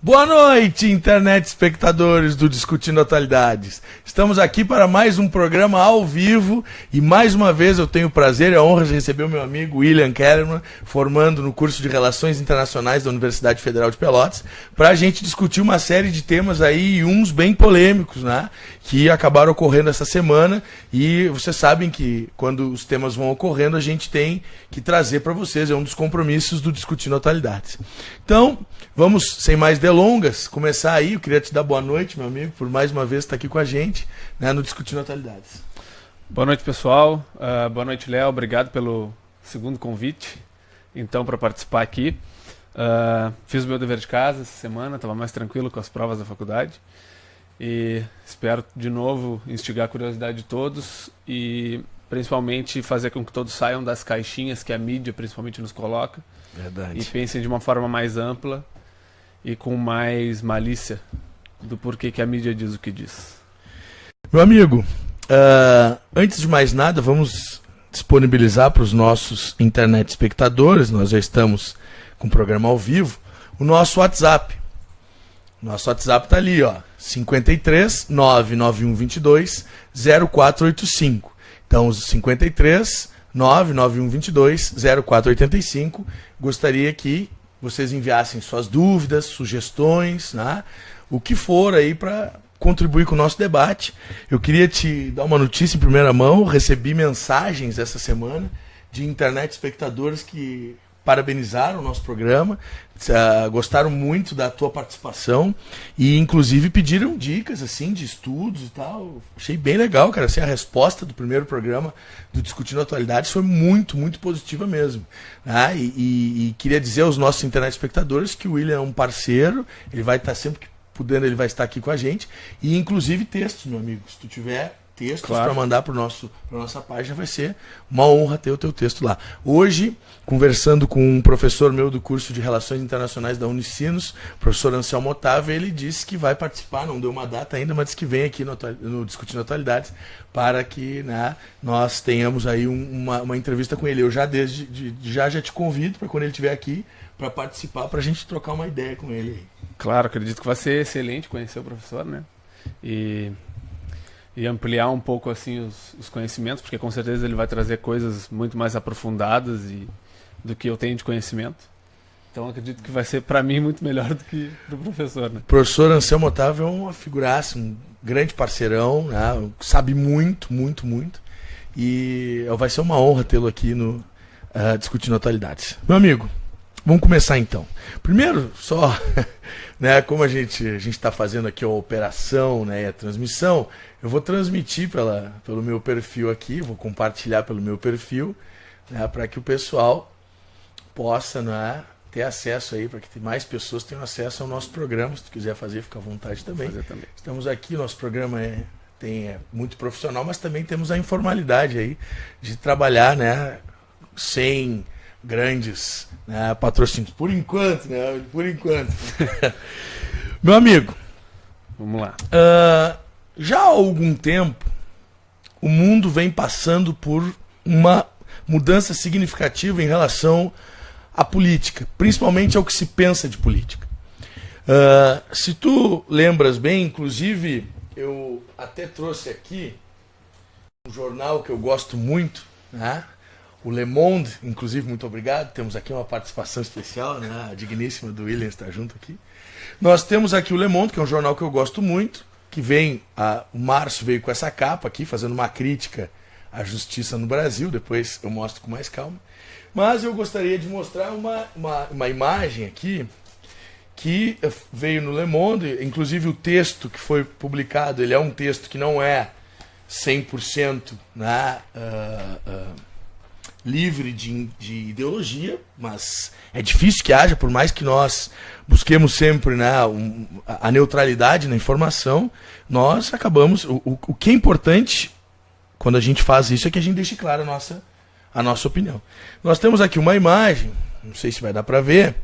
Boa noite, internet espectadores do Discutindo Atualidades. Estamos aqui para mais um programa ao vivo e mais uma vez eu tenho o prazer e a honra de receber o meu amigo William Kellerman, formando no curso de Relações Internacionais da Universidade Federal de Pelotas, para a gente discutir uma série de temas aí, uns bem polêmicos, né, que acabaram ocorrendo essa semana, e vocês sabem que quando os temas vão ocorrendo a gente tem que trazer para vocês, é um dos compromissos do Discutindo Atualidades. Então, vamos, sem mais delongas, começar aí. Eu queria te dar boa noite, meu amigo, por mais uma vez estar aqui com a gente, né, no Discutindo Atualidades. Boa noite, pessoal. Boa noite, Léo. Obrigado pelo segundo convite, então, para participar aqui. Fiz o meu dever de casa essa semana, estava mais tranquilo com as provas da faculdade. E espero, de novo, instigar a curiosidade de todos e, principalmente, fazer com que todos saiam das caixinhas que a mídia, principalmente, nos coloca. Verdade. E pensem de uma forma mais ampla e com mais malícia do porquê que a mídia diz o que diz. Meu amigo, antes de mais nada, vamos disponibilizar para os nossos internet espectadores, nós já estamos com o programa ao vivo, o nosso WhatsApp. Nosso WhatsApp está ali, ó, 53 99122 0485. Então, os 53 99122 0485. Gostaria que vocês enviassem suas dúvidas, sugestões, né? O que for aí para contribuir com o nosso debate. Eu queria te dar uma notícia em primeira mão. Recebi mensagens essa semana de internet espectadores que parabenizaram o nosso programa, gostaram muito da tua participação e inclusive pediram dicas assim de estudos e tal. Achei bem legal, cara, assim, a resposta do primeiro programa do Discutindo Atualidades foi muito, muito positiva mesmo, né? E queria dizer aos nossos internet espectadores que o William é um parceiro, ele vai estar sempre que podendo, ele vai estar aqui com a gente, e inclusive textos, meu amigo, se tu tiver textos para mandar para nossa página, vai ser uma honra ter o teu texto lá. Hoje, conversando com um professor meu do curso de Relações Internacionais da Unicinos, o professor Anselmo Otávio, ele disse que vai participar, não deu uma data ainda, mas disse que vem aqui no Discutindo Atualidades para que, né, nós tenhamos aí uma entrevista com ele. Eu já já te convido para quando ele estiver aqui para participar, para a gente trocar uma ideia com ele. Claro, acredito que vai ser excelente conhecer o professor, né? E ampliar um pouco assim os conhecimentos, porque com certeza ele vai trazer coisas muito mais aprofundadas do que eu tenho de conhecimento. Então acredito que vai ser para mim muito melhor do que do professor, né? O professor Anselmo Otávio é uma figuraça, um grande parceirão, né? Sabe muito, muito, muito. E vai ser uma honra tê-lo aqui no Discutindo Atualidades. Meu amigo, vamos começar então. Primeiro, só, né, como a gente está fazendo aqui a operação, né, e a transmissão, eu vou transmitir pelo meu perfil aqui, vou compartilhar pelo meu perfil, né, para que o pessoal possa, né, ter acesso aí, para que mais pessoas tenham acesso ao nosso programa. Se tu quiser fazer, fica à vontade também. Estamos aqui, nosso programa é muito profissional, mas também temos a informalidade aí de trabalhar, né, sem grandes, né, patrocínios. Por enquanto, né? Por enquanto. Meu amigo, vamos lá. Já há algum tempo, o mundo vem passando por uma mudança significativa em relação à política, principalmente ao que se pensa de política. Se tu lembras bem, inclusive, eu até trouxe aqui um jornal que eu gosto muito, né? O Le Monde, inclusive, muito obrigado. Temos aqui uma participação especial, né? A digníssima do William está junto aqui. Nós temos aqui o Le Monde, que é um jornal que eu gosto muito, que o Márcio veio com essa capa aqui, fazendo uma crítica à justiça no Brasil. Depois eu mostro com mais calma. Mas eu gostaria de mostrar uma imagem aqui, que veio no Le Monde. Inclusive o texto que foi publicado, ele é um texto que não é 100%, né, livre de ideologia, mas é difícil que haja, por mais que nós busquemos sempre, né, a neutralidade na informação, nós acabamos... O que é importante quando a gente faz isso é que a gente deixe clara a nossa opinião. Nós temos aqui uma imagem, não sei se vai dar para ver,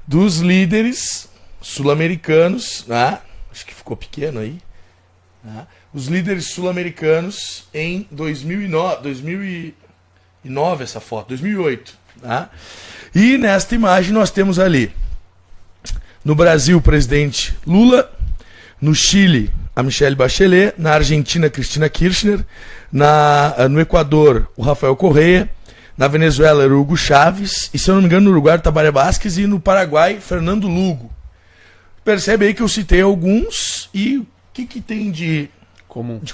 dos líderes sul-americanos, né, acho que ficou pequeno aí, né, os líderes sul-americanos em 2009 essa foto, 2008. Tá? E nesta imagem nós temos ali No Brasil, o presidente Lula. No Chile, a Michelle Bachelet. Na Argentina, Cristina Kirchner. No Equador, o Rafael Correa. Na Venezuela, era o Hugo Chávez. E, se eu não me engano, no Uruguai, Tabaré Vázquez. E no Paraguai, Fernando Lugo. Percebe aí que eu citei alguns. E o que tem de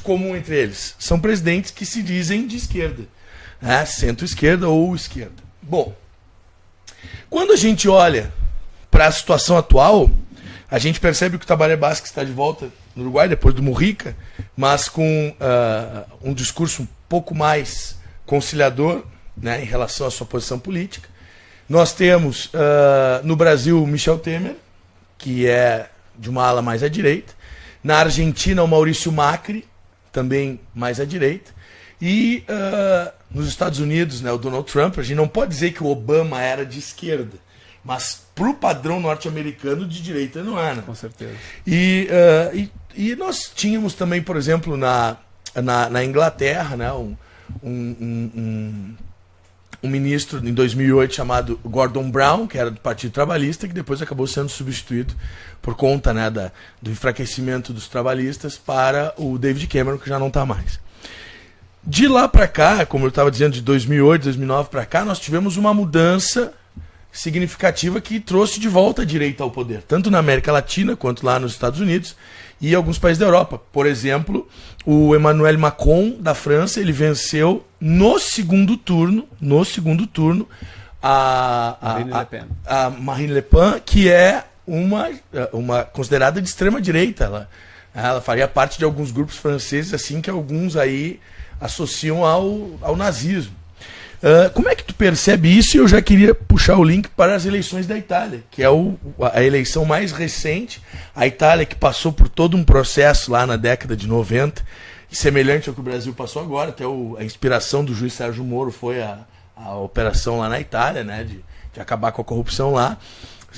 comum entre eles? São presidentes que se dizem de esquerda. Né? Centro-esquerda ou esquerda. Bom, quando a gente olha para a situação atual, a gente percebe que o Tabaré Vázquez está de volta no Uruguai, depois do Mujica, mas com um discurso um pouco mais conciliador, né, em relação à sua posição política. Nós temos no Brasil o Michel Temer, que é de uma ala mais à direita. Na Argentina, o Maurício Macri, também mais à direita. E nos Estados Unidos, né, o Donald Trump. A gente não pode dizer que o Obama era de esquerda, mas pro padrão norte-americano, de direita não era. Com certeza. E nós tínhamos também, por exemplo, na Inglaterra, né, um ministro em 2008 chamado Gordon Brown, que era do Partido Trabalhista, que depois acabou sendo substituído por conta, né, do enfraquecimento dos trabalhistas para o David Cameron, que já não está mais. De lá para cá, como eu estava dizendo, de 2008, 2009 para cá, nós tivemos uma mudança significativa que trouxe de volta a direita ao poder, tanto na América Latina quanto lá nos Estados Unidos e alguns países da Europa. Por exemplo, o Emmanuel Macron, da França, ele venceu no segundo turno a Marine Le Pen, que é uma considerada de extrema direita. Ela faria parte de alguns grupos franceses, assim, que alguns aí associam ao nazismo. Como é que tu percebe isso? E eu já queria puxar o link para as eleições da Itália, que é a eleição mais recente. A Itália, que passou por todo um processo lá na década de 90, semelhante ao que o Brasil passou agora. Até a inspiração do juiz Sérgio Moro foi a operação lá na Itália, né, de acabar com a corrupção lá.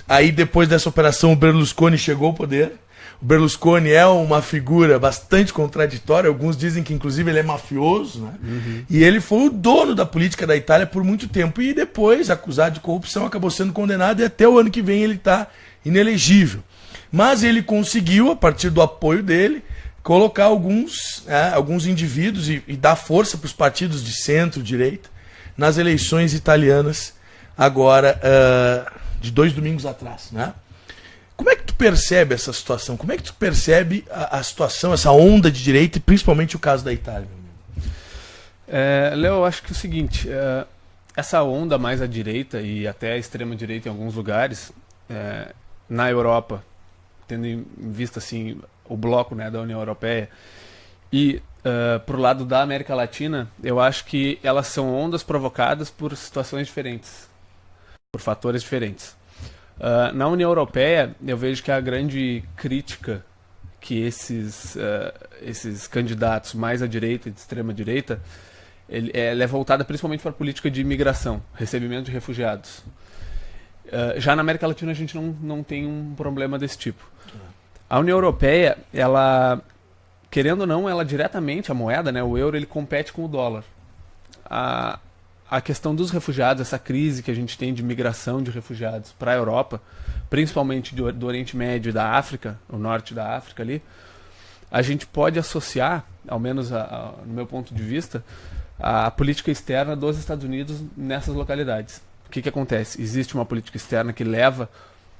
Aí, depois dessa operação, o Berlusconi chegou ao poder. O Berlusconi é uma figura bastante contraditória. Alguns dizem que, inclusive, ele é mafioso, né? Uhum. E ele foi o dono da política da Itália por muito tempo. E depois, acusado de corrupção, acabou sendo condenado. E até o ano que vem ele está inelegível. Mas ele conseguiu, a partir do apoio dele, colocar alguns indivíduos e dar força para os partidos de centro-direita nas eleições italianas, agora, de 2 domingos atrás, né? Como é que tu percebe essa situação? Como é que tu percebe a situação, essa onda de direita e principalmente o caso da Itália? Léo, eu acho que é o seguinte, essa onda mais à direita e até à extrema direita em alguns lugares, na Europa, tendo em vista assim, o bloco, né, da União Europeia, e pro lado da América Latina, eu acho que elas são ondas provocadas por situações diferentes, por fatores diferentes. Na União Europeia, eu vejo que a grande crítica que esses candidatos mais à direita e de extrema direita, ela é voltada principalmente para a política de imigração, recebimento de refugiados. Já na América Latina a gente não tem um problema desse tipo. A União Europeia, ela, querendo ou não, ela diretamente, a moeda, né, o euro, ele compete com o dólar. A questão dos refugiados, essa crise que a gente tem de migração de refugiados para a Europa, principalmente do Oriente Médio e da África, o norte da África ali, a gente pode associar, ao menos no meu ponto de vista, a política externa dos Estados Unidos nessas localidades. O que acontece? Existe uma política externa que leva,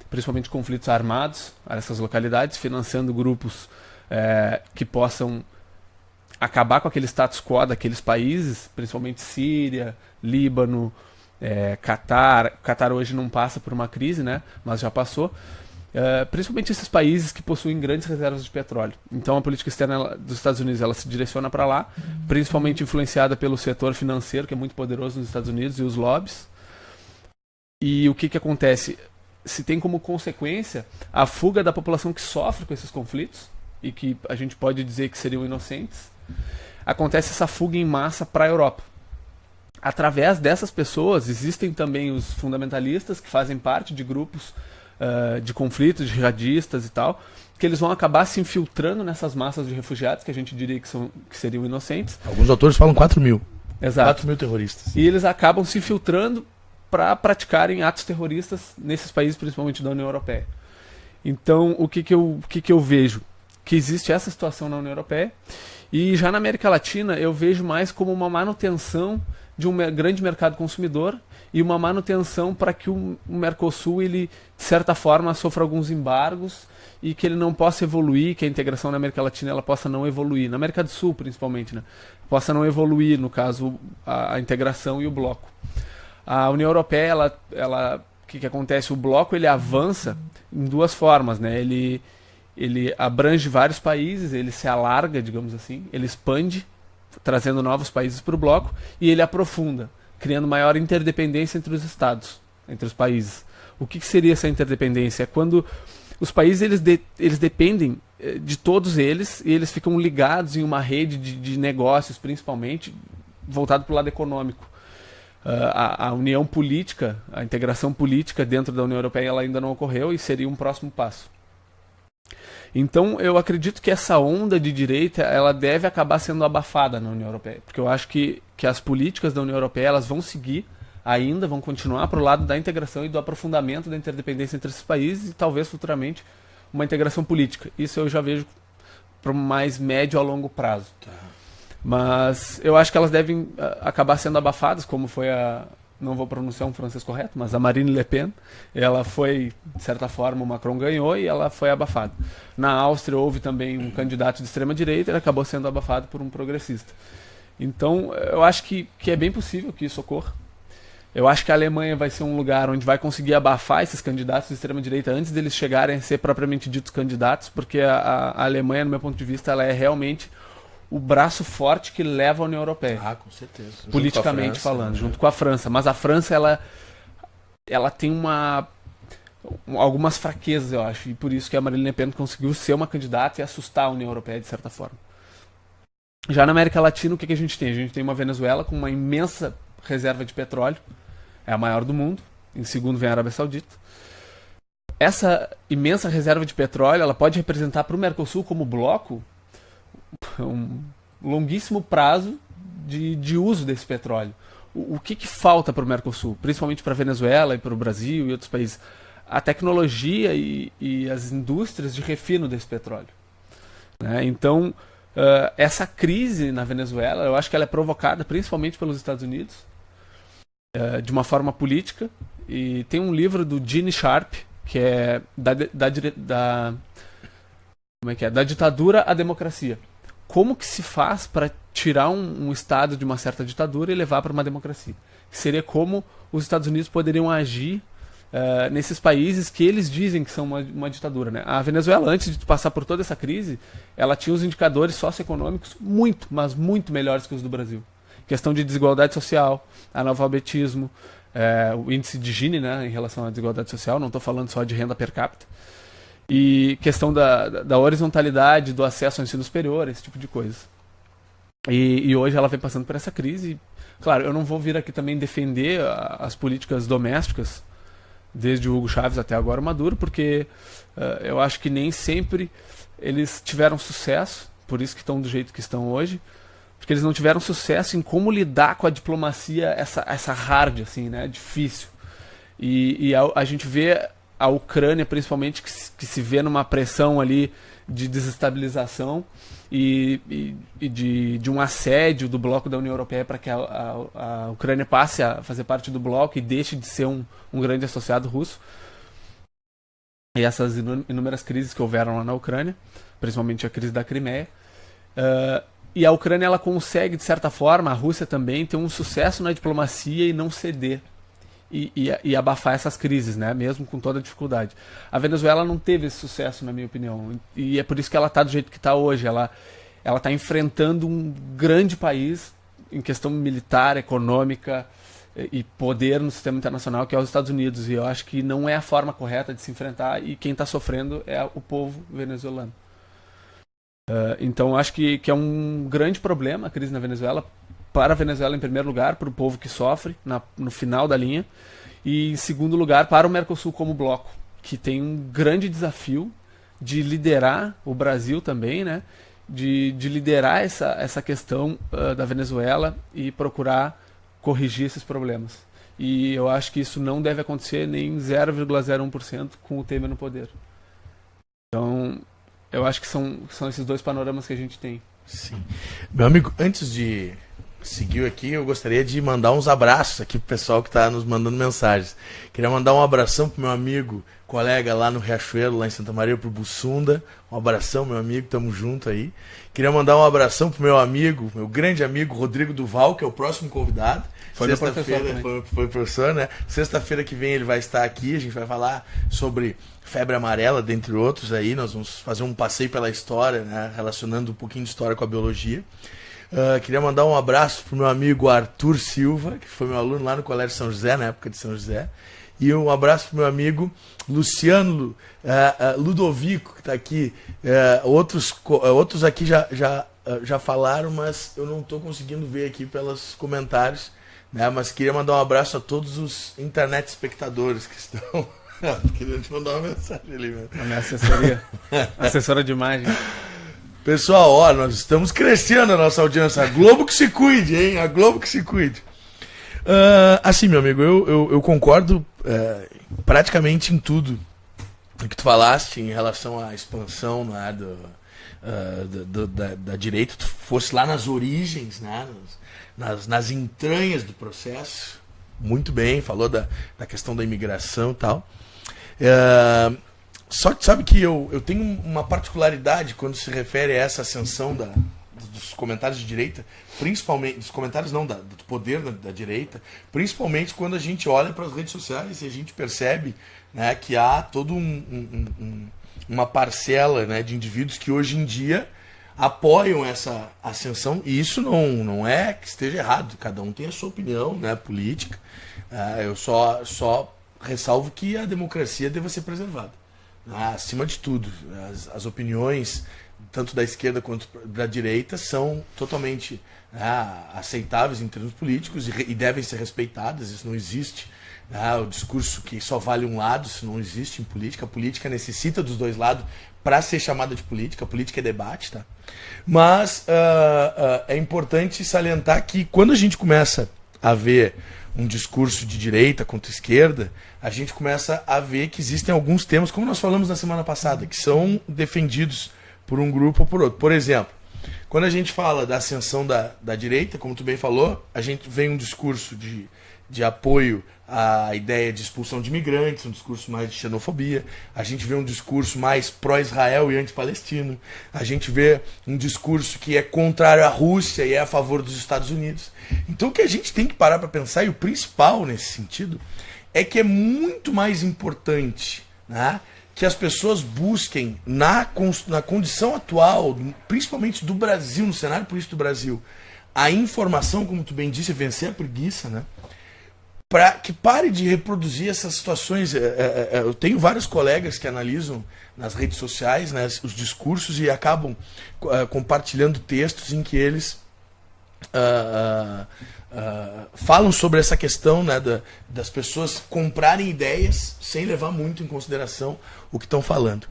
principalmente, conflitos armados a essas localidades, financiando grupos que possam acabar com aquele status quo daqueles países, principalmente Síria, Líbano, Catar. Catar hoje não passa por uma crise, né, mas já passou. Principalmente esses países que possuem grandes reservas de petróleo. Então a política externa dos Estados Unidos, ela se direciona para lá, principalmente influenciada pelo setor financeiro, que é muito poderoso nos Estados Unidos, e os lobbies. E o que acontece? Se tem como consequência a fuga da população que sofre com esses conflitos, e que a gente pode dizer que seriam inocentes, acontece essa fuga em massa para a Europa. Através dessas pessoas, existem também os fundamentalistas, que fazem parte de grupos de conflitos, de jihadistas e tal, que eles vão acabar se infiltrando nessas massas de refugiados, que a gente diria que seriam inocentes. Alguns autores falam 4 mil. Exato. 4 mil terroristas. E eles acabam se infiltrando para praticarem atos terroristas nesses países, principalmente da União Europeia. Então, o que que eu vejo? Que existe essa situação na União Europeia, e já na América Latina eu vejo mais como uma manutenção de um grande mercado consumidor e uma manutenção para que o Mercosul, ele, de certa forma, sofra alguns embargos e que ele não possa evoluir, que a integração na América Latina ela possa não evoluir, na América do Sul principalmente, né? Possa não evoluir, no caso, a integração e o bloco. A União Europeia, o que acontece? O bloco ele avança em duas formas, né? Ele abrange vários países, ele se alarga, digamos assim, ele expande, trazendo novos países para o bloco, e ele aprofunda, criando maior interdependência entre os estados, entre os países. O que seria essa interdependência? É quando os países eles dependem de todos eles, e eles ficam ligados em uma rede de negócios, principalmente, voltado para o lado econômico. A união política, a integração política dentro da União Europeia ela ainda não ocorreu e seria um próximo passo. Então eu acredito que essa onda de direita ela deve acabar sendo abafada na União Europeia, porque eu acho que as políticas da União Europeia elas vão seguir ainda, vão continuar para o lado da integração e do aprofundamento da interdependência entre esses países e talvez futuramente uma integração política. Isso eu já vejo para mais médio a longo prazo. Tá. Mas eu acho que elas devem acabar sendo abafadas, como foi não vou pronunciar um francês correto, mas a Marine Le Pen, ela foi, de certa forma, o Macron ganhou e ela foi abafada. Na Áustria houve também um candidato de extrema-direita e ele acabou sendo abafado por um progressista. Então, eu acho que é bem possível que isso ocorra. Eu acho que a Alemanha vai ser um lugar onde vai conseguir abafar esses candidatos de extrema-direita antes deles chegarem a ser propriamente ditos candidatos, porque a Alemanha, no meu ponto de vista, ela é realmente o braço forte que leva a União Europeia. Ah, com certeza. Politicamente falando, junto com a França. Mas a França, ela tem algumas fraquezas, eu acho. E por isso que a Marine Le Pen conseguiu ser uma candidata e assustar a União Europeia, de certa forma. Já na América Latina, o que a gente tem? A gente tem uma Venezuela com uma imensa reserva de petróleo. É a maior do mundo. Em segundo vem a Arábia Saudita. Essa imensa reserva de petróleo, ela pode representar para o Mercosul como bloco um longuíssimo prazo de uso desse petróleo. O que falta para o Mercosul, principalmente para a Venezuela e para o Brasil e outros países? A tecnologia e as indústrias de refino desse petróleo. Né? Então, essa crise na Venezuela, eu acho que ela é provocada principalmente pelos Estados Unidos, de uma forma política. E tem um livro do Gene Sharp, que é da ditadura à democracia. Como que se faz para tirar um Estado de uma certa ditadura e levar para uma democracia? Seria como os Estados Unidos poderiam agir nesses países que eles dizem que são uma ditadura. Né? A Venezuela, antes de passar por toda essa crise, ela tinha os indicadores socioeconômicos muito, mas muito melhores que os do Brasil. Questão de desigualdade social, analfabetismo, o índice de Gini, né, em relação à desigualdade social, não estou falando só de renda per capita. E questão da horizontalidade, do acesso ao ensino superior, esse tipo de coisa. E hoje ela vem passando por essa crise. Claro, eu não vou vir aqui também defender as políticas domésticas, desde o Hugo Chávez até agora o Maduro, porque eu acho que nem sempre eles tiveram sucesso, por isso que estão do jeito que estão hoje, porque eles não tiveram sucesso em como lidar com a diplomacia, essa hard, assim, né, difícil. E a gente vê a Ucrânia, principalmente, que se vê numa pressão ali de desestabilização e de um assédio do bloco da União Europeia para que a Ucrânia passe a fazer parte do bloco e deixe de ser um grande associado russo. E essas inúmeras crises que houveram lá na Ucrânia, principalmente a crise da Crimeia. E a Ucrânia ela consegue, de certa forma, a Rússia também, ter um sucesso na diplomacia e não ceder. E abafar essas crises, né? Mesmo com toda a dificuldade. A Venezuela não teve esse sucesso, na minha opinião. E é por isso que ela está do jeito que está hoje. Ela está enfrentando um grande país em questão militar, econômica e poder no sistema internacional, que é os Estados Unidos. E eu acho que não é a forma correta de se enfrentar, e quem está sofrendo é o povo venezuelano. Então eu acho que é um grande problema a crise na Venezuela, para a Venezuela em primeiro lugar, para o povo que sofre no final da linha, e em segundo lugar para o Mercosul como bloco, que tem um grande desafio de liderar o Brasil também, né? de liderar essa questão da Venezuela e procurar corrigir esses problemas. E eu acho que isso não deve acontecer nem 0,01% com o Temer no poder. Então, eu acho que são esses dois panoramas que a gente tem. Sim. Meu amigo, antes de seguir aqui, eu gostaria de mandar uns abraços aqui pro pessoal que tá nos mandando mensagens. Queria mandar um abração pro meu amigo, colega lá no Riachuelo, lá em Santa Maria, pro Bussunda. Um abração, meu amigo, tamo junto aí. Queria mandar um abração pro meu amigo, meu grande amigo Rodrigo Duval, que é o próximo convidado. Foi meu professor também. Foi professor, né? Sexta-feira que vem ele vai estar aqui, a gente vai falar sobre febre amarela, dentre outros aí. Nós vamos fazer um passeio pela história, né? Relacionando um pouquinho de história com a biologia. Queria mandar um abraço pro meu amigo Arthur Silva, que foi meu aluno lá no Colégio São José, na época de São José. E um abraço pro meu amigo Luciano Ludovico, que está aqui. Outros aqui já falaram, mas eu não estou conseguindo ver aqui pelos comentários. Né? Mas queria mandar um abraço a todos os internet espectadores que estão... Queria te mandar uma mensagem ali mesmo. A minha assessoria, assessora de imagem. Pessoal, ó, nós estamos crescendo a nossa audiência. A Globo que se cuide, hein? A Globo que se cuide. Assim, meu amigo, eu concordo praticamente em tudo que tu falaste em relação à expansão, né, da direita. Tu fosse lá nas origens, né, nas entranhas do processo. Muito bem, falou da questão da imigração e tal. Só que sabe que eu tenho uma particularidade quando se refere a essa ascensão dos comentários de direita, principalmente, dos comentários não, do poder da direita, principalmente quando a gente olha para as redes sociais e a gente percebe, né, que há toda uma parcela, né, de indivíduos que hoje em dia apoiam essa ascensão, e isso não é que esteja errado, cada um tem a sua opinião, né, política. Eu só ressalvo que a democracia deve ser preservada. Acima de tudo, as opiniões tanto da esquerda quanto da direita são totalmente aceitáveis em termos políticos e devem ser respeitadas. Isso não existe. O discurso que só vale um lado, isso não existe em política. A política necessita dos dois lados para ser chamada de política. A política é debate, tá? Mas é importante salientar que quando a gente começa a ver um discurso de direita contra esquerda, a gente começa a ver que existem alguns temas, como nós falamos na semana passada, que são defendidos por um grupo ou por outro. Por exemplo, quando a gente fala da ascensão da direita, como tu bem falou, a gente vem um discurso de apoio à ideia de expulsão de imigrantes, um discurso mais de xenofobia, a gente vê um discurso mais pró-Israel e anti-palestino, a gente vê um discurso que é contrário à Rússia e é a favor dos Estados Unidos. Então o que a gente tem que parar para pensar, e o principal nesse sentido, é que é muito mais importante, né, que as pessoas busquem na condição atual, principalmente do Brasil, no cenário político do Brasil, a informação, como tu bem disse, é vencer a preguiça, né? Para que pare de reproduzir essas situações. Eu tenho vários colegas que analisam nas redes sociais, né, os discursos e acabam compartilhando textos em que eles falam sobre essa questão, né, das pessoas comprarem ideias sem levar muito em consideração o que estão falando.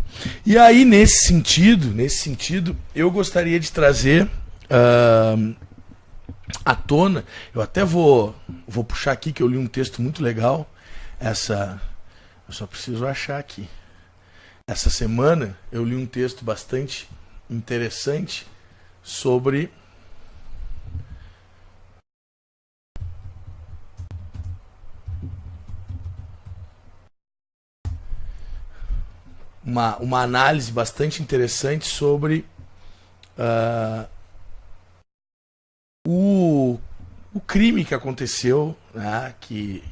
E aí, nesse sentido, eu gostaria de trazer à tona, eu até vou puxar aqui, que eu li um texto muito legal, eu só preciso achar aqui. Essa semana eu li um texto bastante interessante sobre uma análise bastante interessante sobre o crime que aconteceu, né, que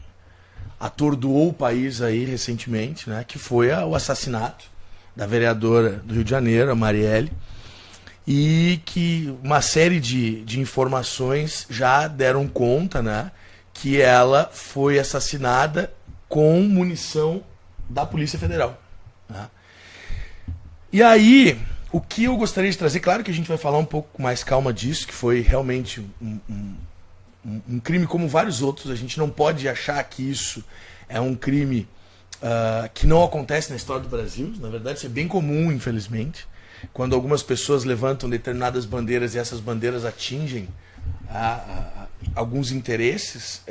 atordoou o país aí recentemente, né, que foi o assassinato da vereadora do Rio de Janeiro, a Marielle, e que uma série de informações já deram conta, né, que ela foi assassinada com munição da Polícia Federal, né. E aí, o que eu gostaria de trazer, claro que a gente vai falar um pouco com mais calma disso, que foi realmente um crime como vários outros. A gente não pode achar que isso é um crime que não acontece na história do Brasil. Na verdade, isso é bem comum, infelizmente. Quando algumas pessoas levantam determinadas bandeiras e essas bandeiras atingem alguns interesses.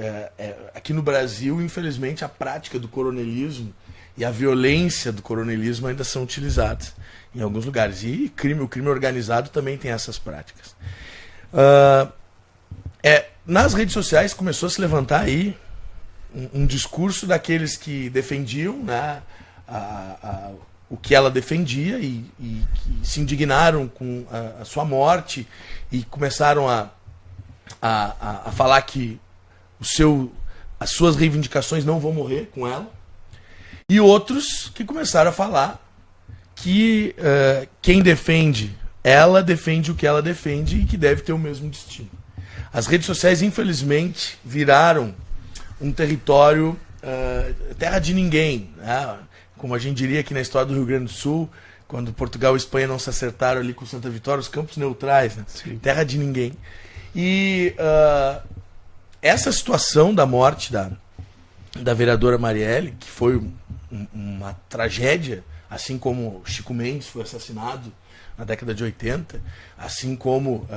Aqui no Brasil, infelizmente, a prática do coronelismo, e a violência do coronelismo ainda são utilizadas em alguns lugares. E o crime organizado também tem essas práticas. Nas redes sociais começou a se levantar aí um discurso daqueles que defendiam, né, o que ela defendia e que se indignaram com a sua morte e começaram a falar que as suas reivindicações não vão morrer com ela. E outros que começaram a falar que quem defende ela defende o que ela defende e que deve ter o mesmo destino. As redes sociais, infelizmente, viraram um território terra de ninguém, né? Como a gente diria aqui na história do Rio Grande do Sul, quando Portugal e Espanha não se acertaram ali com Santa Vitória, os campos neutrais, né? Terra de ninguém. E essa situação da morte da vereadora Marielle, que foi uma tragédia, assim como Chico Mendes foi assassinado na década de 80, assim como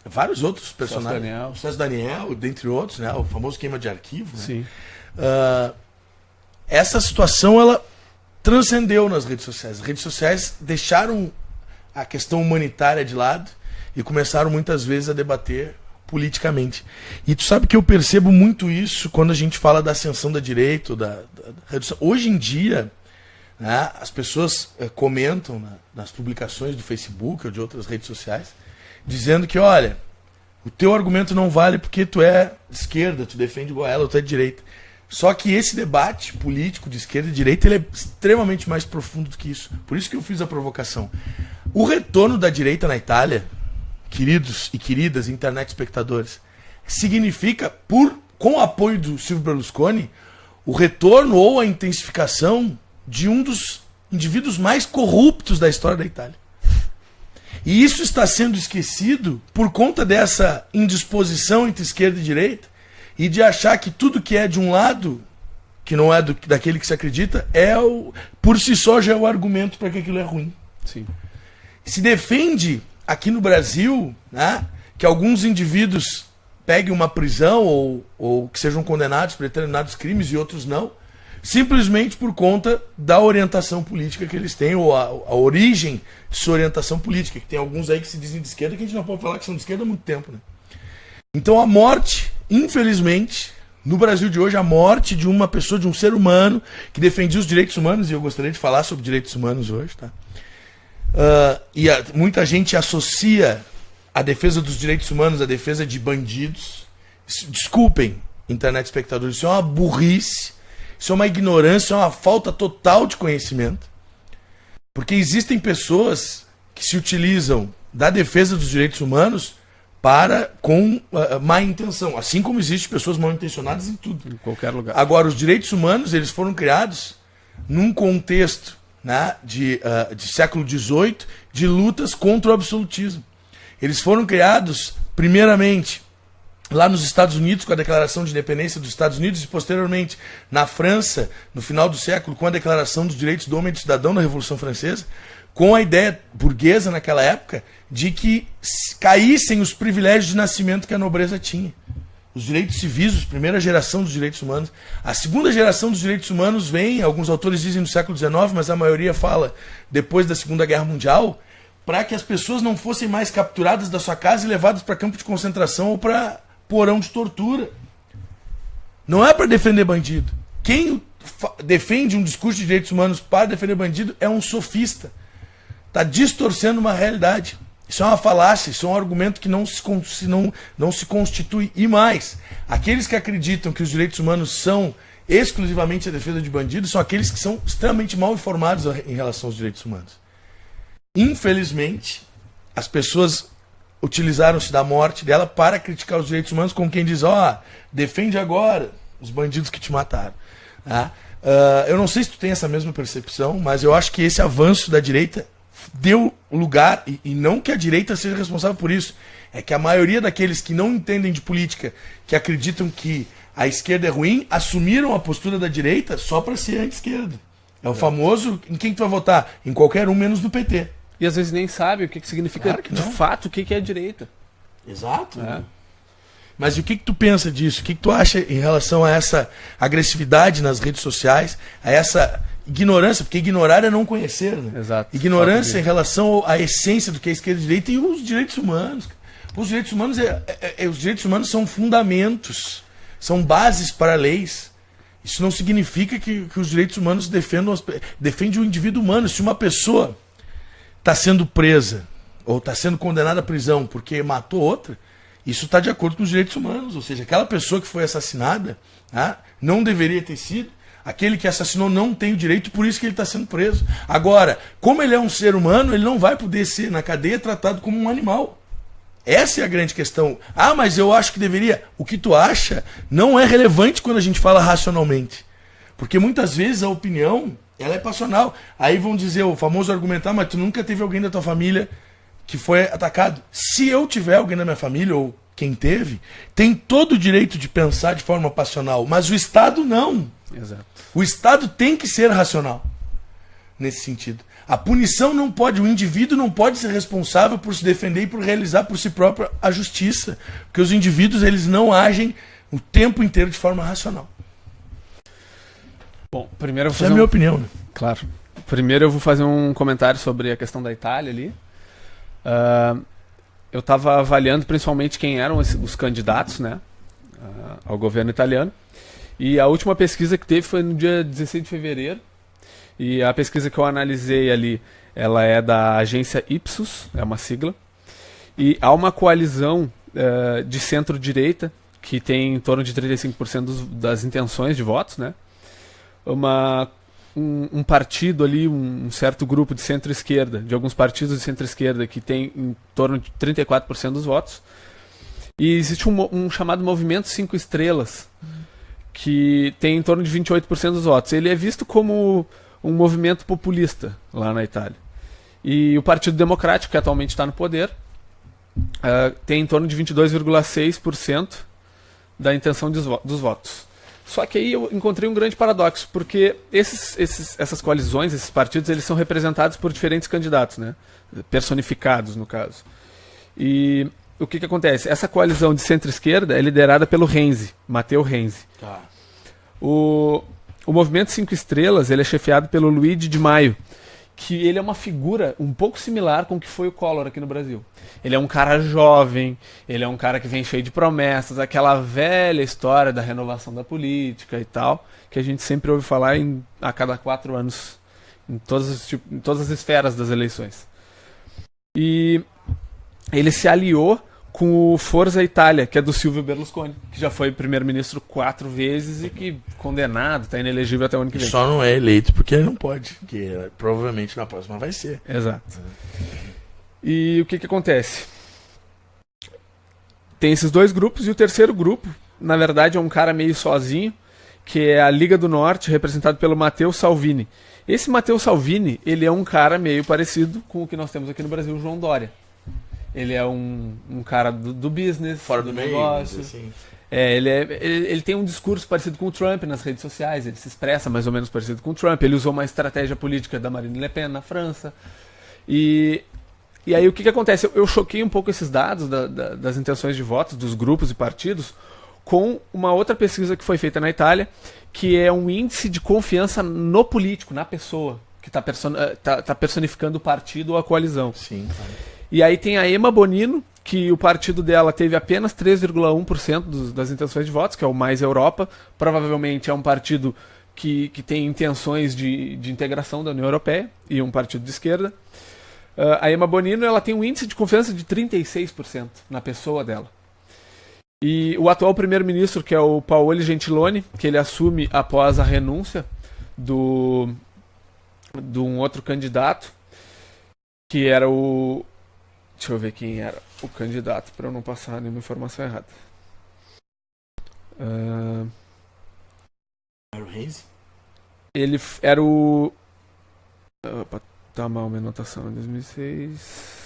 vários outros personagens, o Celso Daniel, dentre outros, né? O famoso queima de arquivo. Né? Sim. Essa situação ela transcendeu nas redes sociais. As redes sociais deixaram a questão humanitária de lado e começaram muitas vezes a debater politicamente. E tu sabe que eu percebo muito isso quando a gente fala da ascensão da direita, da redução. Hoje em dia, né, as pessoas comentam nas publicações do Facebook ou de outras redes sociais, dizendo que, olha, o teu argumento não vale porque tu é de esquerda, tu defende igual ela, ou tu é de direita. Só que esse debate político de esquerda e direita ele é extremamente mais profundo do que isso. Por isso que eu fiz a provocação. O retorno da direita na Itália, queridos e queridas internet espectadores, significa, com o apoio do Silvio Berlusconi, o retorno ou a intensificação de um dos indivíduos mais corruptos da história da Itália. E isso está sendo esquecido por conta dessa indisposição entre esquerda e direita e de achar que tudo que é de um lado, que não é daquele que se acredita, por si só já é o argumento para que aquilo é ruim. Sim. Se defende aqui no Brasil, né, que alguns indivíduos peguem uma prisão ou que sejam condenados por determinados crimes e outros não, simplesmente por conta da orientação política que eles têm, ou a origem de sua orientação política, que tem alguns aí que se dizem de esquerda que a gente não pode falar que são de esquerda há muito tempo. Né? Então a morte, infelizmente, no Brasil de hoje, a morte de uma pessoa, de um ser humano que defendia os direitos humanos, e eu gostaria de falar sobre direitos humanos hoje, tá? Muita gente associa a defesa dos direitos humanos à defesa de bandidos. Desculpem, internet espectadores, isso é uma burrice, isso é uma ignorância, é uma falta total de conhecimento. Porque existem pessoas que se utilizam da defesa dos direitos humanos com má intenção, assim como existem pessoas mal intencionadas em tudo. Em qualquer lugar. Agora, os direitos humanos eles foram criados num contexto, né, de século XVIII, de lutas contra o absolutismo. Eles foram criados, primeiramente, lá nos Estados Unidos, com a Declaração de Independência dos Estados Unidos, e posteriormente na França, no final do século, com a Declaração dos Direitos do Homem e do Cidadão na Revolução Francesa, com a ideia burguesa naquela época de que caíssem os privilégios de nascimento que a nobreza tinha. Os direitos civis, a primeira geração dos direitos humanos. A segunda geração dos direitos humanos vem, alguns autores dizem no século XIX, mas a maioria fala depois da Segunda Guerra Mundial, para que as pessoas não fossem mais capturadas da sua casa e levadas para campo de concentração ou para porão de tortura. Não é para defender bandido. Quem defende um discurso de direitos humanos para defender bandido é um sofista. Está distorcendo uma realidade. Isso é uma falácia, isso é um argumento que não se constitui. E mais, aqueles que acreditam que os direitos humanos são exclusivamente a defesa de bandidos são aqueles que são extremamente mal informados em relação aos direitos humanos. Infelizmente, as pessoas utilizaram-se da morte dela para criticar os direitos humanos, como quem diz, defende agora os bandidos que te mataram. Tá? Eu não sei se tu tem essa mesma percepção, mas eu acho que esse avanço da direita deu lugar, e não que a direita seja responsável por isso, é que a maioria daqueles que não entendem de política, que acreditam que a esquerda é ruim, assumiram a postura da direita só para ser anti-esquerda. É o famoso, em quem tu vai votar? Em qualquer um, menos no PT. E às vezes nem sabe o que significa, claro que de fato, o que é direita. Exato. Mas e o que tu pensa disso? O que tu acha em relação a essa agressividade nas redes sociais, a essa ignorância, porque ignorar é não conhecer, né? Exato. Ignorância em relação à essência do que é esquerda e direita e os direitos humanos. Os direitos humanos são fundamentos, são bases para leis. Isso não significa que os direitos humanos defendem o indivíduo humano. Se uma pessoa está sendo presa ou está sendo condenada à prisão porque matou outra, isso está de acordo com os direitos humanos. Ou seja, aquela pessoa que foi assassinada, tá, não deveria ter sido. Aquele que assassinou não tem o direito, por isso que ele está sendo preso. Agora, como ele é um ser humano, ele não vai poder ser na cadeia tratado como um animal. Essa é a grande questão. Ah, mas eu acho que deveria. O que tu acha não é relevante quando a gente fala racionalmente. Porque muitas vezes a opinião, ela é passional. Aí vão dizer o famoso argumentar, mas tu nunca teve alguém da tua família que foi atacado. Se eu tiver alguém da minha família, ou quem teve, tem todo o direito de pensar de forma passional. Mas o Estado não. Exato. O Estado tem que ser racional. Nesse sentido. A punição não pode, o indivíduo não pode ser responsável por se defender e por realizar por si próprio a justiça. Porque os indivíduos, eles não agem o tempo inteiro de forma racional. Bom, primeiro eu vou Essa é a minha opinião. Né? Claro. Primeiro eu vou fazer um comentário sobre a questão da Itália ali. Eu estava avaliando principalmente quem eram os candidatos, né, ao governo italiano. E a última pesquisa que teve foi no dia 16 de fevereiro. E a pesquisa que eu analisei ali, ela é da agência Ipsos, é uma sigla. E há uma coalizão de centro-direita, que tem em torno de 35% das intenções de votos, né? Um partido ali, um certo grupo de centro-esquerda, de alguns partidos de centro-esquerda, que tem em torno de 34% dos votos. E existe um chamado Movimento 5 Estrelas, que tem em torno de 28% dos votos. Ele é visto como um movimento populista lá na Itália. E o Partido Democrático, que atualmente está no poder, tem em torno de 22,6% da intenção dos votos. Só que aí eu encontrei um grande paradoxo, porque essas coalizões, esses partidos, eles são representados por diferentes candidatos, né? Personificados, no caso. E o que acontece? Essa coalizão de centro-esquerda é liderada pelo Renzi, Matteo Renzi. Tá. O Movimento 5 Estrelas, ele é chefiado pelo Luigi Di Maio, que ele é uma figura um pouco similar com o que foi o Collor aqui no Brasil. Ele é um cara jovem, ele é um cara que vem cheio de promessas, aquela velha história da renovação da política e tal, que a gente sempre ouve falar a cada 4 anos, em todas as esferas das eleições. E ele se aliou com o Forza Itália, que é do Silvio Berlusconi, que já foi primeiro-ministro 4 vezes e que condenado, está inelegível até o ano que vem. Só não é eleito porque ele não pode, porque provavelmente na próxima vai ser. Exato. E o que acontece? Tem esses dois grupos e o terceiro grupo, na verdade, é um cara meio sozinho, que é a Liga do Norte, representado pelo Matteo Salvini. Esse Matteo Salvini, ele é um cara meio parecido com o que nós temos aqui no Brasil, o João Dória. Ele é um cara do business, fora do negócio. Assim. Ele tem um discurso parecido com o Trump nas redes sociais, ele se expressa mais ou menos parecido com o Trump. Ele usou uma estratégia política da Marine Le Pen na França. E aí o que acontece? Eu choquei um pouco esses dados das intenções de votos dos grupos e partidos com uma outra pesquisa que foi feita na Itália, que é um índice de confiança no político, na pessoa, que está personificando o partido ou a coalizão. Sim, cara. E aí tem a Emma Bonino, que o partido dela teve apenas 3,1% das intenções de votos, que é o Mais Europa. Provavelmente é um partido que tem intenções de integração da União Europeia e um partido de esquerda. A Emma Bonino, ela tem um índice de confiança de 36% na pessoa dela. E o atual primeiro-ministro, que é o Paolo Gentiloni, que ele assume após a renúncia de um outro candidato, que era o... Deixa eu ver quem era o candidato, para eu não passar nenhuma informação errada. Era o Reis? Ele era o... Opa, tá mal minha anotação. Em 2006...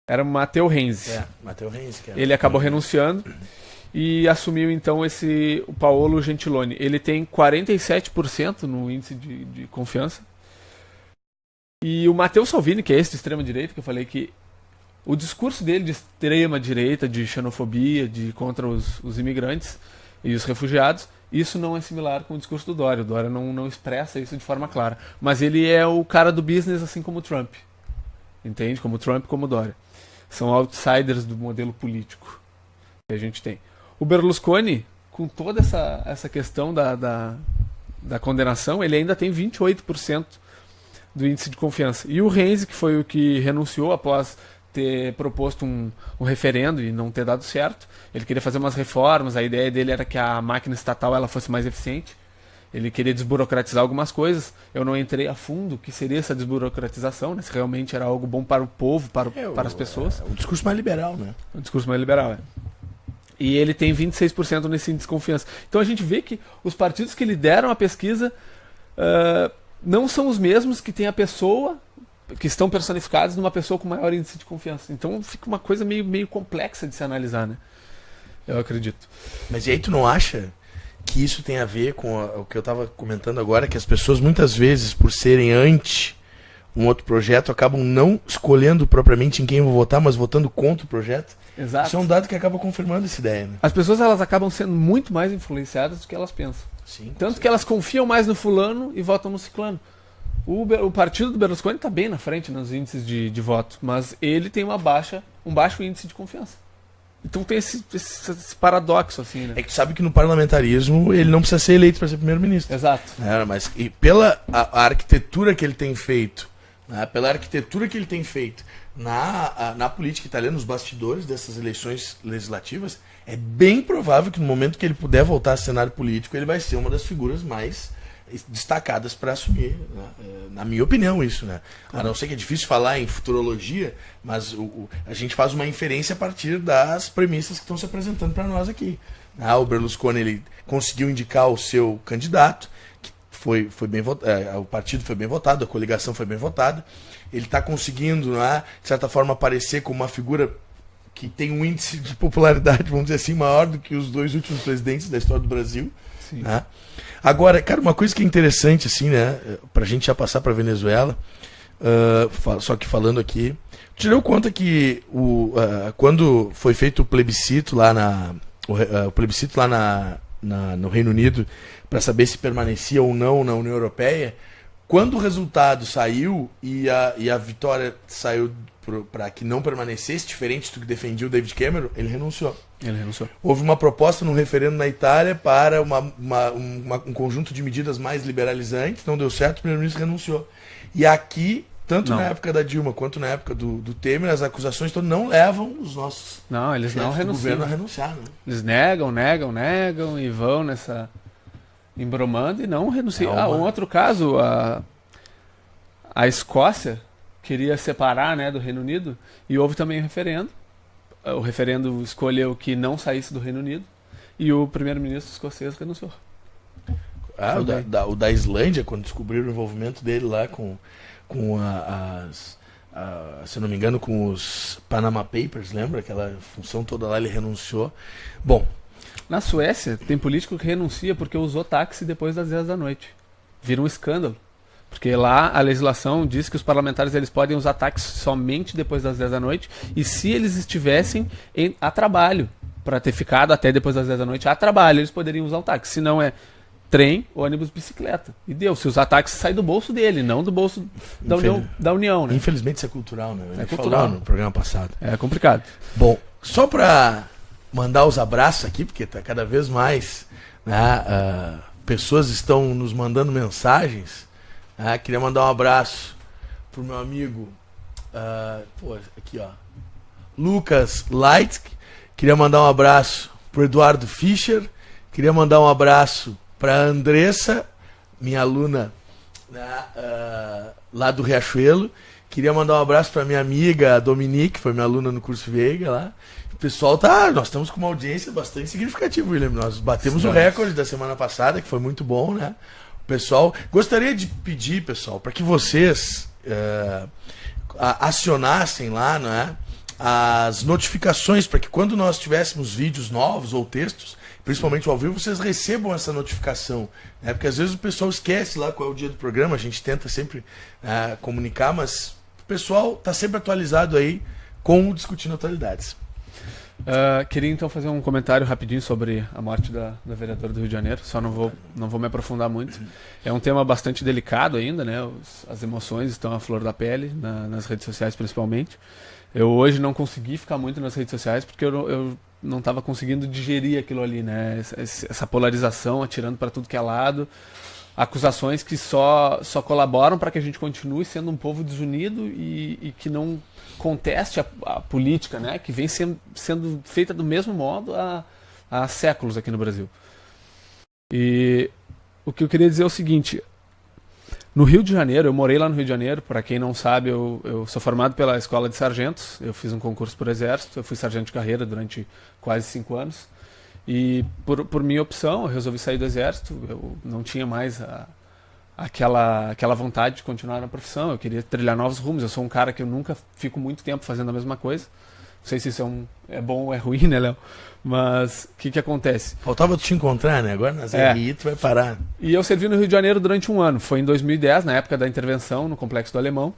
Era o Matteo Renzi. Matteo Renzi. Ele acabou renunciando e assumiu então o Paolo Gentiloni. Ele tem 47% no índice de confiança. E o Matteo Salvini, que é esse de extrema-direita, que eu falei que o discurso dele de extrema-direita, de xenofobia, contra os imigrantes e os refugiados, Isso não é similar com o discurso do Dória. O Dória não expressa isso de forma clara. Mas ele é o cara do business, assim como o Trump. Entende? Como o Trump e como o Dória. São outsiders do modelo político que a gente tem. O Berlusconi, com toda essa questão da condenação, ele ainda tem 28% do índice de confiança. E o Renzi, que foi o que renunciou após ter proposto um referendo e não ter dado certo, ele queria fazer umas reformas, a ideia dele era que a máquina estatal ela fosse mais eficiente, ele queria desburocratizar algumas coisas. Eu não entrei a fundo o que seria essa desburocratização, né? Se realmente era algo bom para o povo, para as pessoas. O discurso mais liberal, né? O discurso mais liberal, é. E ele tem 26% nesse índice de confiança. Então a gente vê que os partidos que lideram a pesquisa não são os mesmos que tem a pessoa, que estão personificados numa pessoa com maior índice de confiança. Então fica uma coisa meio complexa de se analisar, né? Eu acredito. Mas e aí tu não acha que isso tem a ver com o que eu estava comentando agora, que as pessoas muitas vezes, por serem anti um outro projeto, acabam não escolhendo propriamente em quem vão votar, mas votando contra o projeto? Exato. Isso é um dado que acaba confirmando essa ideia, né? As pessoas elas acabam sendo muito mais influenciadas do que elas pensam. Sim, tanto que elas confiam mais no fulano e votam no ciclano. O partido do Berlusconi está bem na frente nos índices de voto, mas ele tem um baixo índice de confiança. Então tem esse paradoxo, assim, né? É que tu sabe que no parlamentarismo ele não precisa ser eleito para ser primeiro-ministro. Exato. Mas e pela a arquitetura que ele tem feito, né, na política italiana, nos bastidores dessas eleições legislativas, é bem provável que no momento que ele puder voltar ao cenário político, ele vai ser uma das figuras mais destacadas para assumir, né? Na minha opinião, isso, né? A não ser que é difícil falar em futurologia, mas a gente faz uma inferência a partir das premissas que estão se apresentando para nós aqui. O Berlusconi ele conseguiu indicar o seu candidato, que foi bem votado, o partido foi bem votado, a coligação foi bem votada. Ele está conseguindo, né, de certa forma, aparecer como uma figura que tem um índice de popularidade, vamos dizer assim, maior do que os dois últimos presidentes da história do Brasil. Sim. Né? Agora, cara, uma coisa que é interessante, assim, né, pra gente já passar pra Venezuela, só que falando aqui, te deu conta que quando foi feito o plebiscito lá no Reino Unido para saber se permanecia ou não na União Europeia, quando o resultado saiu e a vitória saiu para que não permanecesse, diferente do que defendia o David Cameron, ele renunciou. Houve uma proposta num referendo na Itália para um conjunto de medidas mais liberalizantes, não deu certo, o primeiro-ministro renunciou. E aqui, tanto na época da Dilma quanto na época do Temer, as acusações todas não levam os nossos eles não renunciam. Do governo a renunciar. Né? Eles negam e vão nessa embromando e não renunciam. Um outro caso, a Escócia queria separar, né, do Reino Unido, e houve também um referendo. O referendo escolheu que não saísse do Reino Unido e o primeiro-ministro escocês renunciou. O da Islândia, quando descobriram o envolvimento dele lá com se não me engano, com os Panama Papers, lembra? Aquela função toda lá, ele renunciou. Bom, na Suécia tem político que renuncia porque usou táxi depois das 10 da noite. Vira um escândalo. Porque lá a legislação diz que os parlamentares eles podem usar táxi somente depois das 10 da noite e se eles estivessem a trabalho, para ter ficado até depois das 10 da noite a trabalho, eles poderiam usar o táxi. Se não é trem, ônibus, bicicleta. E deu. Se usar táxi, sai do bolso dele, não do bolso da União. Né? Infelizmente isso é cultural, né? É cultural. Falou no programa passado. É complicado. Bom, só para mandar os abraços aqui, porque tá cada vez mais, né, pessoas estão nos mandando mensagens. Queria mandar um abraço pro meu amigo aqui, ó, Lucas Light. Queria mandar um abraço pro Eduardo Fischer. Queria mandar um abraço pra Andressa, minha aluna, né, lá do Riachuelo. Queria mandar um abraço pra minha amiga Dominique, que foi minha aluna no curso Veiga lá. O pessoal nós estamos com uma audiência bastante significativa, William. Nós batemos o recorde da semana passada, que foi muito bom, né? Pessoal, gostaria de pedir, pessoal, para que vocês acionassem lá, né, as notificações, para que quando nós tivéssemos vídeos novos ou textos, principalmente ao vivo, vocês recebam essa notificação. Né, porque às vezes o pessoal esquece lá qual é o dia do programa, a gente tenta sempre comunicar, mas o pessoal está sempre atualizado aí com o Discutindo Atualidades. Queria então fazer um comentário rapidinho sobre a morte da vereadora do Rio de Janeiro, só não vou me aprofundar muito. É um tema bastante delicado ainda, né? As emoções estão à flor da pele, nas redes sociais principalmente. Eu hoje não consegui ficar muito nas redes sociais porque eu não estava conseguindo digerir aquilo ali, né? Essa polarização atirando para tudo que é lado, acusações que só colaboram para que a gente continue sendo um povo desunido e que não conteste a política, né? Que vem sendo feita do mesmo modo há séculos aqui no Brasil. E o que eu queria dizer é o seguinte: no Rio de Janeiro, eu morei lá no Rio de Janeiro, para quem não sabe, eu sou formado pela Escola de Sargentos, eu fiz um concurso por Exército, eu fui sargento de carreira durante quase 5 anos, e por minha opção, eu resolvi sair do Exército, eu não tinha mais aquela vontade de continuar na profissão, eu queria trilhar novos rumos, eu sou um cara que eu nunca fico muito tempo fazendo a mesma coisa, não sei se isso é bom ou é ruim, né, Léo? Mas o que acontece? Faltava te encontrar, né? Agora nas RI tu vai parar. E eu servi no Rio de Janeiro durante 1 ano. Foi em 2010, na época da intervenção no Complexo do Alemão.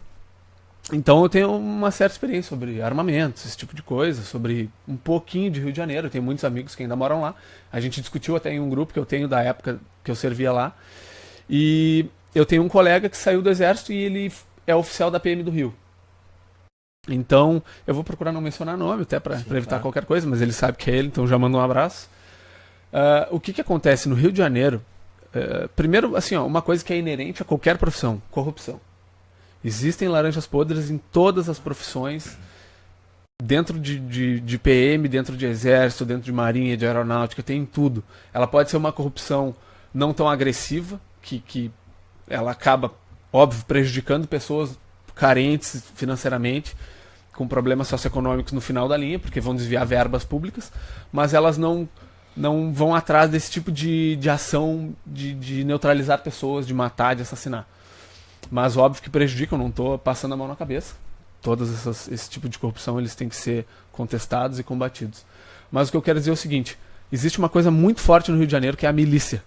Então eu tenho uma certa experiência sobre armamentos, esse tipo de coisa, sobre um pouquinho de Rio de Janeiro. Eu tenho muitos amigos que ainda moram lá. A gente discutiu até em um grupo que eu tenho da época que eu servia lá. E eu tenho um colega que saiu do Exército e ele é oficial da PM do Rio. Então, eu vou procurar não mencionar nome, até para evitar qualquer coisa, mas ele sabe que é ele, então já mando um abraço. O que acontece no Rio de Janeiro? Primeiro, assim, uma coisa que é inerente a qualquer profissão: corrupção. Existem laranjas podres em todas as profissões, dentro de PM, dentro de Exército, dentro de Marinha, de Aeronáutica, tem tudo. Ela pode ser uma corrupção não tão agressiva, que ela acaba, óbvio, prejudicando pessoas carentes financeiramente, com problemas socioeconômicos no final da linha, porque vão desviar verbas públicas, mas elas não vão atrás desse tipo de ação de neutralizar pessoas, de matar, de assassinar. Mas óbvio que prejudicam, não estou passando a mão na cabeça. Todos esse tipo de corrupção eles têm que ser contestados e combatidos. Mas o que eu quero dizer é o seguinte: existe uma coisa muito forte no Rio de Janeiro, que é a milícia,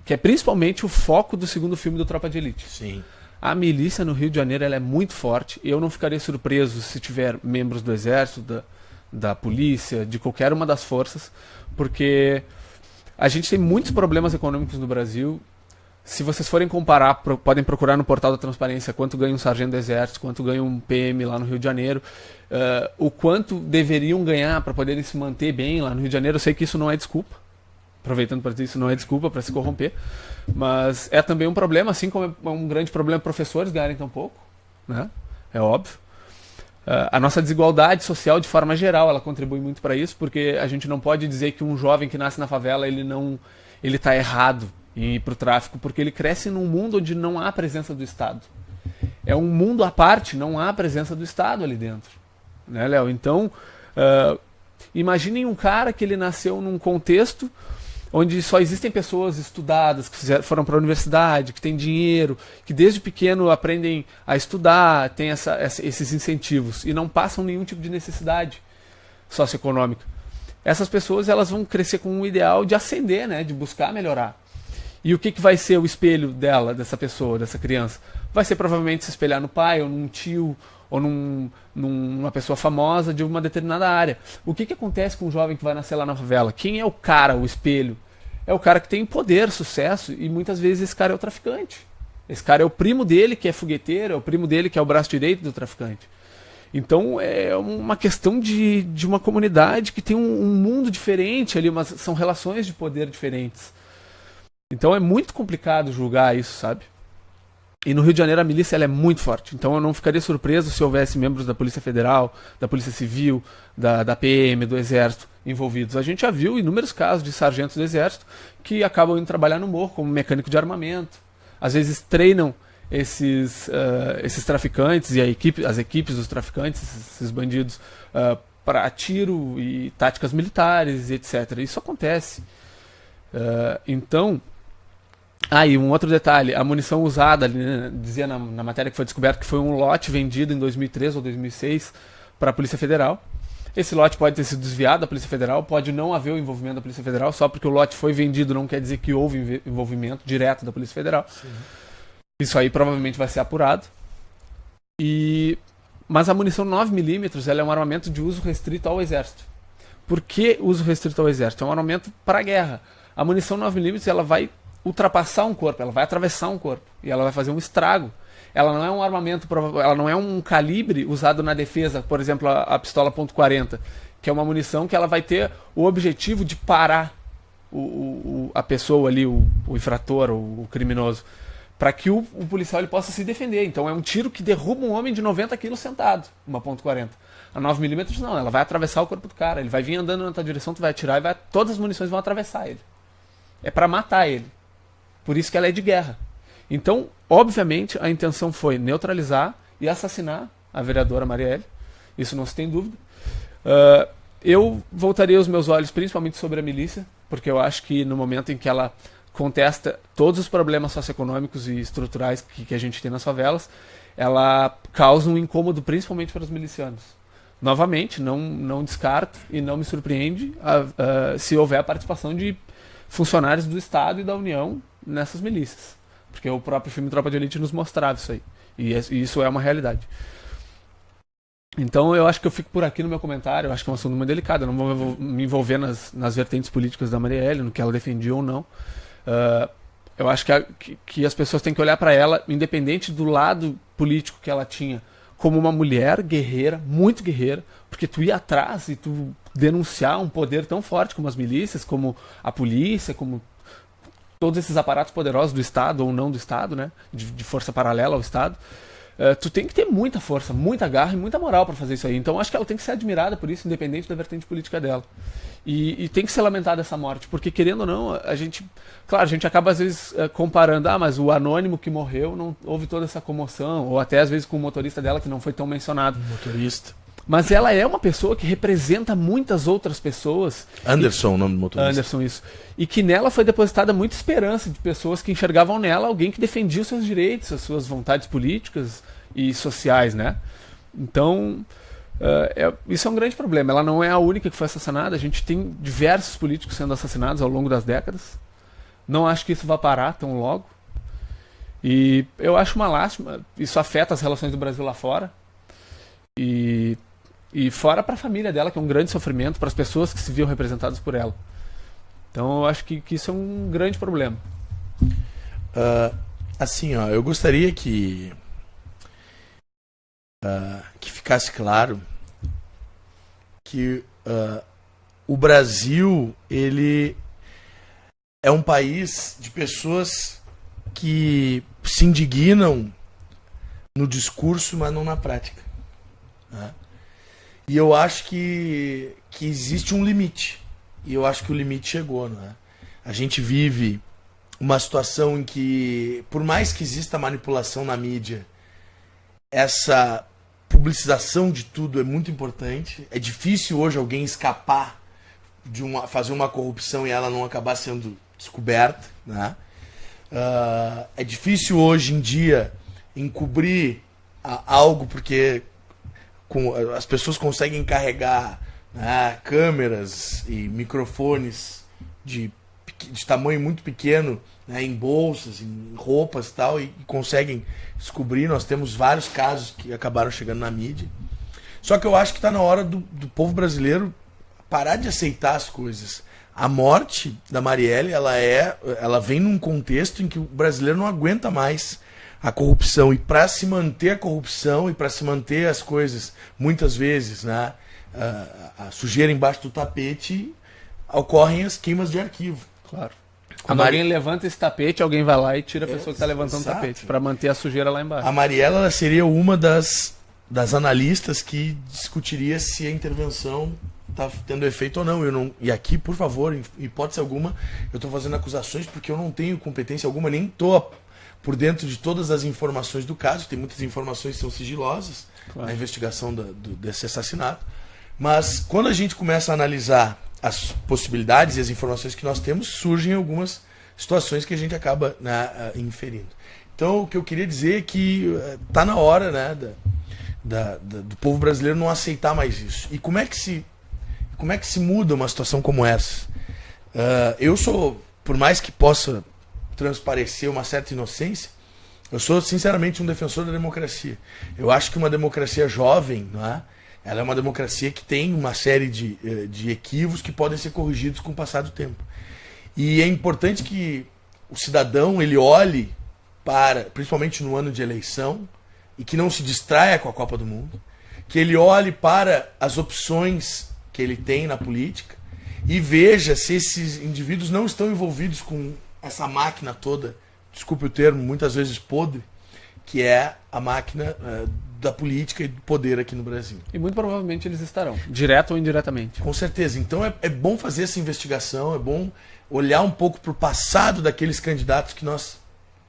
que é principalmente o foco do segundo filme do Tropa de Elite. Sim. A milícia no Rio de Janeiro ela é muito forte. Eu não ficaria surpreso se tiver membros do Exército, da polícia, de qualquer uma das forças, porque a gente tem muitos problemas econômicos no Brasil. Se vocês forem comparar, podem procurar no portal da Transparência quanto ganha um sargento do Exército, quanto ganha um PM lá no Rio de Janeiro, o quanto deveriam ganhar para poderem se manter bem lá no Rio de Janeiro. Eu sei que isso não é desculpa, aproveitando para dizer, isso não é desculpa para se corromper, mas é também um problema, assim como é um grande problema professores ganharem tão pouco, né? É óbvio. A nossa desigualdade social, de forma geral, ela contribui muito para isso, porque a gente não pode dizer que um jovem que nasce na favela ele está errado em ir para o tráfico, porque ele cresce num mundo onde não há presença do Estado. É um mundo à parte, não há presença do Estado ali dentro, né, Léo? Então, imaginem um cara que ele nasceu num contexto onde só existem pessoas estudadas, que foram para a universidade, que têm dinheiro, que desde pequeno aprendem a estudar, têm esses incentivos e não passam nenhum tipo de necessidade socioeconômica. Essas pessoas elas vão crescer com um ideal de ascender, né, de buscar melhorar. E o que vai ser o espelho dessa pessoa, dessa criança? Vai ser provavelmente se espelhar no pai, ou num tio, ou numa pessoa famosa de uma determinada área. O que acontece com um jovem que vai nascer lá na favela? Quem é o cara, o espelho? É o cara que tem poder, sucesso, e muitas vezes esse cara é o traficante. Esse cara é o primo dele que é fogueteiro, é o primo dele que é o braço direito do traficante. Então é uma questão de uma comunidade que tem um mundo diferente ali, mas são relações de poder diferentes. Então é muito complicado julgar isso, sabe? E no Rio de Janeiro a milícia ela é muito forte. Então eu não ficaria surpreso se houvesse membros da Polícia Federal, da Polícia Civil, da PM, do Exército envolvidos. A gente já viu inúmeros casos de sargentos do Exército que acabam indo trabalhar no morro como mecânico de armamento. Às vezes treinam esses traficantes e as equipes dos traficantes, esses bandidos, para tiro e táticas militares, etc. Isso acontece. Então... e um outro detalhe, a munição usada, né, dizia na matéria que foi descoberto que foi um lote vendido em 2003 ou 2006 para a Polícia Federal. Esse lote pode ter sido desviado da Polícia Federal, pode não haver o envolvimento da Polícia Federal, só porque o lote foi vendido não quer dizer que houve envolvimento direto da Polícia Federal. Sim. Isso aí provavelmente vai ser apurado. Mas a munição 9mm ela é um armamento de uso restrito ao Exército. Por que uso restrito ao exército? É um armamento para a guerra. A munição 9mm ela vai ultrapassar um corpo, ela vai atravessar um corpo e ela vai fazer um estrago. Ela não é um armamento, ela não é um calibre usado na defesa, por exemplo, a pistola .40, que é uma munição que ela vai ter o objetivo de parar a pessoa ali, o infrator, o criminoso, para que o policial ele possa se defender. Então é um tiro que derruba um homem de 90 quilos sentado, uma .40. A 9mm não, ela vai atravessar o corpo do cara, ele vai vir andando na tua direção, tu vai atirar e todas as munições vão atravessar ele. É para matar ele. Por isso que ela é de guerra. Então, obviamente, a intenção foi neutralizar e assassinar a vereadora Marielle. Isso não se tem dúvida. Eu voltaria os meus olhos principalmente sobre a milícia, porque eu acho que no momento em que ela contesta todos os problemas socioeconômicos e estruturais que a gente tem nas favelas, ela causa um incômodo principalmente para os milicianos. Novamente, não descarto e não me surpreende se houver a participação de funcionários do Estado e da União nessas milícias. Porque o próprio filme Tropa de Elite nos mostrava isso aí. E isso é uma realidade. Então eu acho que eu fico por aqui no meu comentário. Eu acho que é um assunto muito delicado. Eu não vou me envolver nas vertentes políticas da Marielle, no que ela defendia ou não. Eu acho que as pessoas têm que olhar para ela, independente do lado político que ela tinha, como uma mulher guerreira, muito guerreira, porque tu ir atrás e tu denunciar um poder tão forte como as milícias, como a polícia, como todos esses aparatos poderosos do Estado ou não do Estado, né, de força paralela ao Estado, tu tem que ter muita força, muita garra e muita moral para fazer isso aí. Então acho que ela tem que ser admirada por isso, independente da vertente política dela. E tem que ser lamentada essa morte, porque querendo ou não, a gente acaba às vezes comparando, mas o anônimo que morreu não houve toda essa comoção, ou até às vezes com o motorista dela que não foi tão mencionado. Motorista. Mas ela é uma pessoa que representa muitas outras pessoas. Anderson, o nome do motorista. Anderson, isso. E que nela foi depositada muita esperança de pessoas que enxergavam nela alguém que defendia os seus direitos, as suas vontades políticas e sociais, né? Então, isso é um grande problema. Ela não é a única que foi assassinada. A gente tem diversos políticos sendo assassinados ao longo das décadas. Não acho que isso vá parar tão logo. E eu acho uma lástima. Isso afeta as relações do Brasil lá fora. E fora para a família dela, que é um grande sofrimento, para as pessoas que se viam representadas por ela. Então eu acho que isso é um grande problema. Assim, eu gostaria que ficasse claro que o Brasil, ele é um país de pessoas que se indignam no discurso, mas não na prática, né? E eu acho que existe um limite. E eu acho que o limite chegou, né? A gente vive uma situação em que, por mais que exista manipulação na mídia, essa publicização de tudo é muito importante. É difícil hoje alguém escapar de fazer uma corrupção e ela não acabar sendo descoberta, né? É difícil hoje em dia encobrir algo porque as pessoas conseguem carregar, né, câmeras e microfones de tamanho muito pequeno, né, em bolsas, em roupas e tal, e conseguem descobrir. Nós temos vários casos que acabaram chegando na mídia. Só que eu acho que está na hora do povo brasileiro parar de aceitar as coisas. A morte da Marielle, ela vem num contexto em que o brasileiro não aguenta mais a corrupção, e para se manter a corrupção e para se manter as coisas, muitas vezes, né, a sujeira embaixo do tapete, ocorrem as queimas de arquivo. Claro. Quando alguém levanta esse tapete, alguém vai lá e tira a pessoa que está levantando o tapete, para manter a sujeira lá embaixo. A Marielle, ela seria uma das analistas que discutiria se a intervenção está tendo efeito ou não. E aqui, por favor, em hipótese alguma, eu estou fazendo acusações porque eu não tenho competência alguma, nem estou por dentro de todas as informações do caso. Tem muitas informações que são sigilosas, claro, na investigação desse assassinato. Mas quando a gente começa a analisar as possibilidades e as informações que nós temos, surgem algumas situações que a gente acaba, né, inferindo. Então, o que eu queria dizer é que está na hora, né, do povo brasileiro não aceitar mais isso. E como é que se muda uma situação como essa? Eu sou, por mais que possa transparecer uma certa inocência, eu sou sinceramente um defensor da democracia. Eu acho que uma democracia jovem, não é? Ela é uma democracia que tem uma série de equívocos que podem ser corrigidos com o passar do tempo. E é importante que o cidadão ele olhe para, principalmente no ano de eleição, e que não se distraia com a Copa do Mundo, que ele olhe para as opções que ele tem na política e veja se esses indivíduos não estão envolvidos com essa máquina toda, desculpe o termo, muitas vezes podre, que é a máquina da política e do poder aqui no Brasil. E muito provavelmente eles estarão, direto ou indiretamente. Com certeza. Então é bom fazer essa investigação, é bom olhar um pouco para o passado daqueles candidatos que nós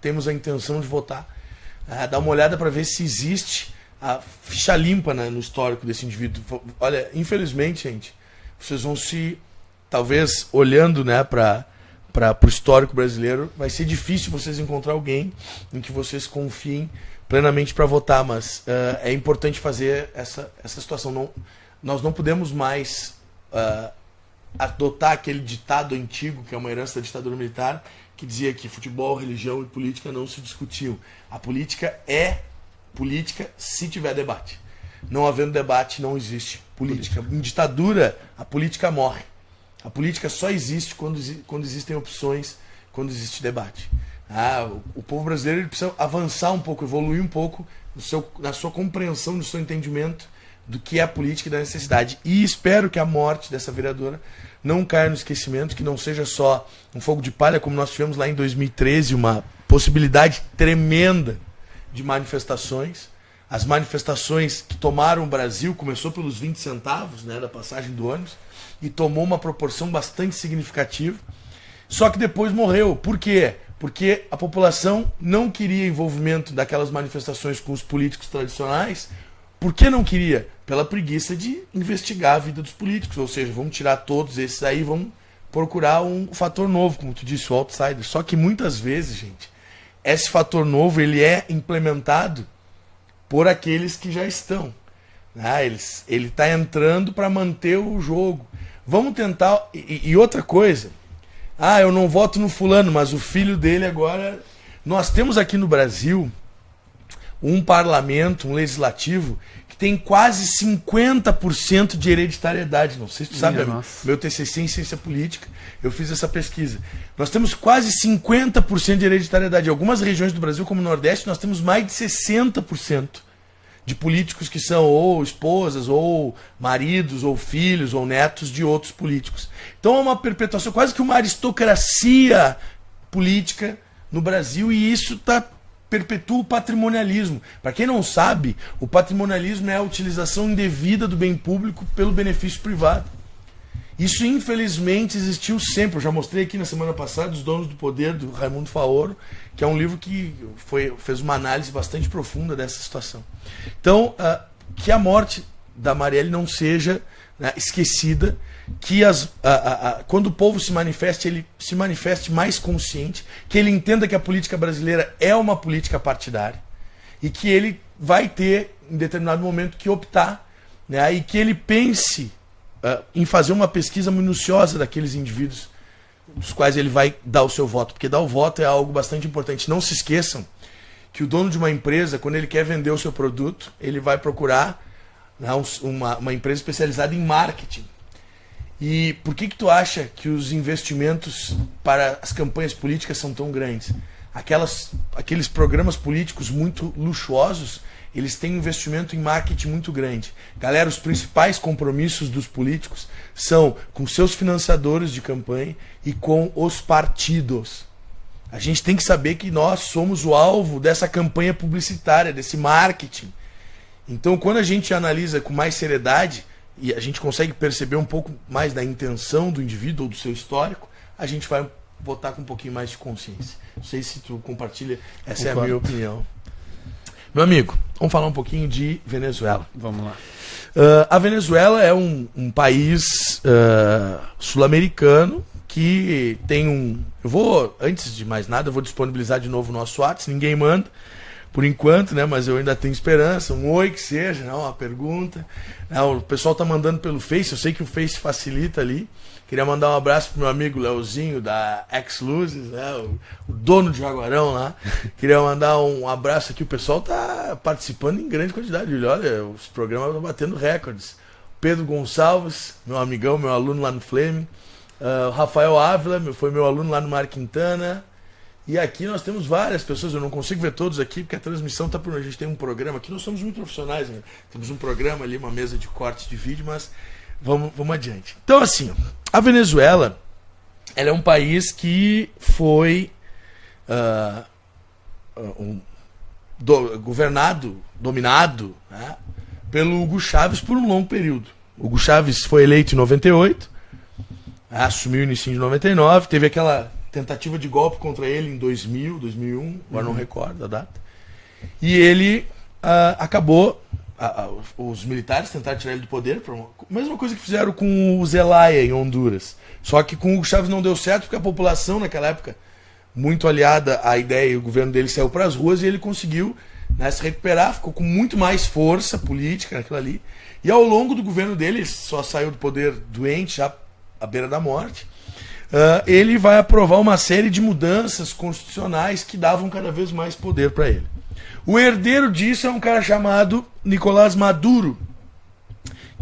temos a intenção de votar. Dar uma olhada para ver se existe a ficha limpa, né, no histórico desse indivíduo. Olha, infelizmente, gente, vocês vão se, talvez, olhando, né, para o histórico brasileiro, vai ser difícil vocês encontrar alguém em que vocês confiem plenamente para votar, mas é importante fazer essa situação. Nós não podemos mais adotar aquele ditado antigo, que é uma herança da ditadura militar, que dizia que futebol, religião e política não se discutiam. A política é política se tiver debate. Não havendo debate, não existe política. Em ditadura, a política morre. A política só existe quando existem opções, quando existe debate. O povo brasileiro ele precisa avançar um pouco, evoluir um pouco na sua compreensão, no seu entendimento do que é a política e da necessidade. E espero que a morte dessa vereadora não caia no esquecimento, que não seja só um fogo de palha, como nós tivemos lá em 2013, uma possibilidade tremenda de manifestações. As manifestações que tomaram o Brasil, começou pelos 20 centavos, né, da passagem do ônibus, e tomou uma proporção bastante significativa. Só que depois morreu. Por quê? Porque a população não queria envolvimento daquelas manifestações com os políticos tradicionais. Por que não queria? Pela preguiça de investigar a vida dos políticos. Ou seja, vamos tirar todos esses aí, vamos procurar um fator novo, como tu disse, o outsider. Só que muitas vezes, gente, esse fator novo ele é implementado por aqueles que já estão. Ele está entrando para manter o jogo. Vamos tentar... E outra coisa... eu não voto no fulano, mas o filho dele agora... Nós temos aqui no Brasil um parlamento, um legislativo, que tem quase 50% de hereditariedade. Não sei se tu sabe, meu TCC em ciência política, eu fiz essa pesquisa. Nós temos quase 50% de hereditariedade. Em algumas regiões do Brasil, como o Nordeste, nós temos mais de 60% de políticos que são ou esposas, ou maridos, ou filhos, ou netos de outros políticos. Então é uma perpetuação, quase que uma aristocracia política no Brasil, e isso perpetua o patrimonialismo. Para quem não sabe, o patrimonialismo é a utilização indevida do bem público pelo benefício privado. Isso, infelizmente, existiu sempre. Eu já mostrei aqui na semana passada Os Donos do Poder, do Raimundo Faoro, que é um livro que fez uma análise bastante profunda dessa situação. Então, que a morte da Marielle não seja, né, esquecida, que quando o povo se manifeste, ele se manifeste mais consciente, que ele entenda que a política brasileira é uma política partidária e que ele vai ter, em determinado momento, que optar, né, e que ele pense em fazer uma pesquisa minuciosa daqueles indivíduos dos quais ele vai dar o seu voto, porque dar o voto é algo bastante importante. Não se esqueçam que o dono de uma empresa, quando ele quer vender o seu produto, ele vai procurar, né, uma empresa especializada em marketing. E por que tu acha que os investimentos para as campanhas políticas são tão grandes? Aqueles programas políticos muito luxuosos, eles têm um investimento em marketing muito grande. Galera, os principais compromissos dos políticos são com seus financiadores de campanha e com os partidos. A gente tem que saber que nós somos o alvo dessa campanha publicitária, desse marketing. Então, quando a gente analisa com mais seriedade e a gente consegue perceber um pouco mais da intenção do indivíduo ou do seu histórico, a gente vai votar com um pouquinho mais de consciência. Não sei se tu compartilha, essa é a minha opinião. Meu amigo, vamos falar um pouquinho de Venezuela. Vamos lá. A Venezuela é um país sul-americano que tem antes de mais nada, eu vou disponibilizar de novo o nosso WhatsApp, ninguém manda, por enquanto, né, mas eu ainda tenho esperança, um oi que seja, não, uma pergunta. O pessoal está mandando pelo Face, eu sei que o Face facilita ali, Queria mandar um abraço pro meu amigo Leozinho, da X-Luzes, né? O dono de Jaguarão lá. Queria mandar um abraço aqui. O pessoal tá participando em grande quantidade. Olha, os programas estão batendo recordes. Pedro Gonçalves, meu amigão, meu aluno lá no Flamengo. O Rafael Ávila, foi meu aluno lá no Mar Quintana. E aqui nós temos várias pessoas, eu não consigo ver todos aqui, porque a transmissão tá por... A gente tem um programa aqui, nós somos muito profissionais, né? Temos um programa ali, uma mesa de corte de vídeo, mas vamos adiante. Então, assim, a Venezuela, ela é um país que foi dominado, né, pelo Hugo Chávez por um longo período. O Hugo Chávez foi eleito em 98, assumiu o início de 99, teve aquela tentativa de golpe contra ele em 2000, 2001, agora não recordo a data. E ele acabou, os militares tentaram tirar ele do poder, mesma coisa que fizeram com o Zelaya em Honduras. Só que com o Hugo Chávez não deu certo, porque a população naquela época, muito aliada à ideia, e o governo dele saiu para as ruas e ele conseguiu, né, se recuperar, ficou com muito mais força política naquilo ali. E ao longo do governo dele, ele só saiu do poder doente, já à beira da morte. Ele vai aprovar uma série de mudanças constitucionais que davam cada vez mais poder para ele. O herdeiro disso é um cara chamado Nicolás Maduro,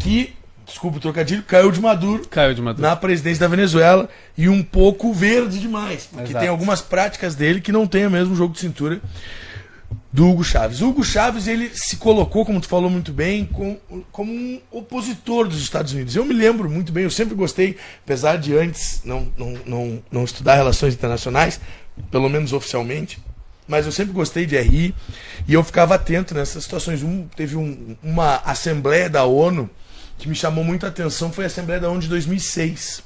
que, desculpa o trocadilho, caiu de Maduro na presidência da Venezuela, e um pouco verde demais, porque tem algumas práticas dele que não tem o mesmo jogo de cintura do Hugo Chávez. O Hugo Chávez, ele se colocou, como tu falou muito bem, como um opositor dos Estados Unidos. Eu me lembro muito bem, eu sempre gostei, apesar de antes não estudar relações internacionais, pelo menos oficialmente, mas eu sempre gostei de RI, e eu ficava atento nessas situações. Teve uma Assembleia da ONU que me chamou muita atenção, foi a Assembleia da ONU de 2006.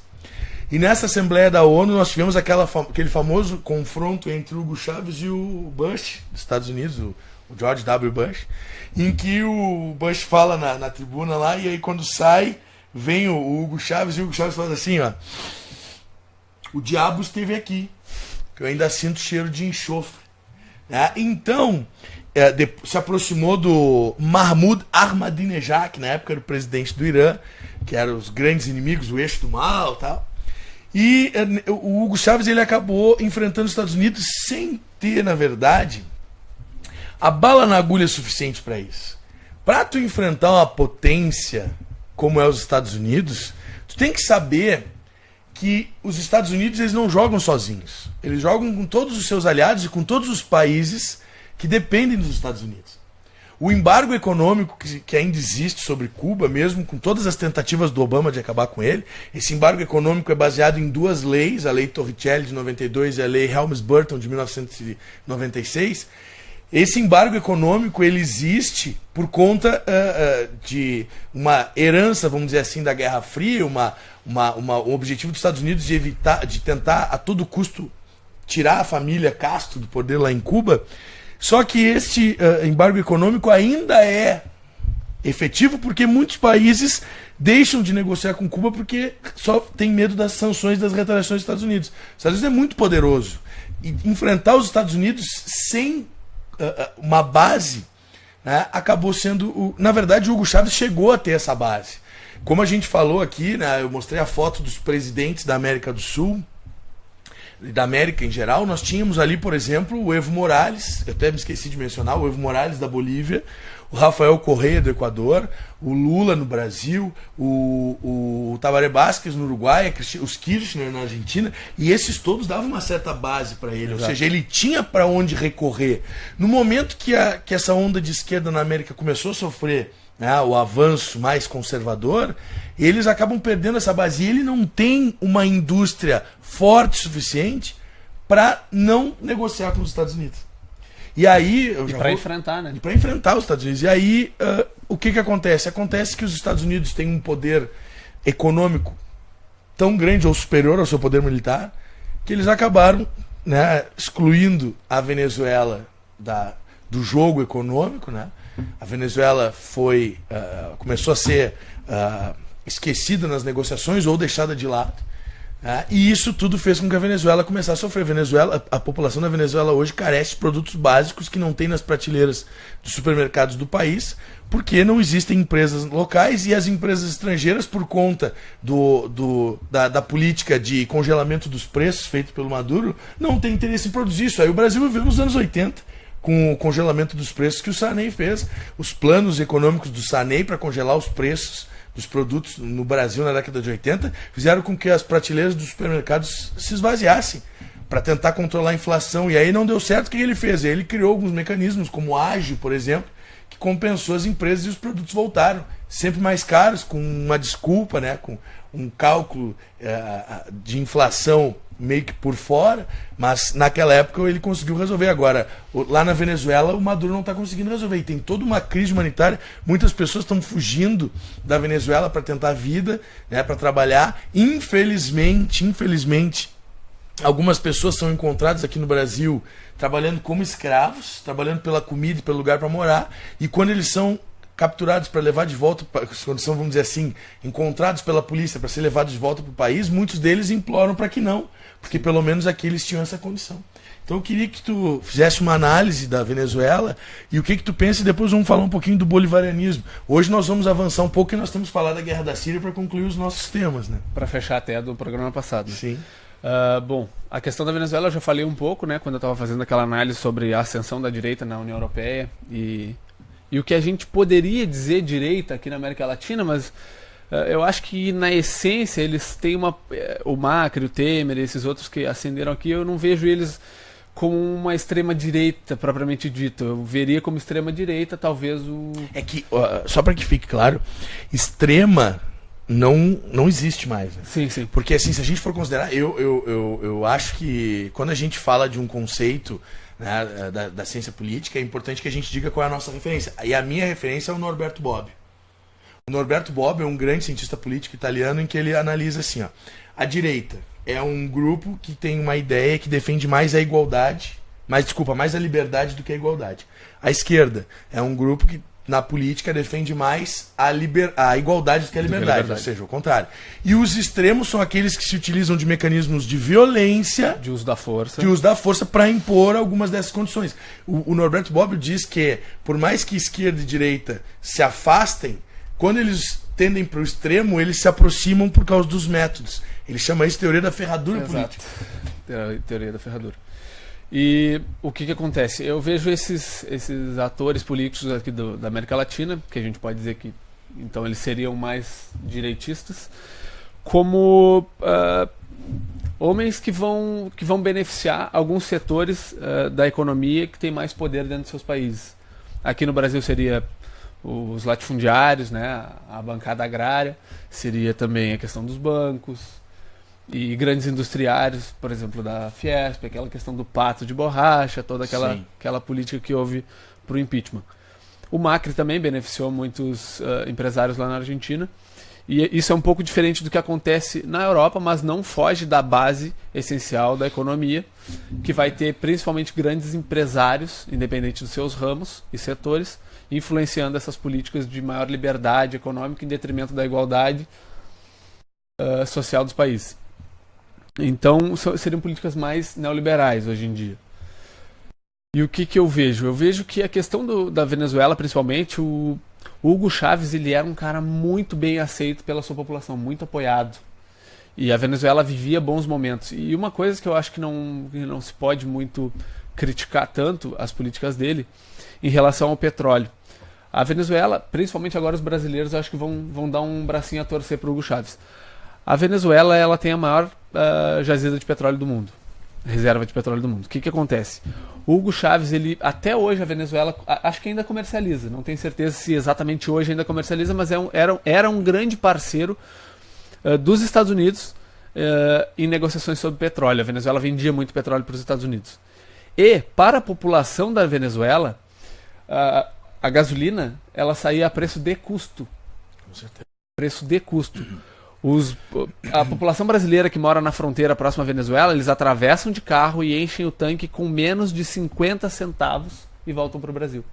E nessa Assembleia da ONU nós tivemos aquele famoso confronto entre o Hugo Chávez e o Bush, dos Estados Unidos, o George W. Bush, em que o Bush fala na tribuna lá, e aí quando sai, vem o Hugo Chávez, e o Hugo Chávez fala assim, ó: o diabo esteve aqui, que eu ainda sinto cheiro de enxofre. Então, se aproximou do Mahmoud Ahmadinejad, que na época era o presidente do Irã, que eram os grandes inimigos, o eixo do mal e tal. E o Hugo Chávez, ele acabou enfrentando os Estados Unidos sem ter, na verdade, a bala na agulha suficiente para isso. Para tu enfrentar uma potência como é os Estados Unidos, tu tem que saber que os Estados Unidos, eles não jogam sozinhos. Eles jogam com todos os seus aliados e com todos os países que dependem dos Estados Unidos. O embargo econômico que ainda existe sobre Cuba, mesmo com todas as tentativas do Obama de acabar com ele, esse embargo econômico é baseado em duas leis, a Lei Torricelli de 92 e a Lei Helms-Burton de 1996. Esse embargo econômico, ele existe por conta de uma herança, vamos dizer assim, da Guerra Fria, um objetivo dos Estados Unidos de tentar a todo custo tirar a família Castro do poder lá em Cuba. Só que este embargo econômico ainda é efetivo porque muitos países deixam de negociar com Cuba porque só tem medo das sanções, das retaliações dos Estados Unidos. Os Estados Unidos é muito poderoso. E enfrentar os Estados Unidos sem uma base, né, acabou sendo... Na verdade, o Hugo Chávez chegou a ter essa base. Como a gente falou aqui, né, eu mostrei a foto dos presidentes da América do Sul, da América em geral, nós tínhamos ali, por exemplo, o Evo Morales, eu até me esqueci de mencionar, o Evo Morales da Bolívia, o Rafael Correa do Equador, o Lula no Brasil, o Tabaré Vázquez no Uruguai, os Kirchner na Argentina, e esses todos davam uma certa base para ele. Exato. Ou seja, ele tinha para onde recorrer. No momento que essa onda de esquerda na América começou a sofrer, né, o avanço mais conservador, eles acabam perdendo essa base. E ele não tem uma indústria forte o suficiente para não negociar com os Estados Unidos. E aí... para enfrentar, né? Para enfrentar os Estados Unidos. E aí, o que acontece? Acontece que os Estados Unidos têm um poder econômico tão grande ou superior ao seu poder militar, que eles acabaram, né, excluindo a Venezuela do jogo econômico, né? A Venezuela começou a ser esquecida nas negociações ou deixada de lado. E isso tudo fez com que a Venezuela começasse a sofrer. A população da Venezuela hoje carece de produtos básicos que não tem nas prateleiras dos supermercados do país, porque não existem empresas locais e as empresas estrangeiras, por conta da política de congelamento dos preços feito pelo Maduro, não têm interesse em produzir isso. Aí o Brasil viveu nos anos 80 com o congelamento dos preços que o Sarney fez. Os planos econômicos do Sarney para congelar os preços dos produtos no Brasil na década de 80 fizeram com que as prateleiras dos supermercados se esvaziassem para tentar controlar a inflação. E aí não deu certo. O que ele fez? Ele criou alguns mecanismos, como o Ágio, por exemplo, que compensou as empresas e os produtos voltaram sempre mais caros, com uma desculpa, né, com um cálculo de inflação meio que por fora, mas naquela época ele conseguiu resolver. Agora, lá na Venezuela, o Maduro não está conseguindo resolver. E tem toda uma crise humanitária. Muitas pessoas estão fugindo da Venezuela para tentar vida, né, para trabalhar. Infelizmente, algumas pessoas são encontradas aqui no Brasil trabalhando como escravos, trabalhando pela comida e pelo lugar para morar. E quando eles são capturados para levar de volta, quando são, vamos dizer assim, encontrados pela polícia para ser levados de volta para o país, muitos deles imploram para que não, porque pelo menos aqui eles tinham essa condição. Então eu queria que tu fizesse uma análise da Venezuela e o que tu pensa, e depois vamos falar um pouquinho do bolivarianismo. Hoje nós vamos avançar um pouco e nós temos que falar da Guerra da Síria para concluir os nossos temas, né? Para fechar até do programa passado. Né? Sim. Bom, a questão da Venezuela eu já falei um pouco, né, quando eu estava fazendo aquela análise sobre a ascensão da direita na União Europeia e o que a gente poderia dizer direita aqui na América Latina, mas eu acho que na essência eles têm o Macri, o Temer e esses outros que ascenderam aqui, eu não vejo eles como uma extrema direita propriamente dita. Eu veria como extrema direita talvez o... É que, só para que fique claro, extrema não existe mais. Né? Sim, sim. Porque assim, se a gente for considerar, eu acho que quando a gente fala de um conceito, né, da ciência política, é importante que a gente diga qual é a nossa referência. E a minha referência é o Norberto Bobbio. O Norberto Bobbio é um grande cientista político italiano em que ele analisa assim, a direita é um grupo que tem uma ideia que defende mais a igualdade, mais a liberdade do que a igualdade. A esquerda é um grupo que na política defende mais a igualdade do que a liberdade, ou seja, o contrário. E os extremos são aqueles que se utilizam de mecanismos de violência, de uso da força para impor algumas dessas condições. O Norberto Bobbio diz que, por mais que esquerda e direita se afastem, quando eles tendem para o extremo, eles se aproximam por causa dos métodos. Ele chama isso de teoria da ferradura política. Teoria da ferradura. E o que acontece? Eu vejo esses atores políticos aqui da América Latina, que a gente pode dizer que então eles seriam mais direitistas, como homens que vão beneficiar alguns setores da economia que têm mais poder dentro de seus países. Aqui no Brasil seria os latifundiários, né, a bancada agrária, seria também a questão dos bancos, e grandes industriários, por exemplo, da Fiesp, aquela questão do pato de borracha, toda aquela política que houve para o impeachment. O Macri também beneficiou muitos empresários lá na Argentina, e isso é um pouco diferente do que acontece na Europa, mas não foge da base essencial da economia, que vai ter principalmente grandes empresários, independente dos seus ramos e setores, influenciando essas políticas de maior liberdade econômica em detrimento da igualdade social dos países. Então, seriam políticas mais neoliberais hoje em dia. E o que eu vejo? Eu vejo que a questão da Venezuela, principalmente, o Hugo Chávez, ele era um cara muito bem aceito pela sua população, muito apoiado. E a Venezuela vivia bons momentos. E uma coisa que eu acho que não se pode muito criticar tanto as políticas dele em relação ao petróleo. A Venezuela, principalmente agora os brasileiros, eu acho que vão dar um bracinho a torcer para o Hugo Chávez. A Venezuela, ela tem a maior jazida de petróleo do mundo, reserva de petróleo do mundo. O que acontece? O Hugo Chávez, ele, até hoje a Venezuela, acho que ainda comercializa, não tenho certeza se exatamente hoje ainda comercializa, mas era um grande parceiro dos Estados Unidos em negociações sobre petróleo. A Venezuela vendia muito petróleo para os Estados Unidos. E, para a população da Venezuela, a gasolina, ela saía a preço de custo. Com certeza. Preço de custo. A população brasileira que mora na fronteira próxima à Venezuela, eles atravessam de carro e enchem o tanque com menos de 50 centavos e voltam para o Brasil.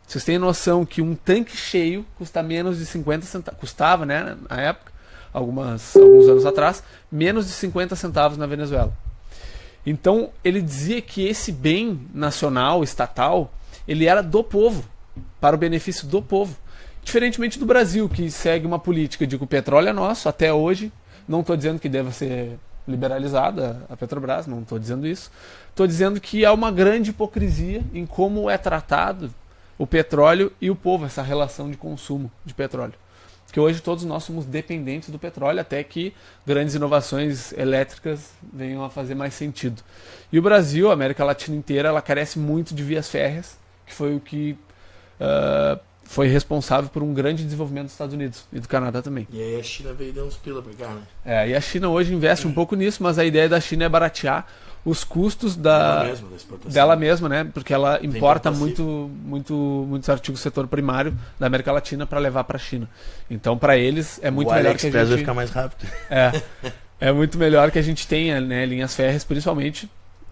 Vocês têm noção que um tanque cheio custa menos de 50 centavos, custava, né, na época, alguns anos atrás, menos de 50 centavos na Venezuela. Então, ele dizia que esse bem nacional, estatal, ele era do povo, para o benefício do povo. Diferentemente do Brasil, que segue uma política de que o petróleo é nosso, até hoje. Não estou dizendo que deva ser liberalizada a Petrobras, não estou dizendo isso. Estou dizendo que há uma grande hipocrisia em como é tratado o petróleo e o povo, essa relação de consumo de petróleo. Porque hoje todos nós somos dependentes do petróleo, até que grandes inovações elétricas venham a fazer mais sentido. E o Brasil, a América Latina inteira, ela carece muito de vias férreas, que foi o que foi responsável por um grande desenvolvimento dos Estados Unidos e do Canadá também. E aí a China veio dar uns pila pra cá, né? E a China hoje investe um pouco nisso, mas a ideia da China é baratear os custos dela mesma, né? Porque ela importa muitos artigos do setor primário da América Latina para levar para a China. Então, para eles é muito melhor que a gente vai ficar mais rápido. É muito melhor que a gente tenha, né, linhas férreas, principalmente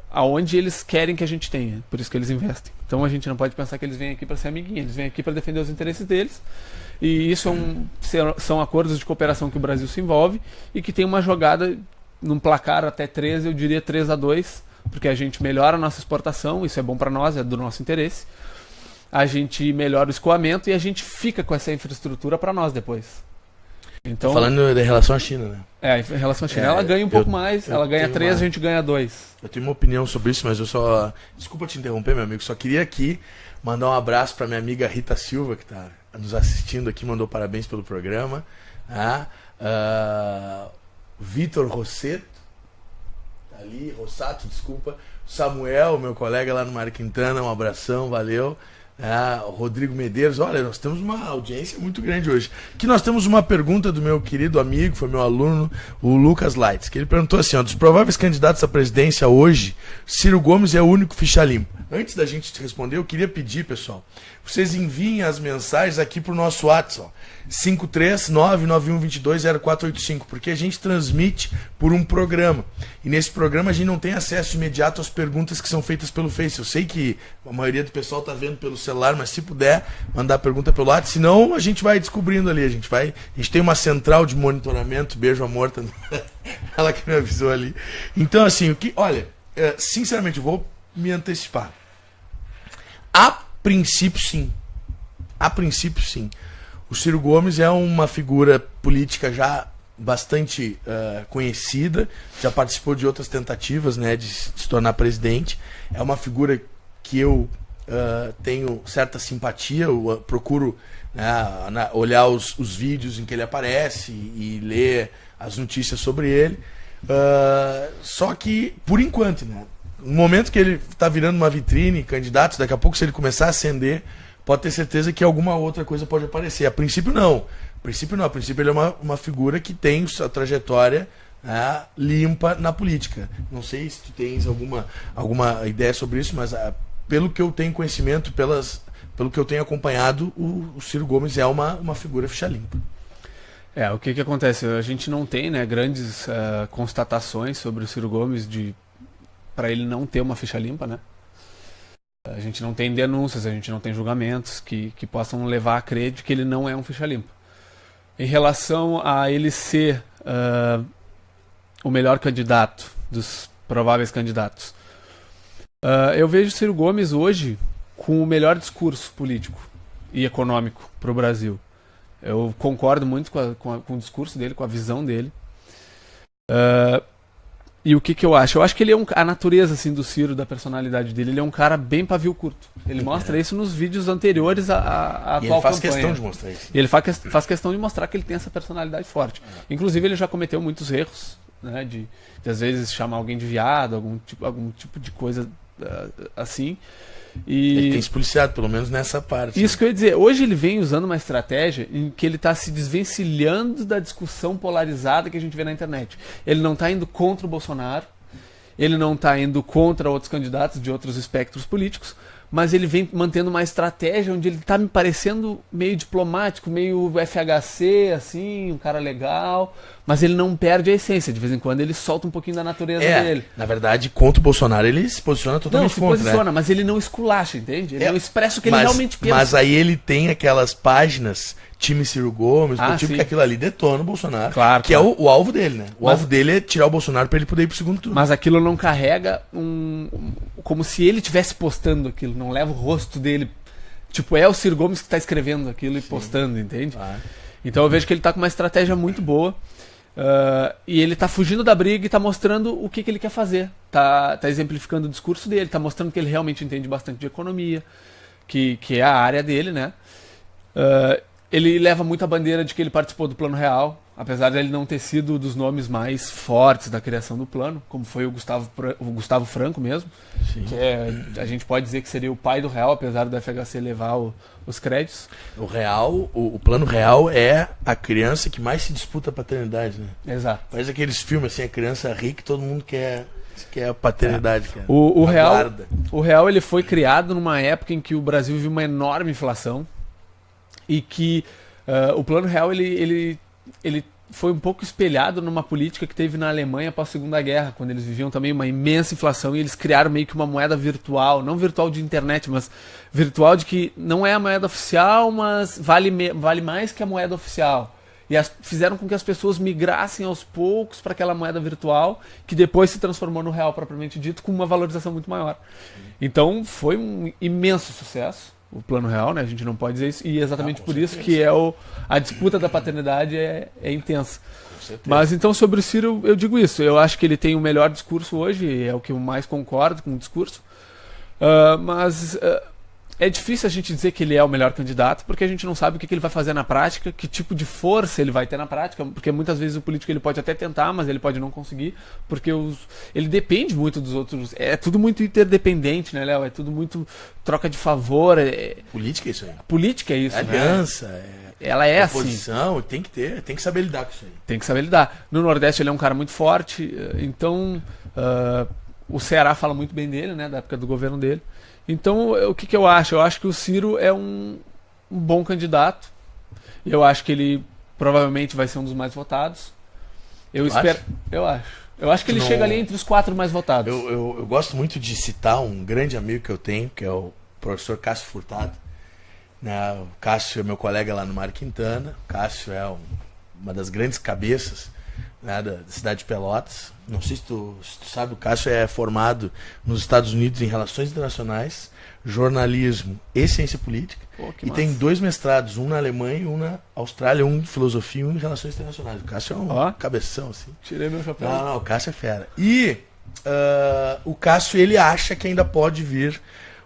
aonde eles querem que a gente tenha. Por isso que eles investem. Então, a gente não pode pensar que eles vêm aqui para ser amiguinhos. Eles vêm aqui para defender os interesses deles. E isso são acordos de cooperação que o Brasil se envolve e que tem uma jogada num placar até 3, eu diria 3-2, porque a gente melhora a nossa exportação, isso é bom para nós, é do nosso interesse. A gente melhora o escoamento e a gente fica com essa infraestrutura para nós depois. Então, falando em relação à China, né? Em relação à China, ela ganha um pouco mais, ela ganha 3, a gente ganha 2. Eu tenho uma opinião sobre isso, mas eu só... Desculpa te interromper, meu amigo, só queria aqui mandar um abraço para minha amiga Rita Silva, que está nos assistindo aqui, mandou parabéns pelo programa. Vitor Rosseto, ali, Rossato, desculpa. Samuel, meu colega lá no Mário Quintana, um abração, valeu. Rodrigo Medeiros, olha, nós temos uma audiência muito grande hoje. Aqui nós temos uma pergunta do meu querido amigo, foi meu aluno, o Lucas Lights, que ele perguntou assim, dos prováveis candidatos à presidência hoje, Ciro Gomes é o único ficha limpa. Antes da gente te responder, eu queria pedir, pessoal, vocês enviem as mensagens aqui pro nosso WhatsApp, 53991220485, porque a gente transmite por um programa. E nesse programa a gente não tem acesso imediato às perguntas que são feitas pelo Face. Eu sei que a maioria do pessoal está vendo pelo celular, mas se puder mandar pergunta pelo WhatsApp, senão a gente vai descobrindo ali. A gente tem uma central de monitoramento, beijo a Morta, ela que me avisou ali. Então, assim, sinceramente, eu vou me antecipar. A princípio, sim. O Ciro Gomes é uma figura política já bastante conhecida, já participou de outras tentativas, né, de se tornar presidente. É uma figura que eu tenho certa simpatia, eu procuro olhar os vídeos em que ele aparece e ler as notícias sobre ele. Só que, por enquanto, né, no momento que ele está virando uma vitrine, candidato, daqui a pouco, se ele começar a ascender, pode ter certeza que alguma outra coisa pode aparecer. A princípio, não. A princípio, ele é uma figura que tem sua trajetória limpa na política. Não sei se tu tens alguma ideia sobre isso, mas pelo que eu tenho conhecimento, pelo que eu tenho acompanhado, o Ciro Gomes é uma figura ficha limpa. O que acontece? A gente não tem, né, grandes constatações sobre o Ciro Gomes para ele não ter uma ficha limpa, né? A gente não tem denúncias, a gente não tem julgamentos que possam levar a crer de que ele não é um ficha limpa. Em relação a ele ser o melhor candidato dos prováveis candidatos, eu vejo o Ciro Gomes hoje com o melhor discurso político e econômico para o Brasil. Eu concordo muito com o discurso dele, com a visão dele. E o que eu acho? Eu acho que ele é a natureza assim, do Ciro, da personalidade dele, ele é um cara bem pavio curto. Ele mostra isso nos vídeos anteriores à atual campanha. E ele faz questão de mostrar isso. E ele faz questão de mostrar que ele tem essa personalidade forte. Inclusive, ele já cometeu muitos erros, né, de às vezes chamar alguém de viado, algum tipo de coisa assim. Ele tem se policiado, pelo menos nessa parte. Isso que eu ia dizer. Hoje ele vem usando uma estratégia em que ele está se desvencilhando da discussão polarizada que a gente vê na internet. Ele não está indo contra o Bolsonaro, ele não está indo contra outros candidatos de outros espectros políticos, mas ele vem mantendo uma estratégia onde ele tá me parecendo meio diplomático, meio FHC, assim, um cara legal, mas ele não perde a essência. De vez em quando ele solta um pouquinho da natureza dele. Na verdade, contra o Bolsonaro ele se posiciona totalmente contra. Não, se posiciona, mas ele não esculacha, entende? Ele não expressa o que ele realmente pensa. Mas aí ele tem aquelas páginas, time Ciro Gomes, sim. que aquilo ali detona o Bolsonaro. Claro, que é o alvo dele, né? O alvo dele é tirar o Bolsonaro pra ele poder ir pro segundo turno. Mas aquilo não carrega como se ele estivesse postando aquilo, não leva o rosto dele. Tipo, é o Ciro Gomes que tá escrevendo aquilo e postando, entende? Então eu vejo que ele tá com uma estratégia muito boa. E ele tá fugindo da briga e tá mostrando o que ele quer fazer. Tá exemplificando o discurso dele, tá mostrando que ele realmente entende bastante de economia, que é a área dele, né? Ele leva muito a bandeira de que ele participou do Plano Real, apesar de ele não ter sido dos nomes mais fortes da criação do plano, como foi o Gustavo Franco mesmo, que a gente pode dizer que seria o pai do Real, apesar do FHC levar os créditos. O Plano Real é a criança que mais se disputa a paternidade, né? Exato. Faz aqueles filmes assim, a criança rica, todo mundo quer a paternidade. O Real ele foi criado numa época em que o Brasil vivia uma enorme inflação e que o Plano Real ele foi um pouco espelhado numa política que teve na Alemanha após a Segunda Guerra, quando eles viviam também uma imensa inflação e eles criaram meio que uma moeda virtual, não virtual de internet, mas virtual de que não é a moeda oficial, mas vale mais que a moeda oficial. E fizeram com que as pessoas migrassem aos poucos para aquela moeda virtual, que depois se transformou no real propriamente dito, com uma valorização muito maior. Então foi um imenso sucesso o Plano Real, né? A gente não pode dizer isso, e exatamente por isso que a disputa da paternidade é intensa. Mas então sobre o Ciro eu digo isso, eu acho que ele tem o melhor discurso hoje, é o que eu mais concordo com o discurso, mas é difícil a gente dizer que ele é o melhor candidato, porque a gente não sabe o que ele vai fazer na prática, que tipo de força ele vai ter na prática, porque muitas vezes o político ele pode até tentar, mas ele pode não conseguir, porque ele depende muito dos outros. É tudo muito interdependente, né, Léo? É tudo muito troca de favor. Política é isso aí. Política é isso, aliança, né? Ela é assim. Oposição, tem que saber lidar com isso aí. Tem que saber lidar. No Nordeste ele é um cara muito forte, então o Ceará fala muito bem dele, né, da época do governo dele. Então, o que eu acho? Eu acho que o Ciro é um bom candidato. Eu acho que ele provavelmente vai ser um dos mais votados. Eu espero. Eu acho que ele chega ali entre os 4 mais votados. Eu gosto muito de citar um grande amigo que eu tenho, que é o professor Cássio Furtado. Né? O Cássio é meu colega lá no Mário Quintana. O Cássio é uma das grandes cabeças, né, da cidade de Pelotas. Não sei se tu sabe, o Cássio é formado nos Estados Unidos em Relações Internacionais, Jornalismo e Ciência Política. E tem 2 mestrados, um na Alemanha e um na Austrália, um em Filosofia e um em Relações Internacionais. O Cássio é um cabeção, assim. Tirei meu chapéu. Não, o Cássio é fera. E o Cássio, ele acha que ainda pode vir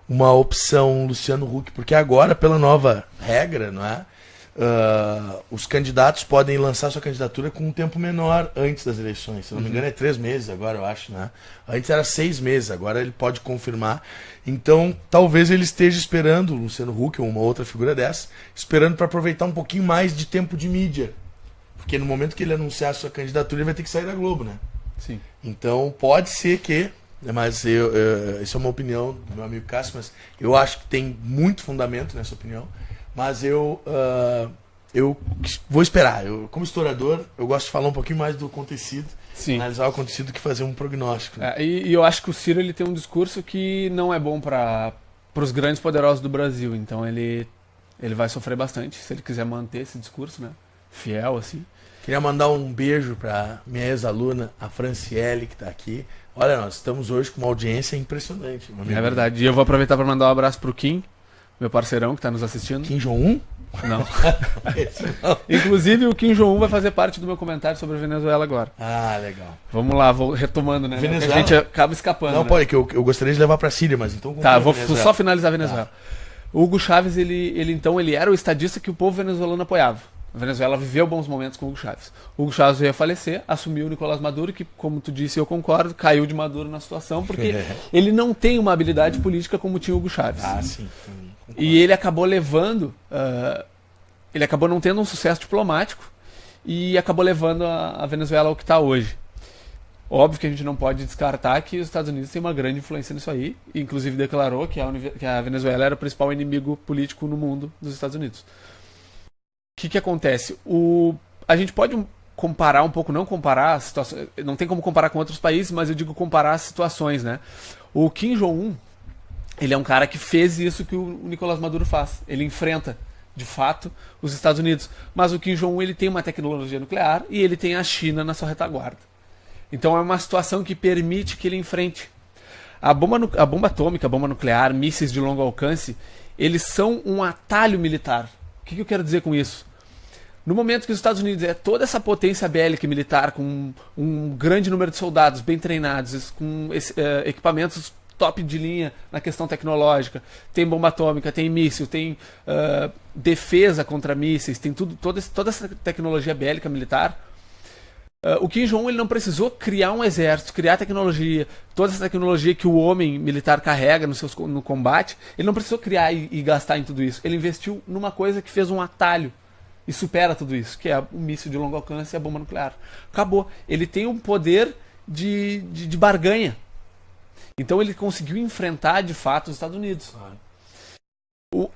uma opção Luciano Huck, porque agora, pela nova regra, não é? Os candidatos podem lançar sua candidatura com um tempo menor antes das eleições. Se não me engano é 3 meses agora, eu acho, né? Antes era 6 meses, agora ele pode confirmar. Então talvez ele esteja esperando, o Luciano Huck ou uma outra figura dessa, esperando para aproveitar um pouquinho mais de tempo de mídia, porque no momento que ele anunciar sua candidatura ele vai ter que sair da Globo, né? Sim. Então pode ser que, mas isso é uma opinião do meu amigo Cássio, mas eu acho que tem muito fundamento nessa opinião. Mas eu vou esperar. Como historiador, eu gosto de falar um pouquinho mais do acontecido, analisar o acontecido, que fazer um prognóstico. Né? E eu acho que o Ciro ele tem um discurso que não é bom para os grandes poderosos do Brasil. Então ele vai sofrer bastante se ele quiser manter esse discurso, né? Fiel, assim. Queria mandar um beijo para minha ex-aluna, a Franciele, que está aqui. Olha, nós estamos hoje com uma audiência impressionante. É verdade. E eu vou aproveitar para mandar um abraço pro Kim, meu parceirão que está nos assistindo. Kim Jong-un? Não. Inclusive o Kim Jong-un vai fazer parte do meu comentário sobre a Venezuela agora. Ah, legal. Vou lá, vou retomando, né? Venezuela? A gente acaba escapando. Não, né? pode, que eu gostaria de levar para a Síria, mas então... Tá, vou só finalizar a Venezuela. Tá. O Hugo Chávez, ele era o estadista que o povo venezuelano apoiava. A Venezuela viveu bons momentos com o Hugo Chávez. O Hugo Chávez veio a falecer, assumiu o Nicolás Maduro, que, como tu disse, eu concordo, caiu de Maduro na situação, porque ele não tem uma habilidade política como tinha o Hugo Chávez. Ah, sim. E ele acabou levando... ele acabou não tendo um sucesso diplomático e acabou levando a Venezuela ao que está hoje. Óbvio que a gente não pode descartar que os Estados Unidos têm uma grande influência nisso aí, inclusive declarou que a Venezuela era o principal inimigo político no mundo dos Estados Unidos. O que acontece? A gente pode comparar um pouco, não comparar situações, não tem como comparar com outros países, mas eu digo comparar as situações, né? O Kim Jong-un, ele é um cara que fez isso que o Nicolás Maduro faz. Ele enfrenta, de fato, os Estados Unidos. Mas o Kim Jong-un, ele tem uma tecnologia nuclear e ele tem a China na sua retaguarda. Então é uma situação que permite que ele enfrente. A bomba atômica, a bomba nuclear, mísseis de longo alcance, eles são um atalho militar. O que eu quero dizer com isso? No momento que os Estados Unidos é toda essa potência bélica e militar, com um grande número de soldados bem treinados, com equipamentos top de linha na questão tecnológica, tem bomba atômica, tem míssil, tem defesa contra mísseis, tem toda essa tecnologia bélica militar. O Kim Jong-un, ele não precisou criar um exército, criar tecnologia, toda essa tecnologia que o homem militar carrega no combate, ele não precisou criar e gastar em tudo isso. Ele investiu numa coisa que fez um atalho e supera tudo isso, que é o míssil de longo alcance e a bomba nuclear. Acabou. Ele tem um poder de barganha. Então ele conseguiu enfrentar, de fato, os Estados Unidos.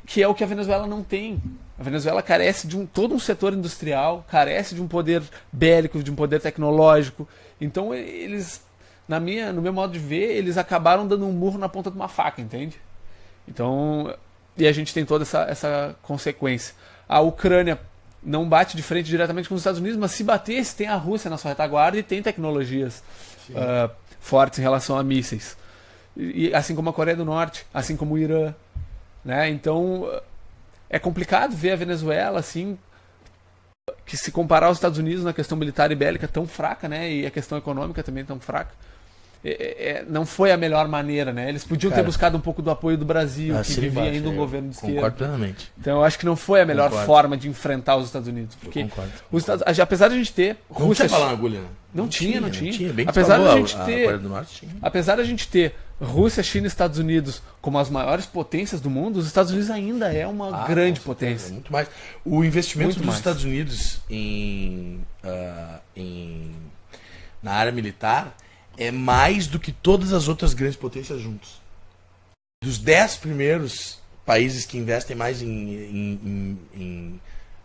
Que é o que a Venezuela não tem. A Venezuela carece de todo um setor industrial, carece de um poder bélico, de um poder tecnológico. Então eles, no meu modo de ver, eles acabaram dando um murro na ponta de uma faca, entende? Então, e a gente tem toda essa consequência. A Ucrânia não bate de frente diretamente com os Estados Unidos, mas se batesse, tem a Rússia na sua retaguarda e tem tecnologias fortes em relação a mísseis. E, assim como a Coreia do Norte, assim como o Irã. Né? Então é complicado ver a Venezuela assim, que se comparar aos Estados Unidos na questão militar e bélica tão fraca, né? E a questão econômica também tão fraca, não foi a melhor maneira, né? Eles podiam ter buscado um pouco do apoio do Brasil, que vivia ainda um governo de esquerda. Concordo plenamente. Então eu acho que não foi a melhor forma de enfrentar os Estados Unidos, porque apesar de a gente ter Rússia, não tinha bala na agulha, né? Não tinha. Bem apesar de a gente a ter, Coreia do Norte tinha. apesar de a gente ter Rússia, China e Estados Unidos como as maiores potências do mundo, os Estados Unidos ainda é uma grande potência. Muito mais. O investimento Muito dos mais. Estados Unidos na área militar é mais do que todas as outras grandes potências juntos. Dos 10 primeiros países que investem mais em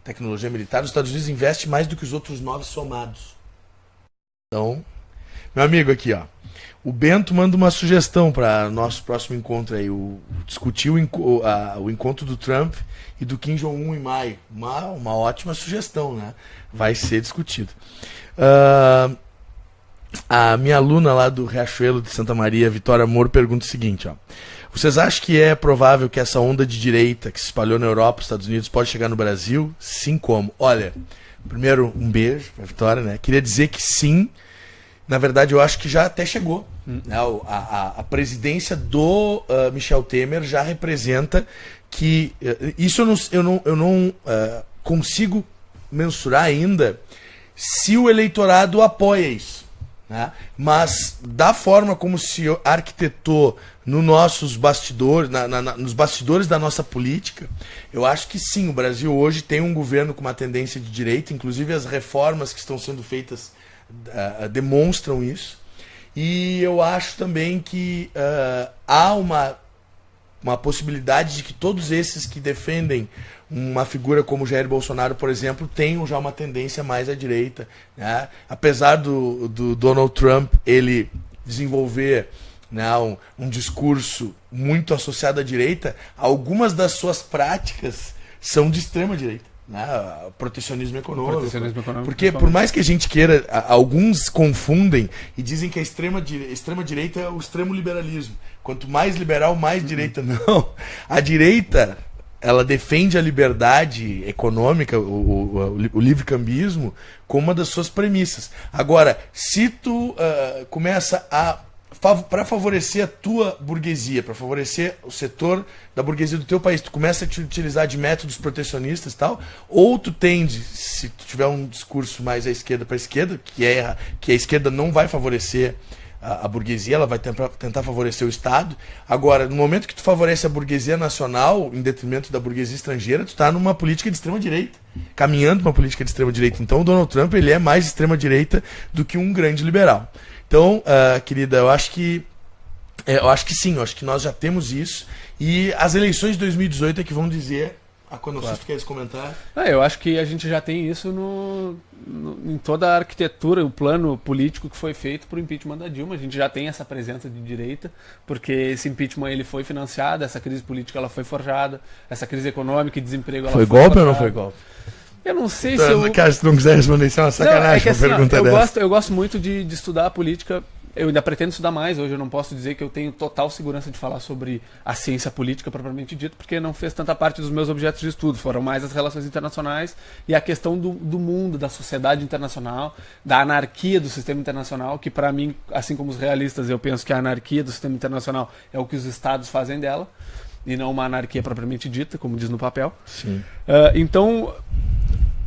tecnologia militar, os Estados Unidos investem mais do que os outros 9 somados. Então, meu amigo aqui, ó. O Bento manda uma sugestão para nosso próximo encontro aí. Discutir o encontro do Trump e do Kim Jong-un em maio. Uma ótima sugestão, né? Vai ser discutido. A minha aluna lá do Riachuelo de Santa Maria, Vitória Moro, pergunta o seguinte, ó. Vocês acham que é provável que essa onda de direita que se espalhou na Europa, Estados Unidos, pode chegar no Brasil? Sim, como? Olha, primeiro, um beijo pra Vitória, né? Queria dizer que sim. Na verdade, eu acho que já até chegou. Né? A presidência do Michel Temer já representa que... isso eu não consigo mensurar ainda se o eleitorado apoia isso. Né? Mas da forma como se arquitetou nos nossos bastidores, nos bastidores da nossa política, eu acho que sim, o Brasil hoje tem um governo com uma tendência de direita, inclusive as reformas que estão sendo feitas demonstram isso. E eu acho também que há uma possibilidade de que todos esses que defendem uma figura como Jair Bolsonaro, por exemplo, tenham já uma tendência mais à direita. Né? Apesar do Donald Trump ele desenvolver, né, um discurso muito associado à direita, algumas das suas práticas são de extrema direita. Né? Protecionismo econômico. Porque por mais que a gente queira, alguns confundem e dizem que a extrema direita é o extremo liberalismo. Quanto mais liberal, mais direita. Não. A direita, ela defende a liberdade econômica, o livre-cambismo, como uma das suas premissas. Agora, se tu começa para favorecer a tua burguesia, para favorecer o setor da burguesia do teu país, tu começa a te utilizar de métodos protecionistas e tal, ou tu tende, se tu tiver um discurso mais à esquerda para a esquerda, que a esquerda não vai favorecer a burguesia, ela vai tentar favorecer o Estado. Agora, no momento que tu favorece a burguesia nacional, em detrimento da burguesia estrangeira, tu está numa política de extrema-direita, caminhando para uma política de extrema-direita. Então, o Donald Trump, ele é mais extrema-direita do que um grande liberal. Então, querida, eu acho que sim, eu acho que nós já temos isso. E as eleições de 2018 é que vão dizer... Quando claro. Você queres comentar? Eu acho que a gente já tem isso em toda a arquitetura, o plano político que foi feito para o impeachment da Dilma. A gente já tem essa presença de direita, porque esse impeachment ele foi financiado, essa crise política ela foi forjada, essa crise econômica e desemprego ela foi golpe forjada. Ou não foi golpe? Eu não sei se eu... Cara, se tu não quiser responder, isso é uma sacanagem. Eu gosto muito de estudar a política. Eu ainda pretendo estudar mais. Hoje eu não posso dizer que eu tenho total segurança de falar sobre a ciência política propriamente dita, porque não fez tanta parte dos meus objetos de estudo. Foram mais as relações internacionais e a questão do mundo, da sociedade internacional, da anarquia do sistema internacional, que para mim, assim como os realistas, eu penso que a anarquia do sistema internacional é o que os estados fazem dela, e não uma anarquia propriamente dita, como diz no papel. Sim. Então...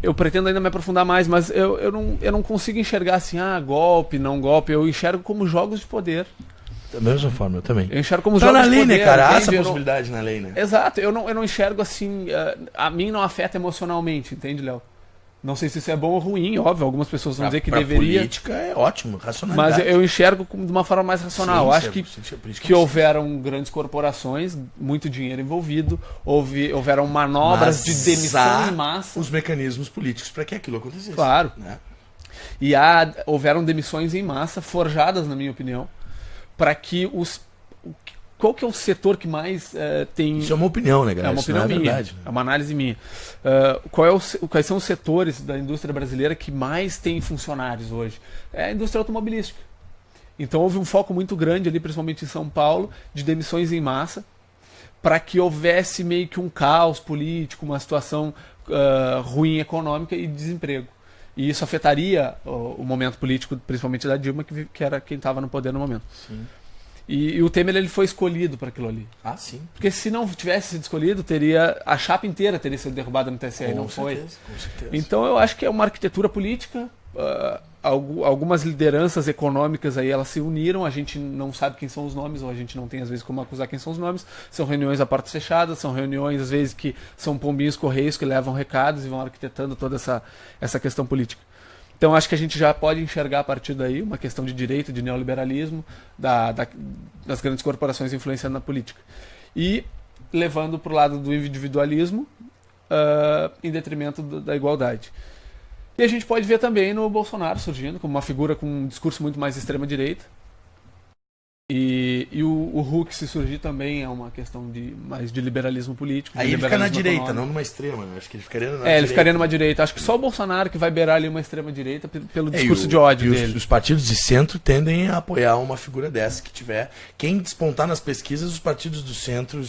eu pretendo ainda me aprofundar mais, mas eu não consigo enxergar assim, golpe, não golpe. Eu enxergo como jogos de poder. Da mesma forma, eu também. Eu enxergo como jogos de poder. Tá na lei, né, cara? Há essa possibilidade na lei, né? Exato. Eu não enxergo assim... a mim não afeta emocionalmente, entende, Léo? Não sei se isso é bom ou ruim, óbvio. Algumas pessoas vão dizer que deveria... política é ótimo, racionalidade. Mas eu enxergo de uma forma mais racional. Eu acho que houveram grandes corporações, muito dinheiro envolvido, houveram manobras de demissão em massa. Os mecanismos políticos para que aquilo acontecesse. Claro. Né? E houveram demissões em massa, forjadas, na minha opinião, para que os... Qual que é o setor que mais tem... Isso é uma opinião, né, galera? É uma opinião minha, verdade, né? É uma análise minha. Quais são os setores da indústria brasileira que mais tem funcionários hoje? É a indústria automobilística. Então houve um foco muito grande ali, principalmente em São Paulo, de demissões em massa, para que houvesse meio que um caos político, uma situação ruim econômica e desemprego. E isso afetaria o momento político, principalmente da Dilma, que era quem estava no poder no momento. Sim. E o Temer ele foi escolhido para aquilo ali. Ah, sim. Porque se não tivesse sido escolhido, a chapa inteira teria sido derrubada no TSE e não foi. Com certeza. Então eu acho que é uma arquitetura política. Algumas lideranças econômicas aí elas se uniram. A gente não sabe quem são os nomes, ou a gente não tem às vezes como acusar quem são os nomes. São reuniões a portas fechadas, são reuniões às vezes que são pombinhos correios que levam recados e vão arquitetando toda essa questão política. Então acho que a gente já pode enxergar a partir daí uma questão de direita, de neoliberalismo, das grandes corporações influenciando na política. E levando para o lado do individualismo em detrimento da igualdade. E a gente pode ver também no Bolsonaro surgindo como uma figura com um discurso muito mais extrema-direita. E o Huck se surgir também é uma questão mais de liberalismo político. Aí ele fica na direita, não numa extrema, né? Acho que ele ficaria na direita. Ele ficaria numa direita. Acho que só o Bolsonaro que vai beirar ali uma extrema-direita pelo discurso de ódio dele. Os partidos de centro tendem a apoiar uma figura dessa que tiver. Quem despontar nas pesquisas, os partidos do centro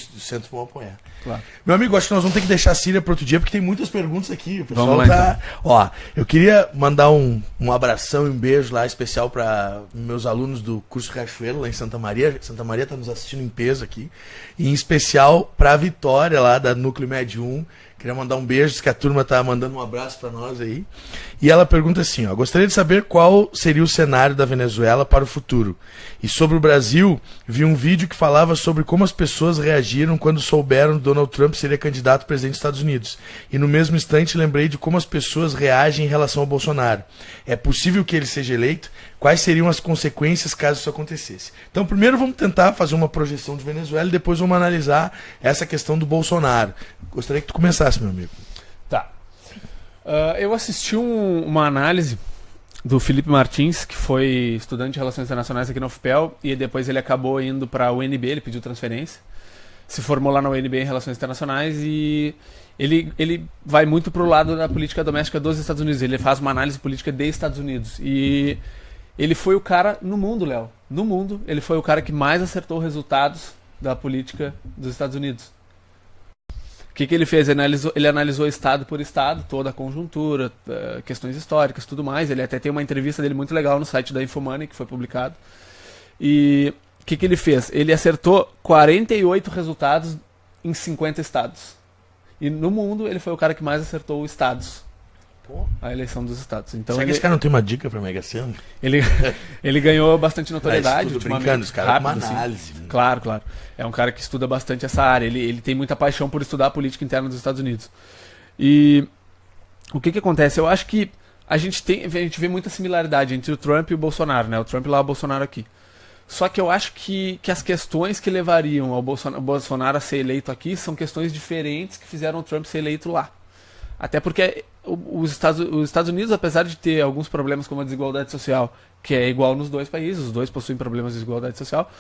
vão apoiar. Claro. Meu amigo, acho que nós vamos ter que deixar a Síria para outro dia, porque tem muitas perguntas aqui. O pessoal vamos lá, então. Ó, eu queria mandar um abração e um beijo lá especial para meus alunos do curso Riachuelo, lá em Santa Maria. Santa Maria está nos assistindo em peso aqui. E em especial para a Vitória, lá da Núcleo Med 1. Queria mandar um beijo, que a turma está mandando um abraço para nós aí. E ela pergunta assim, ó, gostaria de saber qual seria o cenário da Venezuela para o futuro. E sobre o Brasil, vi um vídeo que falava sobre como as pessoas reagiram quando souberam que Donald Trump seria candidato a presidente dos Estados Unidos. E no mesmo instante lembrei de como as pessoas reagem em relação ao Bolsonaro. É possível que ele seja eleito? Quais seriam as consequências caso isso acontecesse? Então, primeiro vamos tentar fazer uma projeção de Venezuela e depois vamos analisar essa questão do Bolsonaro. Gostaria que tu começasse, meu amigo. Tá. Eu assisti uma análise do Felipe Martins, que foi estudante de Relações Internacionais aqui na UFPEL, e depois ele acabou indo para a UNB, ele pediu transferência, se formou lá na UNB em Relações Internacionais e ele vai muito para o lado da política doméstica dos Estados Unidos, ele faz uma análise política dos Estados Unidos e ele foi o cara no mundo, Léo, no mundo, ele foi o cara que mais acertou resultados da política dos Estados Unidos. O que ele fez? Ele analisou estado por estado, toda a conjuntura, questões históricas, tudo mais. Ele até tem uma entrevista dele muito legal no site da Infomoney, que foi publicado. E o que ele fez? Ele acertou 48 resultados em 50 estados. E no mundo, ele foi o cara que mais acertou estados. a eleição dos estados. Então será que esse cara não tem uma dica pra Mega Sena? Ele ganhou bastante notoriedade ultimamente. Brincando, esse cara rápido, uma análise. Assim. Claro. É um cara que estuda bastante essa área. Ele tem muita paixão por estudar a política interna dos Estados Unidos. E o que acontece? Eu acho que a gente vê muita similaridade entre o Trump e o Bolsonaro, né? O Trump lá, o Bolsonaro aqui. Só que eu acho que as questões que levariam ao Bolsonaro a ser eleito aqui são questões diferentes que fizeram o Trump ser eleito lá. Até porque os Estados Unidos, apesar de ter alguns problemas como a desigualdade social, que é igual nos dois países, os dois possuem problemas de desigualdade social,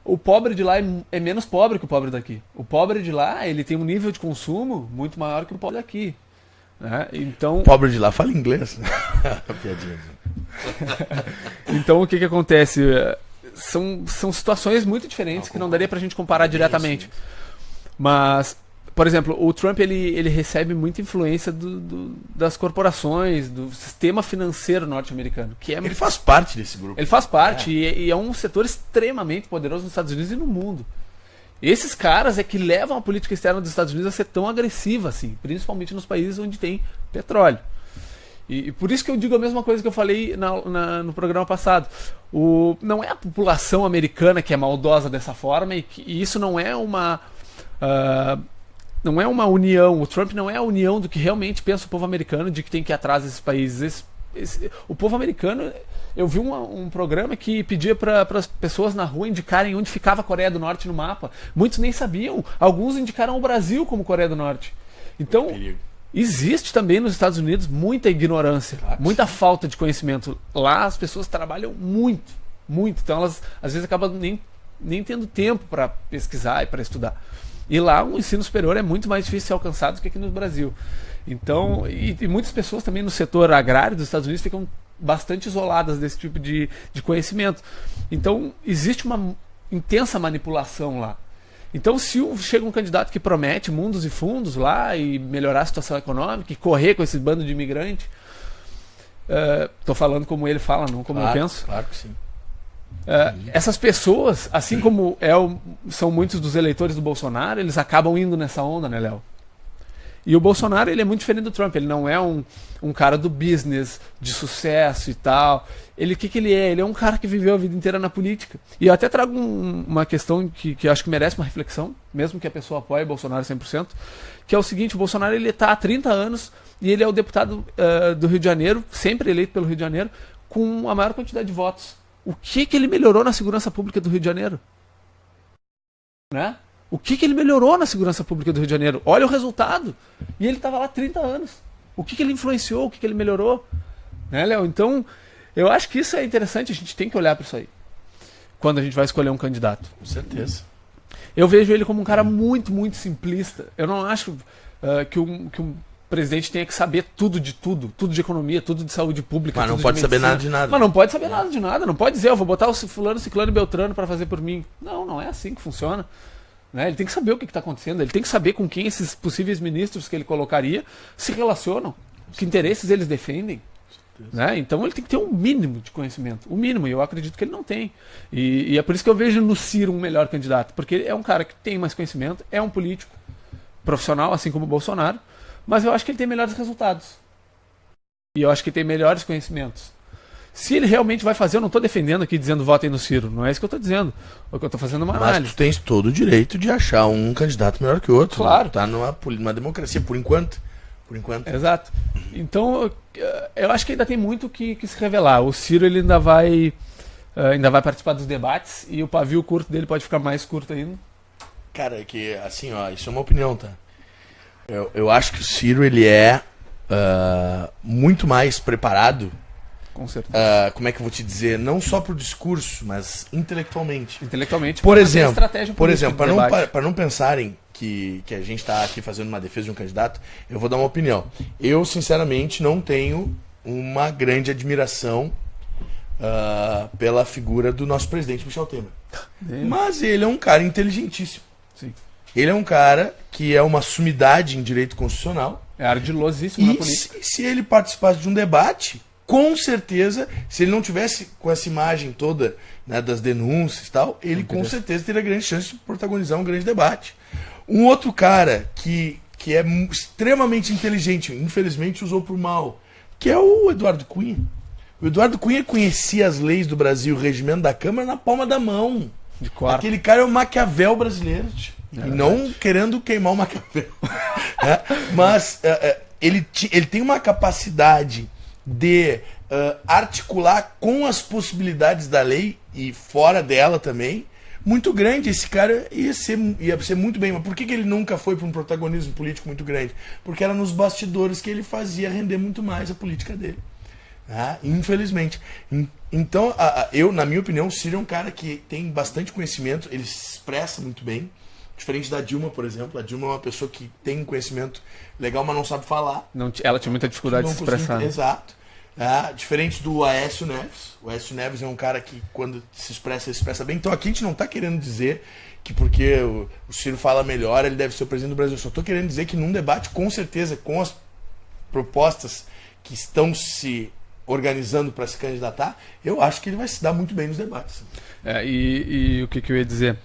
o pobre de lá é menos pobre que o pobre daqui. O pobre de lá, ele tem um nível de consumo muito maior que o pobre daqui. Né? Então, o pobre de lá fala inglês. Piadinha. Então o que acontece? São situações muito diferentes que não daria pra gente comparar diretamente. Mas, por exemplo, o Trump ele recebe muita influência das corporações, do sistema financeiro norte-americano. Ele faz parte desse grupo. Ele faz parte e é um setor extremamente poderoso nos Estados Unidos e no mundo. Esses caras é que levam a política externa dos Estados Unidos a ser tão agressiva, assim, principalmente nos países onde tem petróleo. E por isso que eu digo a mesma coisa que eu falei no programa passado. Não é a população americana que é maldosa dessa forma e isso não é uma união. O Trump não é a união do que realmente pensa o povo americano de que tem que ir atrás desses países. O povo americano... Eu vi um programa que pedia para as pessoas na rua indicarem onde ficava a Coreia do Norte no mapa. Muitos nem sabiam. Alguns indicaram o Brasil como Coreia do Norte. Então, existe também nos Estados Unidos muita ignorância, muita falta de conhecimento. Lá as pessoas trabalham muito. Então elas às vezes acabam nem tendo tempo para pesquisar e para estudar. E lá o ensino superior é muito mais difícil de ser alcançado do que aqui no Brasil. Então, e muitas pessoas também no setor agrário dos Estados Unidos ficam bastante isoladas desse tipo de conhecimento. Então, existe uma intensa manipulação lá. Então, se chega um candidato que promete mundos e fundos lá e melhorar a situação econômica e correr com esse bando de imigrante, estou falando como ele fala, não como eu penso. Claro que sim. Essas pessoas, assim como são muitos dos eleitores do Bolsonaro, eles acabam indo nessa onda, né, Léo? E o Bolsonaro, ele é muito diferente do Trump. Ele não é um cara do business, de sucesso e tal. O que ele é? Ele é um cara que viveu a vida inteira na política. E eu até trago uma questão que eu acho que merece uma reflexão, mesmo que a pessoa apoie o Bolsonaro 100%, que é o seguinte: o Bolsonaro está há 30 anos e ele é o deputado do Rio de Janeiro, sempre eleito pelo Rio de Janeiro, com a maior quantidade de votos. O que ele melhorou na segurança pública do Rio de Janeiro? Né? O que ele melhorou na segurança pública do Rio de Janeiro? Olha o resultado. E ele estava lá há 30 anos. O que ele influenciou? O que ele melhorou? Né, Léo? Então, eu acho que isso é interessante. A gente tem que olhar para isso aí quando a gente vai escolher um candidato. Com certeza. Eu vejo ele como um cara muito, muito simplista. Eu não acho que um presidente tenha que saber tudo de tudo. Tudo de economia, tudo de saúde pública. Mas não pode saber nada de nada. Mas não pode saber nada de nada. Não pode dizer, eu vou botar o fulano, ciclano e beltrano para fazer por mim. Não é assim que funciona. Né? Ele tem que saber o que está acontecendo, ele tem que saber com quem esses possíveis ministros que ele colocaria se relacionam, que interesses eles defendem. Né? Então ele tem que ter um mínimo de conhecimento, o mínimo, e eu acredito que ele não tem. E é por isso que eu vejo no Ciro um melhor candidato, porque ele é um cara que tem mais conhecimento, é um político profissional, assim como o Bolsonaro, mas eu acho que ele tem melhores resultados. E eu acho que ele tem melhores conhecimentos. Se ele realmente vai fazer, eu não estou defendendo aqui dizendo votem no Ciro. Não é isso que eu estou dizendo. O que eu estou fazendo é uma análise. Mas tu tens todo o direito de achar um candidato melhor que o outro. Claro. Né? Tá numa democracia, por enquanto. Exato. Então, eu acho que ainda tem muito que se revelar. O Ciro ele ainda vai participar dos debates e o pavio curto dele pode ficar mais curto ainda. Cara, é que assim, ó, isso é uma opinião, tá? Eu acho que o Ciro ele é muito mais preparado. Com certeza. Como é que eu vou te dizer? Não só pro discurso, mas intelectualmente. Por exemplo, para não pensarem que a gente está aqui fazendo uma defesa de um candidato, eu vou dar uma opinião. Eu, sinceramente, não tenho uma grande admiração pela figura do nosso presidente Michel Temer. Mas ele é um cara inteligentíssimo. Sim. Ele é um cara que é uma sumidade em direito constitucional. É ardilosíssimo na política. Se ele participasse de um debate, com certeza, se ele não tivesse com essa imagem toda, né, das denúncias e tal, ele com certeza teria grande chance de protagonizar um grande debate. Um outro cara que que é extremamente inteligente, infelizmente usou pro mal, que é o Eduardo Cunha. O Eduardo Cunha conhecia as leis do Brasil, o regimento da Câmara na palma da mão. De quarto. Aquele cara é o Maquiavel brasileiro. E não querendo queimar o Maquiavel. Mas ele tem uma capacidade de articular com as possibilidades da lei e fora dela também, muito grande. Esse cara ia ser muito bem. Mas por que ele nunca foi para um protagonismo político muito grande? Porque era nos bastidores que ele fazia render muito mais a política dele. Infelizmente. Então, eu, na minha opinião, o Ciro é um cara que tem bastante conhecimento, ele se expressa muito bem. Diferente da Dilma, por exemplo. A Dilma é uma pessoa que tem um conhecimento legal, mas não sabe falar. Ela tinha muita dificuldade de se expressar. Exato. Diferente do Aécio Neves. O Aécio Neves é um cara que, quando se expressa, ele se expressa bem. Então aqui a gente não está querendo dizer que porque o Ciro fala melhor, ele deve ser o presidente do Brasil. Eu só estou querendo dizer que num debate, com certeza, com as propostas que estão se organizando para se candidatar, eu acho que ele vai se dar muito bem nos debates. E o que eu ia dizer?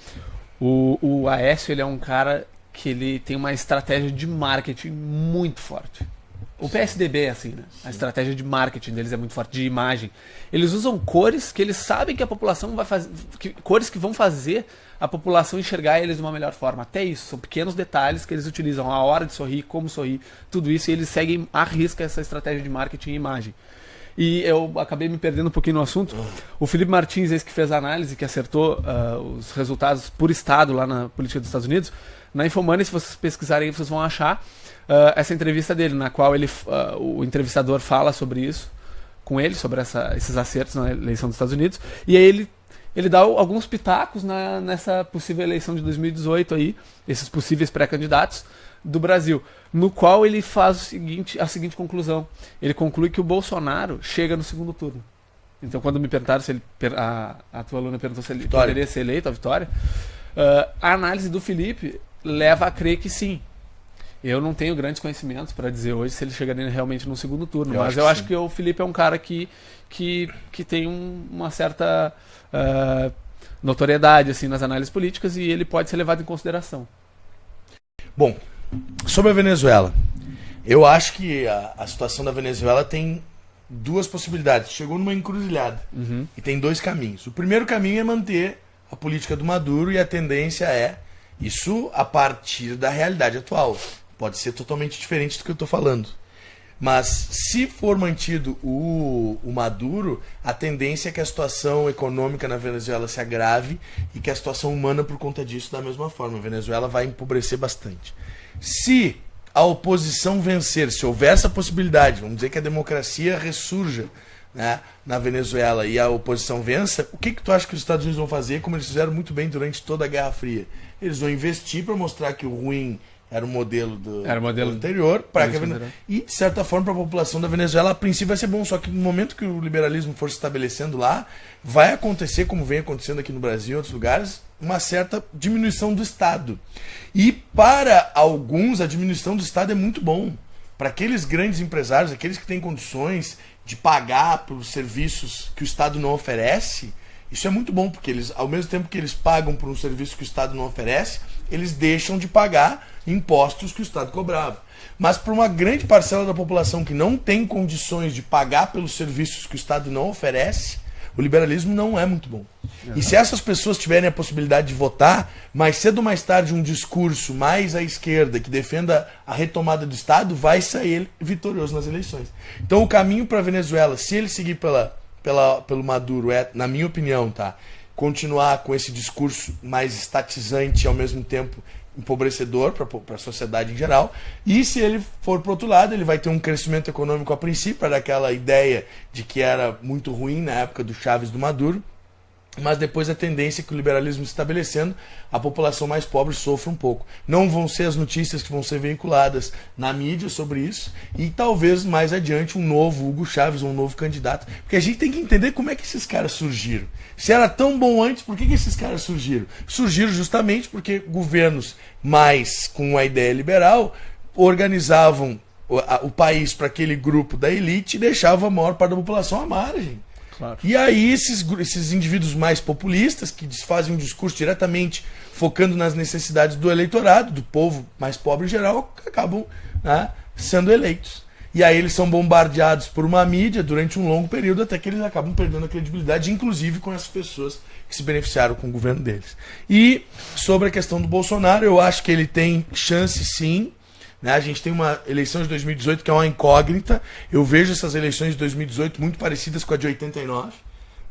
O Aécio, ele é um cara que ele tem uma estratégia de marketing muito forte. O PSDB é assim, né? A estratégia de marketing deles é muito forte, de imagem. Eles usam cores que eles sabem que a população vai fazer, cores que vão fazer a população enxergar eles de uma melhor forma. Até isso, são pequenos detalhes que eles utilizam, a hora de sorrir, como sorrir, tudo isso, e eles seguem à risca essa estratégia de marketing e imagem. E eu acabei me perdendo um pouquinho no assunto. O Felipe Martins, esse que fez a análise, que acertou os resultados por estado lá na política dos Estados Unidos, na Infomoney, se vocês pesquisarem, vocês vão achar essa entrevista dele, na qual o entrevistador fala sobre isso, com ele, sobre esses acertos na eleição dos Estados Unidos, e aí ele dá alguns pitacos nessa possível eleição de 2018 aí, esses possíveis pré-candidatos do Brasil, no qual ele faz a seguinte conclusão. Ele conclui que o Bolsonaro chega no segundo turno. Então, quando me perguntaram se a tua aluna perguntou se ele poderia ser eleito, a Vitória, a análise do Felipe leva a crer que sim. Eu não tenho grandes conhecimentos para dizer hoje se ele chegaria realmente no segundo turno, mas eu acho que o Felipe é um cara que tem uma certa notoriedade assim, nas análises políticas, e ele pode ser levado em consideração. Bom, sobre a Venezuela, eu acho que a situação da Venezuela tem duas possibilidades. Chegou numa encruzilhada. E tem dois caminhos. O primeiro caminho é manter a política do Maduro, e a tendência é isso a partir da realidade atual. Pode ser totalmente diferente do que eu estou falando. Mas se for mantido o Maduro, a tendência é que a situação econômica na Venezuela se agrave e que a situação humana, por conta disso, da mesma forma. A Venezuela vai empobrecer bastante. Se a oposição vencer, se houver essa possibilidade, vamos dizer que a democracia ressurja, né, na Venezuela, e a oposição vença, o que tu acha que os Estados Unidos vão fazer, como eles fizeram muito bem durante toda a Guerra Fria? Eles vão investir para mostrar que o ruim era o modelo do anterior, e de certa forma para a população da Venezuela a princípio vai ser bom, só que no momento que o liberalismo for se estabelecendo lá, vai acontecer, como vem acontecendo aqui no Brasil e em outros lugares, uma certa diminuição do Estado. E para alguns a diminuição do Estado é muito bom. Para aqueles grandes empresários, aqueles que têm condições de pagar pelos serviços que o Estado não oferece, isso é muito bom, porque eles, ao mesmo tempo que eles pagam por um serviço que o Estado não oferece, eles deixam de pagar impostos que o Estado cobrava. Mas para uma grande parcela da população que não tem condições de pagar pelos serviços que o Estado não oferece, o liberalismo não é muito bom. E se essas pessoas tiverem a possibilidade de votar, mais cedo ou mais tarde um discurso mais à esquerda que defenda a retomada do Estado vai sair vitorioso nas eleições. Então o caminho para a Venezuela, se ele seguir pelo Maduro, na minha opinião, continuar com esse discurso mais estatizante e ao mesmo tempo empobrecedor para a sociedade em geral. E se ele for para o outro lado, ele vai ter um crescimento econômico a princípio, daquela ideia de que era muito ruim na época do Chávez, do Maduro, mas depois a tendência é que o liberalismo se estabelecendo, a população mais pobre sofra um pouco. Não vão ser as notícias que vão ser veiculadas na mídia sobre isso, e talvez mais adiante um novo Hugo Chávez, um novo candidato, porque a gente tem que entender como é que esses caras surgiram. Se era tão bom antes, por que esses caras surgiram? Surgiram justamente porque governos mais com a ideia liberal organizavam o país para aquele grupo da elite e deixavam a maior parte da população à margem. Claro. E aí esses indivíduos mais populistas, que fazem um discurso diretamente focando nas necessidades do eleitorado, do povo mais pobre em geral, acabam, né, sendo eleitos. E aí eles são bombardeados por uma mídia durante um longo período, até que eles acabam perdendo a credibilidade, inclusive com essas pessoas que se beneficiaram com o governo deles. E sobre a questão do Bolsonaro, eu acho que ele tem chance sim. Né? A gente tem uma eleição de 2018 que é uma incógnita. Eu vejo essas eleições de 2018 muito parecidas com a de 89.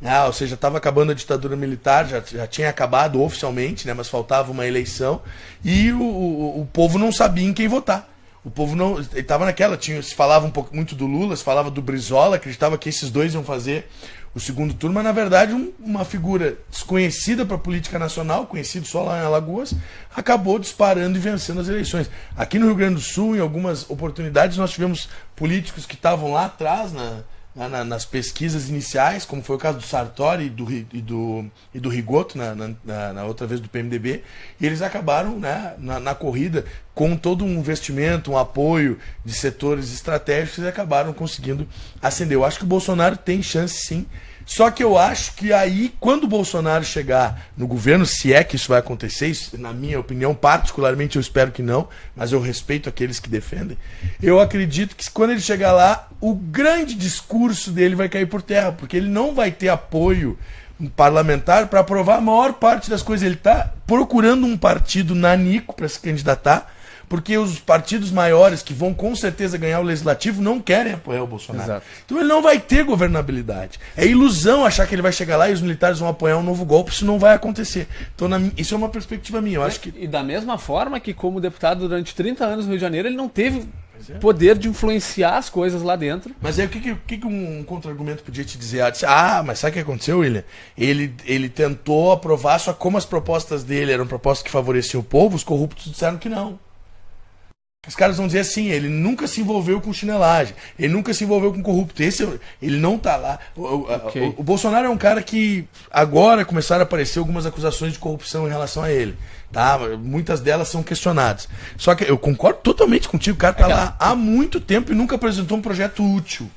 Né? Ou seja, estava acabando a ditadura militar, já tinha acabado oficialmente, né? Mas faltava uma eleição. E o povo não sabia em quem votar. O povo não estava naquela, se falava um pouco muito do Lula, se falava do Brizola, acreditava que esses dois iam fazer o segundo turno, mas na verdade uma figura desconhecida para a política nacional, conhecido só lá em Alagoas, acabou disparando e vencendo as eleições. Aqui no Rio Grande do Sul, em algumas oportunidades, nós tivemos políticos que estavam lá atrás nas pesquisas iniciais, como foi o caso do Sartori e do Rigoto, na outra vez do PMDB, e eles acabaram, né, na corrida, com todo um investimento, um apoio de setores estratégicos, e acabaram conseguindo ascender. Eu acho que o Bolsonaro tem chance sim, só que eu acho que aí, quando o Bolsonaro chegar no governo, se é que isso vai acontecer, isso, na minha opinião, particularmente eu espero que não, mas eu respeito aqueles que defendem, eu acredito que quando ele chegar lá, o grande discurso dele vai cair por terra, porque ele não vai ter apoio parlamentar para aprovar a maior parte das coisas. Ele está procurando um partido nanico para se candidatar, porque os partidos maiores, que vão com certeza ganhar o legislativo, não querem apoiar o Bolsonaro. Exato. Então ele não vai ter governabilidade. É ilusão achar que ele vai chegar lá e os militares vão apoiar um novo golpe. Isso não vai acontecer. Então isso é uma perspectiva minha. Eu acho que... E da mesma forma que, como deputado durante 30 anos no Rio de Janeiro, ele não teve poder de influenciar as coisas lá dentro. Mas aí o que um contra-argumento podia te dizer? Mas sabe o que aconteceu, William? Ele tentou aprovar, só como as propostas dele eram propostas que favoreciam o povo, os corruptos disseram que não. Os caras vão dizer assim, ele nunca se envolveu com chinelagem, ele nunca se envolveu com corrupto, ele não tá lá. O Bolsonaro é um cara que agora começaram a aparecer algumas acusações de corrupção em relação a ele. Tá? Muitas delas são questionadas. Só que eu concordo totalmente contigo, o cara tá lá há muito tempo e nunca apresentou um projeto útil.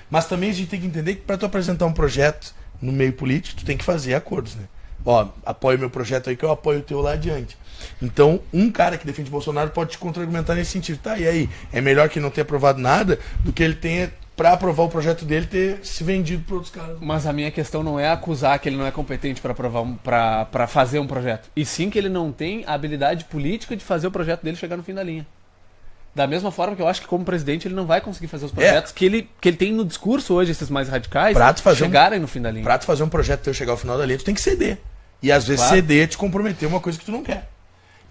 Mas também a gente tem que entender que para tu apresentar um projeto no meio político, tu tem que fazer acordos, né? Ó, apoia meu projeto aí que eu apoio o teu lá adiante. Então, um cara que defende Bolsonaro pode te contra-argumentar nesse sentido. Tá, e aí? É melhor que ele não tenha aprovado nada do que ele tenha, para aprovar o projeto dele, ter se vendido para outros caras. Mas a minha questão não é acusar que ele não é competente para fazer um projeto. E sim que ele não tem a habilidade política de fazer o projeto dele chegar no fim da linha. Da mesma forma que eu acho que como presidente ele não vai conseguir fazer os projetos que ele tem no discurso hoje, esses mais radicais, chegarem no fim da linha. Para tu fazer um projeto teu chegar ao final da linha, tu tem que ceder. E às vezes ceder é te comprometer uma coisa que tu não quer.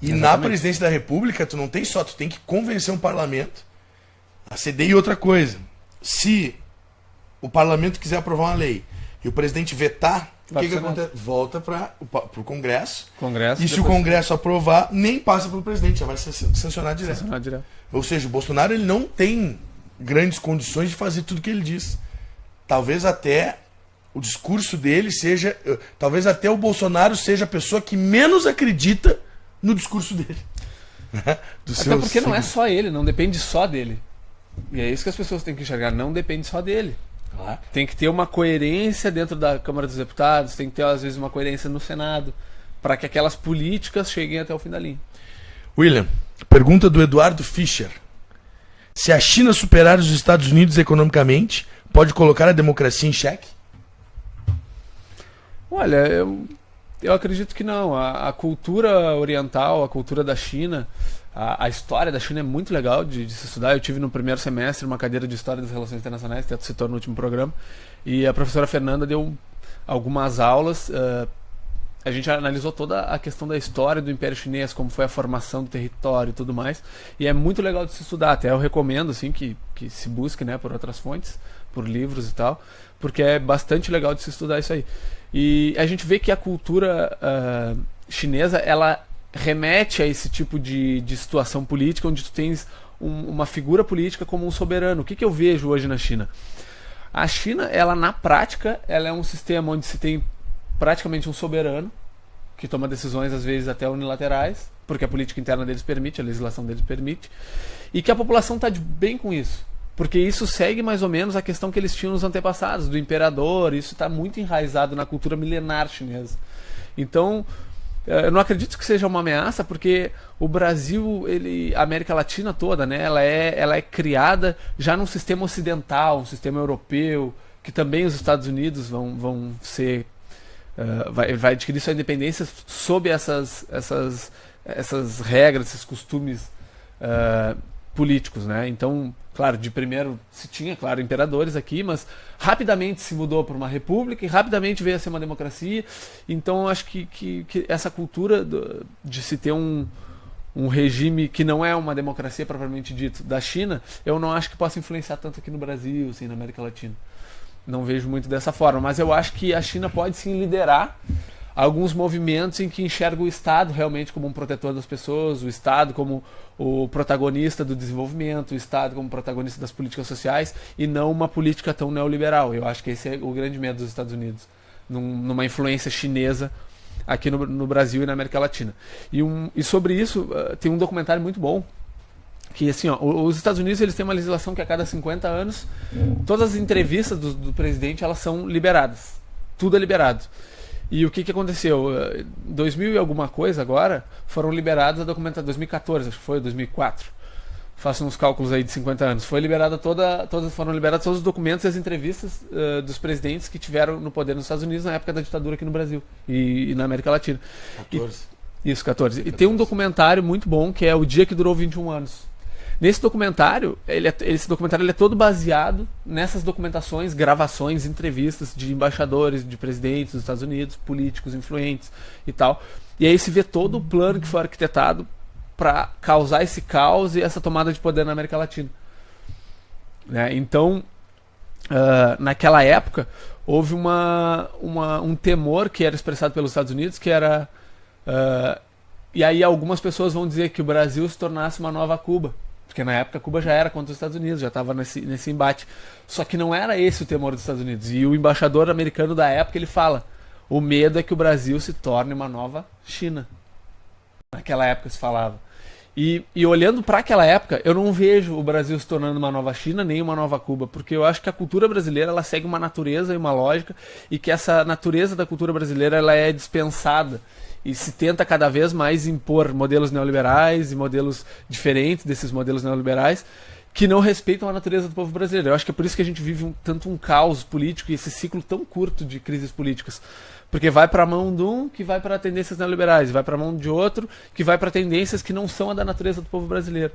E na presidência da República, tu não tem só, tu tem que convencer um parlamento a ceder. E outra coisa, se o parlamento quiser aprovar uma lei e o presidente vetar, o que acontece? Volta para o Congresso. E se o Congresso aprovar, nem passa pelo presidente, já vai ser sancionado direto. Ou seja, o Bolsonaro ele não tem grandes condições de fazer tudo que ele diz. Talvez até o discurso dele seja... Talvez até o Bolsonaro seja a pessoa que menos acredita no discurso dele. Até porque não é só ele, não depende só dele. E é isso que as pessoas têm que enxergar, não depende só dele. Claro. Tem que ter uma coerência dentro da Câmara dos Deputados, tem que ter às vezes uma coerência no Senado, para que aquelas políticas cheguem até o fim da linha. William, pergunta do Eduardo Fischer. Se a China superar os Estados Unidos economicamente, pode colocar a democracia em xeque? Olha, eu acredito que não. A cultura oriental, a cultura da China, a história da China é muito legal de se estudar. Eu tive no primeiro semestre uma cadeira de História das Relações Internacionais, que tu citou no último programa, e a professora Fernanda deu algumas aulas. A gente analisou toda a questão da história do Império Chinês, como foi a formação do território e tudo mais, e é muito legal de se estudar. Até eu recomendo assim, que se busque, né, por outras fontes, por livros e tal, porque é bastante legal de se estudar isso aí. E a gente vê que a cultura chinesa, ela remete a esse tipo de situação política, onde tu tens uma figura política como um soberano. O que eu vejo hoje na China? A China, ela na prática, ela é um sistema onde se tem praticamente um soberano, que toma decisões às vezes até unilaterais, porque a política interna deles permite, a legislação deles permite, e que a população está bem com isso. porque isso segue mais ou menos a questão que eles tinham nos antepassados, do imperador. Isso está muito enraizado na cultura milenar chinesa. Então, eu não acredito que seja uma ameaça, porque o Brasil, a América Latina toda, né, ela é criada já num sistema ocidental, um sistema europeu, que também os Estados Unidos vão ser... vai adquirir sua independência sob essas regras, esses costumes políticos, né? Então, claro, de primeiro se tinha, claro, imperadores aqui, mas rapidamente se mudou para uma república e rapidamente veio a ser uma democracia. Então, eu acho que essa cultura de se ter um regime que não é uma democracia propriamente dito da China, eu não acho que possa influenciar tanto aqui no Brasil, assim, na América Latina. Não vejo muito dessa forma, mas eu acho que a China pode sim liderar alguns movimentos em que enxerga o Estado realmente como um protetor das pessoas, o Estado como o protagonista do desenvolvimento, o Estado como protagonista das políticas sociais, e não uma política tão neoliberal. Eu acho que esse é o grande medo dos Estados Unidos, numa influência chinesa aqui no Brasil e na América Latina. E sobre isso, tem um documentário muito bom, que assim, os Estados Unidos, eles têm uma legislação que a cada 50 anos, todas as entrevistas do presidente, elas são liberadas. Tudo é liberado. E o que aconteceu? 2000 e alguma coisa agora, foram liberadas a documentação, 2014, acho que foi, 2004. Faço uns cálculos aí de 50 anos. Foram liberados todos os documentos e as entrevistas dos presidentes que tiveram no poder nos Estados Unidos na época da ditadura aqui no Brasil e na América Latina. 14. Isso, 14. E tem um documentário muito bom, que é O Dia que Durou 21 Anos. Nesse documentário, esse documentário ele é todo baseado nessas documentações, gravações, entrevistas de embaixadores, de presidentes dos Estados Unidos, políticos influentes e tal. E aí se vê todo o plano que foi arquitetado para causar esse caos e essa tomada de poder na América Latina. Né? Então, naquela época, houve um temor que era expressado pelos Estados Unidos, que era... e aí algumas pessoas vão dizer que o Brasil se tornasse uma nova Cuba. Porque na época Cuba já era contra os Estados Unidos, já estava nesse embate. Só que não era esse o temor dos Estados Unidos. E o embaixador americano da época, ele fala: o medo é que o Brasil se torne uma nova China. Naquela época se falava. E olhando para aquela época, eu não vejo o Brasil se tornando uma nova China, nem uma nova Cuba. Porque eu acho que a cultura brasileira, ela segue uma natureza e uma lógica, e que essa natureza da cultura brasileira, ela é dispensada. E se tenta cada vez mais impor modelos neoliberais e modelos diferentes desses modelos neoliberais que não respeitam a natureza do povo brasileiro. Eu acho que é por isso que a gente vive tanto um caos político e esse ciclo tão curto de crises políticas. Porque vai para a mão de um que vai para tendências neoliberais, vai para a mão de outro que vai para tendências que não são a da natureza do povo brasileiro.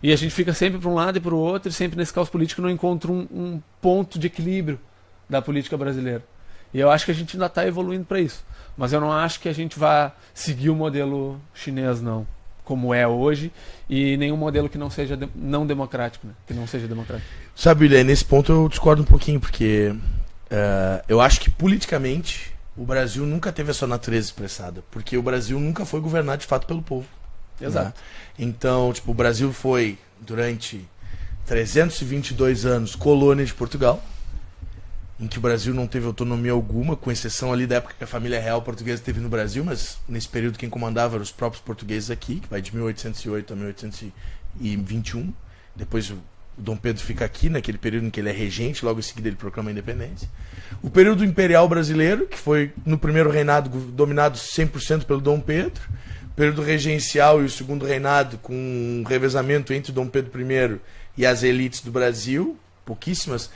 E a gente fica sempre para um lado e para o outro, e sempre nesse caos político não encontra um ponto de equilíbrio da política brasileira. E eu acho que a gente ainda está evoluindo para isso. Mas eu não acho que a gente vá seguir o modelo chinês, não, como é hoje, e nenhum modelo que não seja não democrático, né? Que não seja democrático. Sabe, William, nesse ponto eu discordo um pouquinho, porque eu acho que politicamente o Brasil nunca teve a sua natureza expressada, porque o Brasil nunca foi governado de fato pelo povo. Exato. Né? Então, tipo, o Brasil foi, durante 322 anos, colônia de Portugal, em que o Brasil não teve autonomia alguma, com exceção ali da época que a família real portuguesa esteve no Brasil, mas nesse período quem comandava eram os próprios portugueses aqui, que vai de 1808 a 1821. Depois o Dom Pedro fica aqui, naquele período em que ele é regente, logo em seguida ele proclama a independência. O período imperial brasileiro, que foi no primeiro reinado dominado 100% pelo Dom Pedro. O período regencial e o segundo reinado, com um revezamento entre o Dom Pedro I e as elites do Brasil. Pouquíssimas.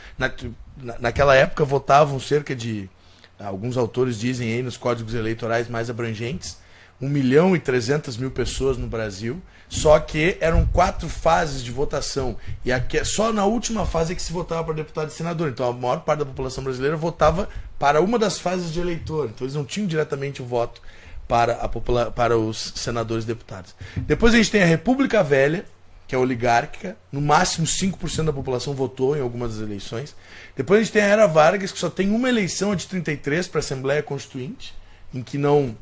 Naquela época votavam cerca de, alguns autores dizem aí nos códigos eleitorais mais abrangentes, 1.300.000 pessoas no Brasil, só que eram 4 fases de votação, e aqui, só na última fase é que se votava para deputado e senador. Então a maior parte da população brasileira votava para uma das fases de eleitor, então eles não tinham diretamente o voto para os senadores e deputados. Depois a gente tem a República Velha, que é oligárquica, no máximo 5% da população votou em algumas das eleições. Depois a gente tem a Era Vargas, que só tem uma eleição, a de 33, para a Assembleia Constituinte, em que não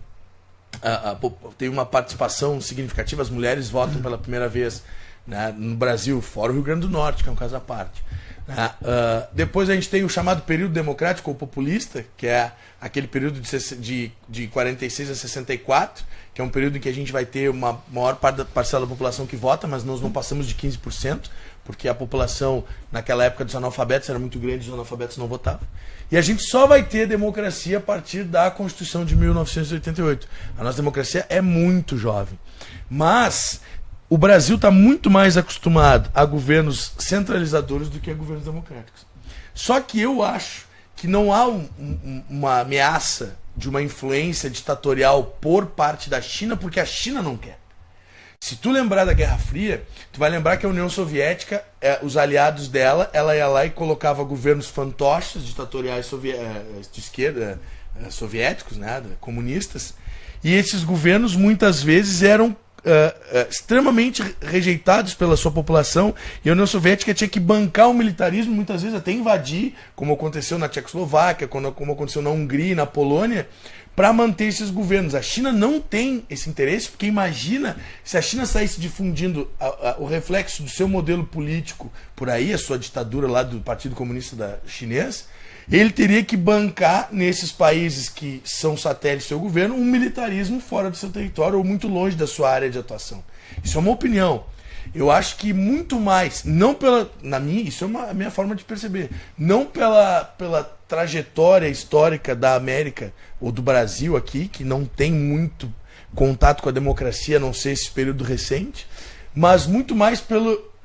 tem uma participação significativa, as mulheres votam pela primeira vez, né, no Brasil, fora o Rio Grande do Norte, que é um caso à parte. Depois a gente tem o chamado período democrático ou populista, que é aquele período de 46 a 64, que é um período em que a gente vai ter uma maior parcela da população que vota, mas nós não passamos de 15%, porque a população naquela época dos analfabetos era muito grande, os analfabetos não votavam. E a gente só vai ter democracia a partir da Constituição de 1988. A nossa democracia é muito jovem. Mas o Brasil está muito mais acostumado a governos centralizadores do que a governos democráticos. Só que eu acho que não há uma ameaça de uma influência ditatorial por parte da China, porque a China não quer. Se tu lembrar da Guerra Fria, tu vai lembrar que a União Soviética, os aliados dela, ela ia lá e colocava governos fantoches, ditatoriais de esquerda, soviéticos, né, comunistas, e esses governos muitas vezes eram extremamente rejeitados pela sua população, e a União Soviética tinha que bancar o militarismo, muitas vezes até invadir, como aconteceu na Tchecoslováquia, como aconteceu na Hungria e na Polônia, para manter esses governos. A China não tem esse interesse, porque imagina se a China saísse difundindo o reflexo do seu modelo político por aí, a sua ditadura lá do Partido Comunista Chinês, ele teria que bancar nesses países que são satélites do seu governo um militarismo fora do seu território ou muito longe da sua área de atuação. Isso é uma opinião. Eu acho que muito mais, não pela, isso é a minha forma de perceber, não pela trajetória histórica da América ou do Brasil aqui, que não tem muito contato com a democracia, a não ser esse período recente, mas muito mais pelo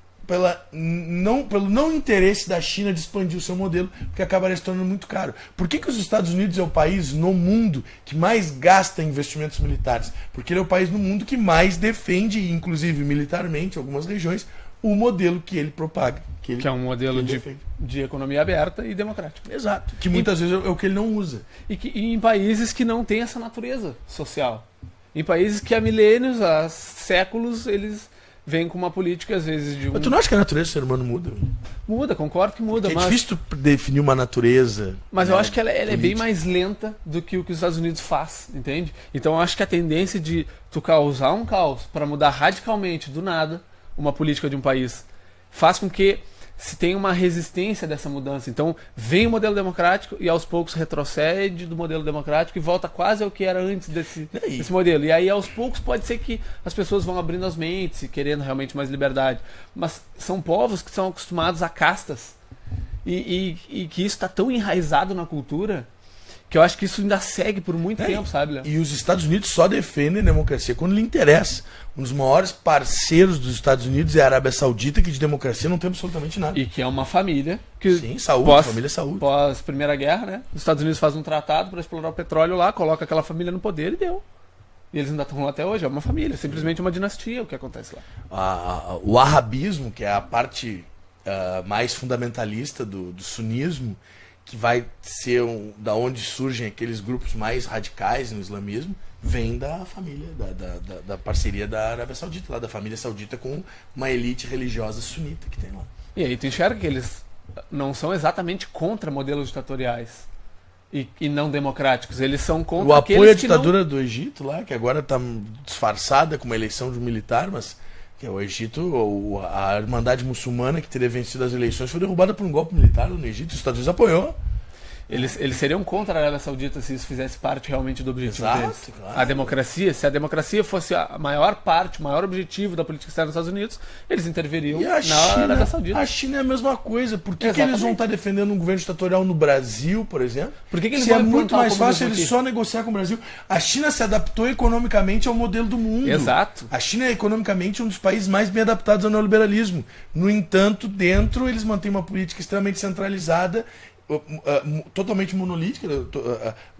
não interesse da China de expandir o seu modelo, porque acabaria se tornando muito caro. Por que os Estados Unidos é o país no mundo que mais gasta em investimentos militares? Porque ele é o país no mundo que mais defende, inclusive militarmente, em algumas regiões, o modelo que ele propaga. Que é um modelo de economia aberta e democrática. Exato. Que muitas vezes é o que ele não usa. E em países que não têm essa natureza social. Em países que há milênios, há séculos, eles vem com uma política, às vezes, de Mas tu não acha que a natureza do ser humano muda? Muda, concordo que muda. Porque é difícil tu definir uma natureza. Mas eu acho que ela é bem mais lenta do que o que os Estados Unidos faz, entende? Então eu acho que a tendência de tu causar um caos para mudar radicalmente, do nada, uma política de um país, faz com que se tenha uma resistência dessa mudança. Então vem o modelo democrático e aos poucos retrocede do modelo democrático e volta quase ao que era antes desse modelo. E aí aos poucos pode ser que as pessoas vão abrindo as mentes e querendo realmente mais liberdade. Mas são povos que são acostumados a castas e que isso está tão enraizado na cultura que eu acho que isso ainda segue por muito tempo, sabe, Léo? E os Estados Unidos só defendem a democracia quando lhe interessa. Um dos maiores parceiros dos Estados Unidos é a Arábia Saudita, que de democracia não tem absolutamente nada. E que é uma família que... Sim, saúde, família saúde. Pós Primeira Guerra, né? Os Estados Unidos fazem um tratado para explorar o petróleo lá, coloca aquela família no poder e deu. E eles ainda estão lá até hoje. É uma família, simplesmente uma dinastia o que acontece lá. O arabismo, que é a parte mais fundamentalista do sunismo, que vai ser da onde surgem aqueles grupos mais radicais no islamismo, vem da família, da parceria da Arábia Saudita, lá da família saudita com uma elite religiosa sunita que tem lá. E aí tu enxerga que eles não são exatamente contra modelos ditatoriais e não democráticos, eles são contra o apoio à ditadura do Egito lá, que agora está disfarçada com uma eleição de um militar, mas que é o Egito, a Irmandade Muçulmana que teria vencido as eleições foi derrubada por um golpe militar no Egito. Os Estados Unidos apoiou. Eles seriam contra a Arábia Saudita se isso fizesse parte realmente do objetivo deles. Claro. A democracia, se a democracia fosse a maior parte, o maior objetivo da política externa dos Estados Unidos, eles interviriam na Arábia Saudita. A China é a mesma coisa. Por que eles vão estar defendendo um governo ditatorial no Brasil, por exemplo? Por que eles se vão é muito mais fácil eles só negociar com o Brasil? A China se adaptou economicamente ao modelo do mundo. Exato. A China é economicamente um dos países mais bem adaptados ao neoliberalismo. No entanto, dentro eles mantêm uma política extremamente centralizada, totalmente monolítica,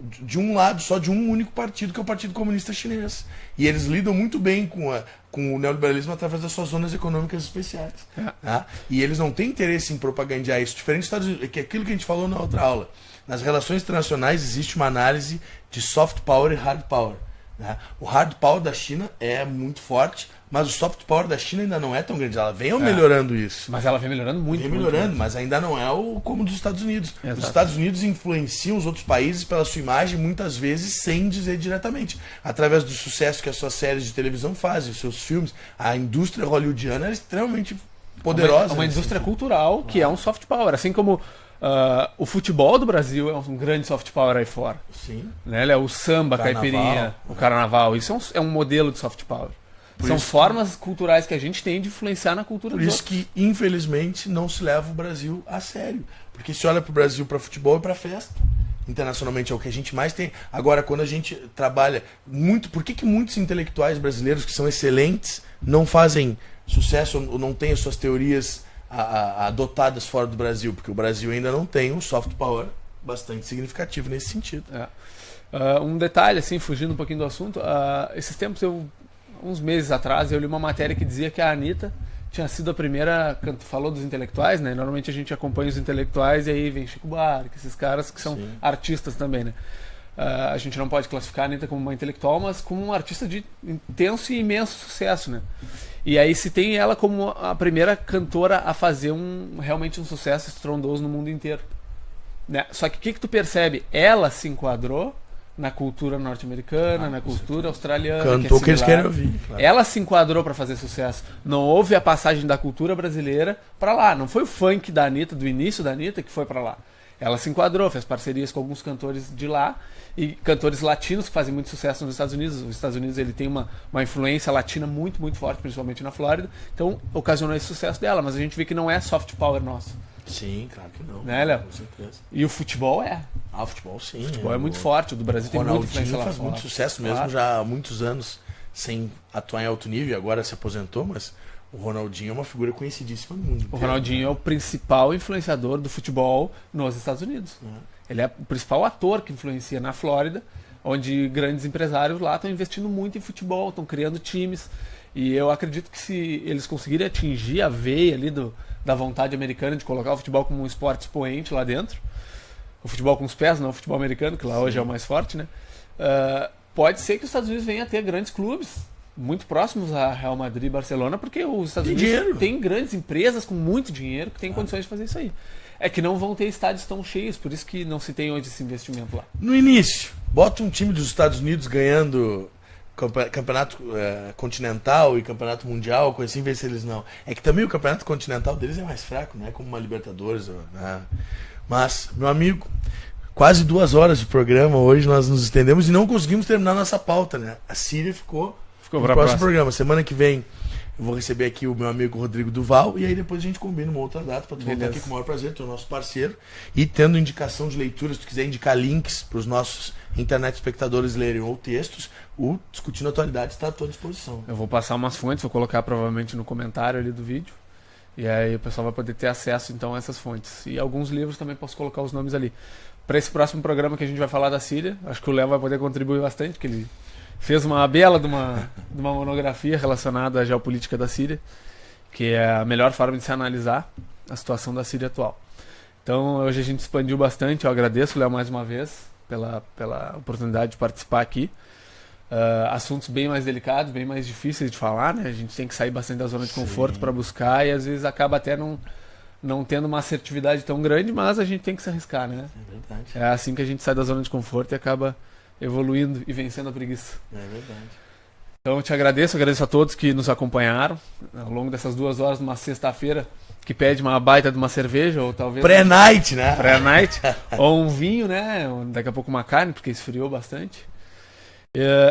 de um lado só, de um único partido, que é o Partido Comunista Chinês. E eles lidam muito bem com o neoliberalismo através das suas zonas econômicas especiais. Tá? E eles não têm interesse em propagandear isso, diferente dos Estados Unidos, que é aquilo que a gente falou na outra aula. Nas relações internacionais existe uma análise de soft power e hard power. Né? O hard power da China é muito forte, mas o soft power da China ainda não é tão grande. Ela vem melhorando isso. Mas ela vem melhorando muito. Vem melhorando, mas ainda não é como dos Estados Unidos. Exato. Os Estados Unidos influenciam os outros países pela sua imagem, muitas vezes sem dizer diretamente. Através do sucesso que as suas séries de televisão fazem, os seus filmes. A indústria hollywoodiana é extremamente poderosa. Uma indústria cultural que é um soft power. Assim como o futebol do Brasil é um grande soft power aí fora. Sim. Né? O samba, a caipirinha, o carnaval. Isso é um modelo de soft power. São formas culturais que a gente tem de influenciar na cultura dos outros. Por isso que, infelizmente, não se leva o Brasil a sério. Porque se olha para o Brasil para futebol e para festa. Internacionalmente é o que a gente mais tem. Agora, quando a gente trabalha muito... Por que muitos intelectuais brasileiros que são excelentes não fazem sucesso ou não têm as suas teorias adotadas fora do Brasil? Porque o Brasil ainda não tem um soft power bastante significativo nesse sentido. Um detalhe, assim, fugindo um pouquinho do assunto. Esses tempos, uns meses atrás, eu li uma matéria que dizia que a Anitta tinha sido a primeira... Falou dos intelectuais, né? Normalmente a gente acompanha os intelectuais e aí vem Chico Buarque, esses caras que são artistas também, né? A gente não pode classificar a Anitta como uma intelectual, mas como um artista de intenso e imenso sucesso, né? E aí se tem ela como a primeira cantora a fazer realmente um sucesso estrondoso no mundo inteiro, né? Só que o que tu percebe? Ela se enquadrou na cultura norte-americana, na cultura australiana. Cantou o que eles querem ouvir. Claro. Ela se enquadrou para fazer sucesso. Não houve a passagem da cultura brasileira para lá. Não foi o funk da Anitta, do início da Anitta, que foi para lá. Ela se enquadrou, fez parcerias com alguns cantores de lá e cantores latinos que fazem muito sucesso nos Estados Unidos. Os Estados Unidos ele tem uma influência latina muito, muito forte, principalmente na Flórida. Então, ocasionou esse sucesso dela. Mas a gente vê que não é soft power nosso. Sim, claro que não. Né, Léo? Com certeza. E o futebol é. O futebol sim. O futebol é muito forte. O do Brasil tem muita influência lá faz fora. muito sucesso mesmo, já há muitos anos sem atuar em alto nível. Agora se aposentou, mas o Ronaldinho é uma figura conhecidíssima no mundo inteiro. O Ronaldinho é o principal influenciador do futebol nos Estados Unidos. Ele é o principal ator que influencia na Flórida, onde grandes empresários lá estão investindo muito em futebol, estão criando times. E eu acredito que se eles conseguirem atingir a veia ali da vontade americana de colocar o futebol como um esporte expoente lá dentro, o futebol com os pés, não o futebol americano, que lá hoje é o mais forte, né? Pode ser que os Estados Unidos venham a ter grandes clubes muito próximos a Real Madrid e Barcelona, porque os Estados Unidos têm grandes empresas com muito dinheiro que têm condições de fazer isso aí. É que não vão ter estádios tão cheios, por isso que não se tem hoje esse investimento lá. No início, bota um time dos Estados Unidos ganhando campeonato continental e campeonato mundial, coisa assim, ver se eles não. É que também o campeonato continental deles é mais fraco, né? Como uma Libertadores, né? Mas, meu amigo, quase 2 horas de programa hoje, nós nos estendemos e não conseguimos terminar nossa pauta, né? A Síria ficou no próximo programa. Semana que vem eu vou receber aqui o meu amigo Rodrigo Duval e aí depois a gente combina uma outra data para tu voltar aqui com o maior prazer, tu é o nosso parceiro. E tendo indicação de leitura, se tu quiser indicar links para os nossos internet espectadores lerem ou textos, o Discutindo Atualidade está à tua disposição. Eu vou passar umas fontes, vou colocar provavelmente no comentário ali do vídeo. E aí o pessoal vai poder ter acesso então a essas fontes. E alguns livros também posso colocar os nomes ali. Para esse próximo programa que a gente vai falar da Síria, acho que o Léo vai poder contribuir bastante, porque ele fez uma bela de uma monografia relacionada à geopolítica da Síria, que é a melhor forma de se analisar a situação da Síria atual. Então hoje a gente expandiu bastante, eu agradeço, Léo, mais uma vez pela oportunidade de participar aqui. Assuntos bem mais delicados, bem mais difíceis de falar, né? A gente tem que sair bastante da zona de conforto para buscar e às vezes acaba até não tendo uma assertividade tão grande, mas a gente tem que se arriscar, né? É verdade. É assim que a gente sai da zona de conforto e acaba evoluindo e vencendo a preguiça. É verdade. Então eu te agradeço a todos que nos acompanharam ao longo dessas 2 horas numa sexta-feira que pede uma baita de uma cerveja ou talvez... Pré-night, né? Pré-night. Ou um vinho, né? Daqui a pouco uma carne, porque esfriou bastante.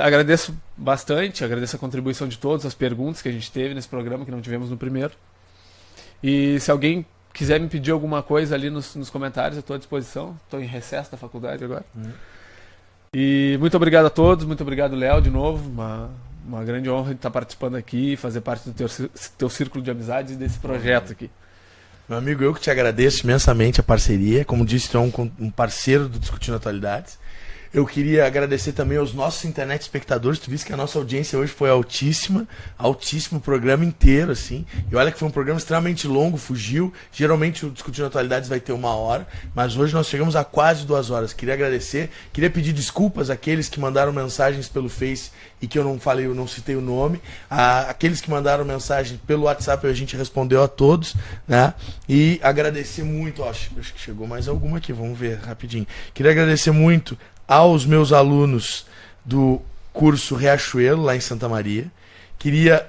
Agradeço bastante, agradeço a contribuição de todos, as perguntas que a gente teve nesse programa que não tivemos no primeiro. E se alguém quiser me pedir alguma coisa ali nos comentários, eu estou à disposição. Estou em recesso da faculdade agora. E muito obrigado a todos, muito obrigado, Léo, de novo. Uma grande honra de estar participando aqui e fazer parte do teu círculo de amizades e desse projeto aqui. Meu amigo, eu que te agradeço imensamente a parceria. Como disse, tu é um parceiro do Discutindo Atualidades. Eu queria agradecer também aos nossos internet espectadores. Tu viste que a nossa audiência hoje foi altíssima, altíssimo, o programa inteiro, assim. E olha que foi um programa extremamente longo, fugiu. Geralmente o Discutindo Atualidades vai ter 1 hora, mas hoje nós chegamos a quase 2 horas. Queria agradecer, queria pedir desculpas àqueles que mandaram mensagens pelo Face e que eu não citei o nome. Aqueles que mandaram mensagem pelo WhatsApp, a gente respondeu a todos, né? E agradecer muito, acho que chegou mais alguma aqui, vamos ver rapidinho. Queria agradecer muito aos meus alunos do curso Riachuelo, lá em Santa Maria. Queria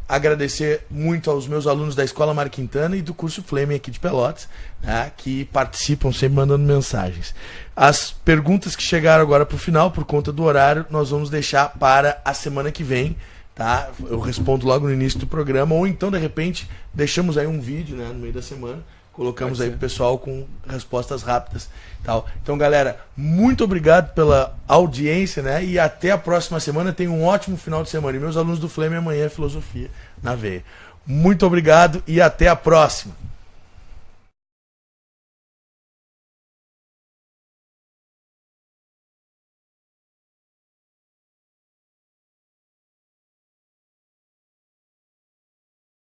agradecer muito aos meus alunos da Escola Mário Quintana e do curso Fleming aqui de Pelotas, né, que participam sempre mandando mensagens. As perguntas que chegaram agora para o final, por conta do horário, nós vamos deixar para a semana que vem. Tá? Eu respondo logo no início do programa, ou então, de repente, deixamos aí um vídeo, né, no meio da semana, colocamos aí pro pessoal com respostas rápidas. Tal. Então, galera, muito obrigado pela audiência, né? E até a próxima semana. Tenham um ótimo final de semana. E meus alunos do Fleming, amanhã é Filosofia na Veia. Muito obrigado e até a próxima.